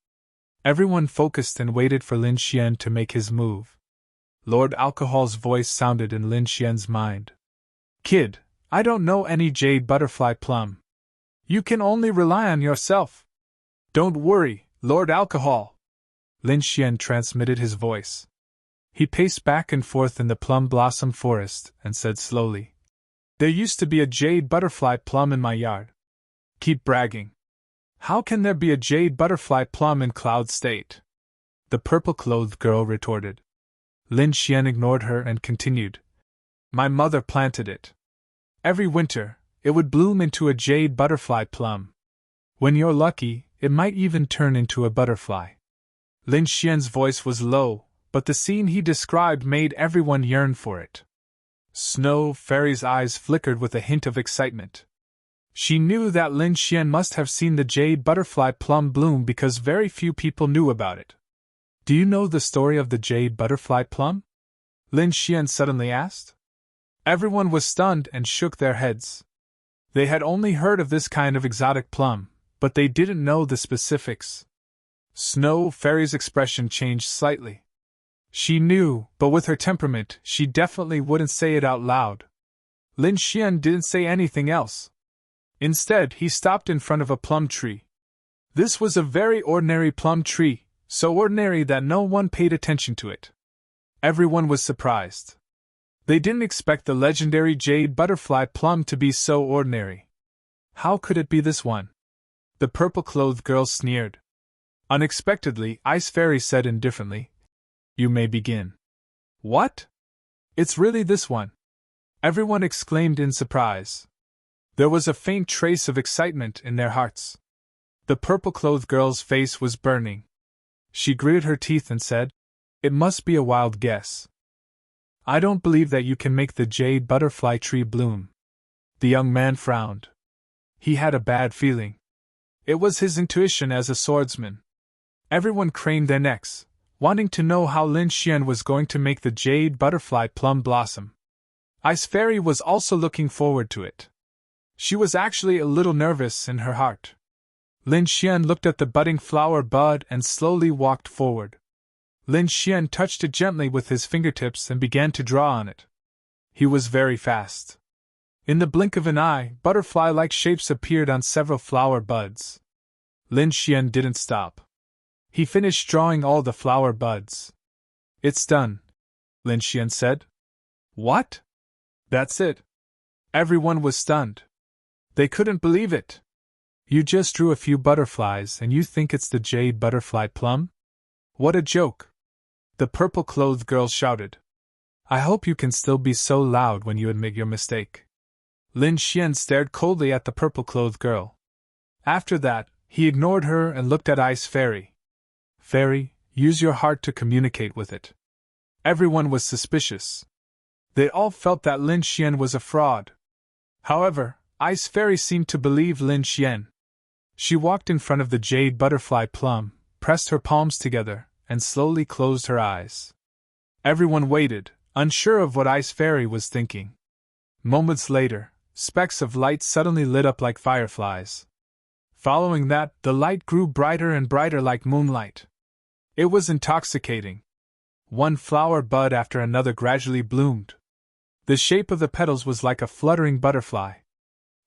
Everyone focused and waited for Lin Xian to make his move. Lord Alcohol's voice sounded in Lin Xian's mind. Kid, I don't know any jade butterfly plum. You can only rely on yourself. Don't worry, Lord Alcohol. Lin Xian transmitted his voice. He paced back and forth in the plum blossom forest and said slowly, there used to be a jade butterfly plum in my yard. Keep bragging. How can there be a jade butterfly plum in Cloud State? The purple-clothed girl retorted. Lin Xian ignored her and continued. My mother planted it. Every winter, it would bloom into a jade butterfly plum. When you're lucky, it might even turn into a butterfly. Lin Xian's voice was low, but the scene he described made everyone yearn for it. Snow Fairy's eyes flickered with a hint of excitement. She knew that Lin Xian must have seen the jade butterfly plum bloom because very few people knew about it. Do you know the story of the jade butterfly plum? Lin Xian suddenly asked. Everyone was stunned and shook their heads. They had only heard of this kind of exotic plum, but they didn't know the specifics. Snow Fairy's expression changed slightly. She knew, but with her temperament, she definitely wouldn't say it out loud. Lin Xian didn't say anything else. Instead, he stopped in front of a plum tree. This was a very ordinary plum tree, so ordinary that no one paid attention to it. Everyone was surprised. They didn't expect the legendary jade butterfly plum to be so ordinary. How could it be this one? The purple-clothed girl sneered. Unexpectedly, Ice Fairy said indifferently, "You may begin." "What? It's really this one?" everyone exclaimed in surprise. There was a faint trace of excitement in their hearts. The purple-clothed girl's face was burning. She gritted her teeth and said, "It must be a wild guess. I don't believe that you can make the jade butterfly tree bloom." The young man frowned. He had a bad feeling. It was his intuition as a swordsman. Everyone craned their necks, wanting to know how Lin Xian was going to make the jade butterfly plum blossom. Ice Fairy was also looking forward to it. She was actually a little nervous in her heart. Lin Xian looked at the budding flower bud and slowly walked forward. Lin Xian touched it gently with his fingertips and began to draw on it. He was very fast. In the blink of an eye, butterfly-like shapes appeared on several flower buds. Lin Xian didn't stop. He finished drawing all the flower buds. "It's done," Lin Xian said. "What? That's it?" Everyone was stunned. They couldn't believe it. "You just drew a few butterflies and you think it's the jade butterfly plum? What a joke!" The purple-clothed girl shouted. "I hope you can still be so loud when you admit your mistake." Lin Xian stared coldly at the purple-clothed girl. After that, he ignored her and looked at Ice Fairy. "Fairy, use your heart to communicate with it." Everyone was suspicious. They all felt that Lin Xian was a fraud. However, Ice Fairy seemed to believe Lin Xian. She walked in front of the jade butterfly plum, pressed her palms together, and slowly closed her eyes. Everyone waited, unsure of what Ice Fairy was thinking. Moments later, specks of light suddenly lit up like fireflies. Following that, the light grew brighter and brighter like moonlight. It was intoxicating. One flower bud after another gradually bloomed. The shape of the petals was like a fluttering butterfly.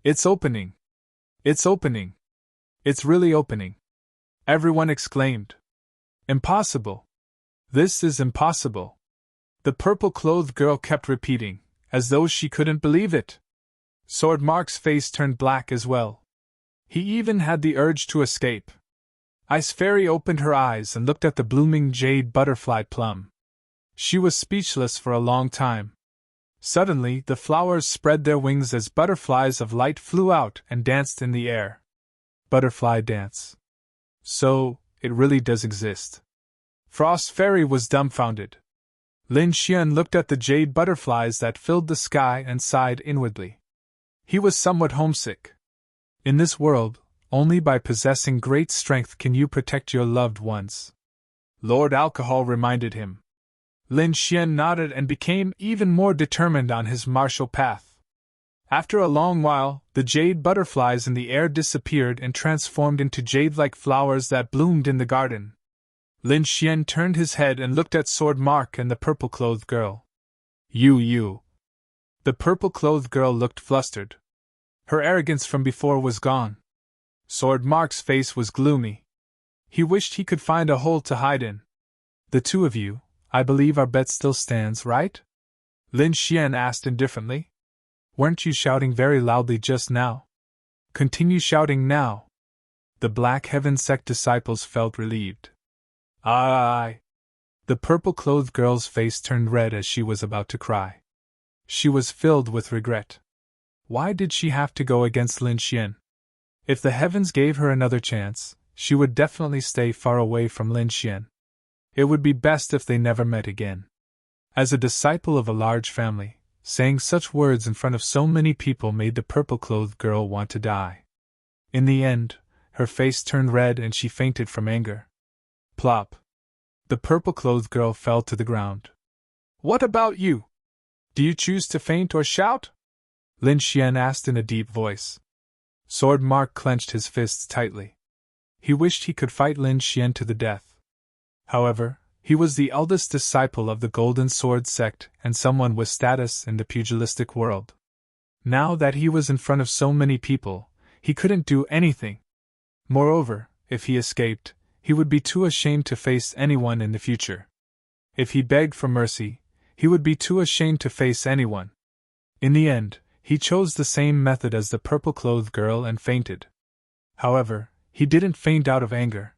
"It's opening! It's opening! It's really opening!" everyone exclaimed. "Impossible! This is impossible!" The purple-clothed girl kept repeating, as though she couldn't believe it. Sword Mark's face turned black as well. He even had the urge to escape. Ice Fairy opened her eyes and looked at the blooming jade butterfly plum. She was speechless for a long time. Suddenly, the flowers spread their wings as butterflies of light flew out and danced in the air. Butterfly dance. So, it really does exist. Frost Fairy was dumbfounded. Lin Xian looked at the jade butterflies that filled the sky and sighed inwardly. He was somewhat homesick. In this world, only by possessing great strength can you protect your loved ones. Lord Alcohol reminded him. Lin Xian nodded and became even more determined on his martial path. After a long while, the jade butterflies in the air disappeared and transformed into jade-like flowers that bloomed in the garden. Lin Xian turned his head and looked at Sword Mark and the purple-clothed girl. You. The purple-clothed girl looked flustered. Her arrogance from before was gone. Sword Mark's face was gloomy. He wished he could find a hole to hide in. "The two of you, I believe our bet still stands, right?" Lin Xian asked indifferently. "Weren't you shouting very loudly just now? Continue shouting now." The Black Heaven sect disciples felt relieved. "Aye." The purple-clothed girl's face turned red as she was about to cry. She was filled with regret. Why did she have to go against Lin Xian? If the heavens gave her another chance, she would definitely stay far away from Lin Xian. It would be best if they never met again. As a disciple of a large family, saying such words in front of so many people made the purple-clothed girl want to die. In the end, her face turned red and she fainted from anger. Plop! The purple-clothed girl fell to the ground. "What about you? Do you choose to faint or shout?" Lin Xian asked in a deep voice. Sword Mark clenched his fists tightly. He wished he could fight Lin Xian to the death. However, he was the eldest disciple of the Golden Sword sect and someone with status in the pugilistic world. Now that he was in front of so many people, he couldn't do anything. Moreover, if he escaped, he would be too ashamed to face anyone in the future. If he begged for mercy, he would be too ashamed to face anyone. In the end, he chose the same method as the purple-clothed girl and fainted. However, he didn't faint out of anger.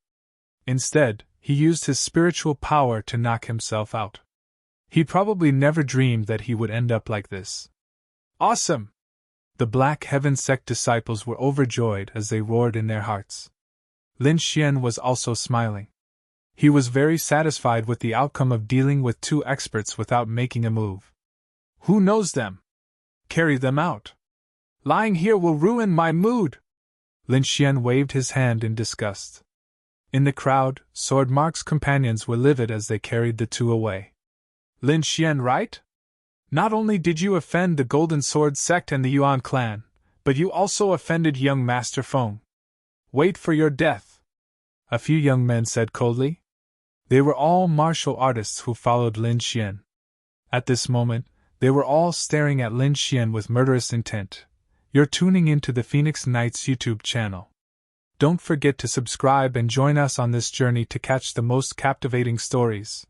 Instead, he used his spiritual power to knock himself out. He probably never dreamed that he would end up like this. Awesome! The Black Heaven sect disciples were overjoyed as they roared in their hearts. Lin Xian was also smiling. He was very satisfied with the outcome of dealing with two experts without making a move. Who knows them? Carry them out. Lying here will ruin my mood. Lin Xian waved his hand in disgust. In the crowd, Sword Mark's companions were livid as they carried the two away. Lin Xian, right? Not only did you offend the Golden Sword sect and the Yuan clan, but you also offended young Master Feng. Wait for your death. A few young men said coldly. They were all martial artists who followed Lin Xian. At this moment, they were all staring at Lin Xian with murderous intent. You're tuning into the Phoenix Knights YouTube channel. Don't forget to subscribe and join us on this journey to catch the most captivating stories.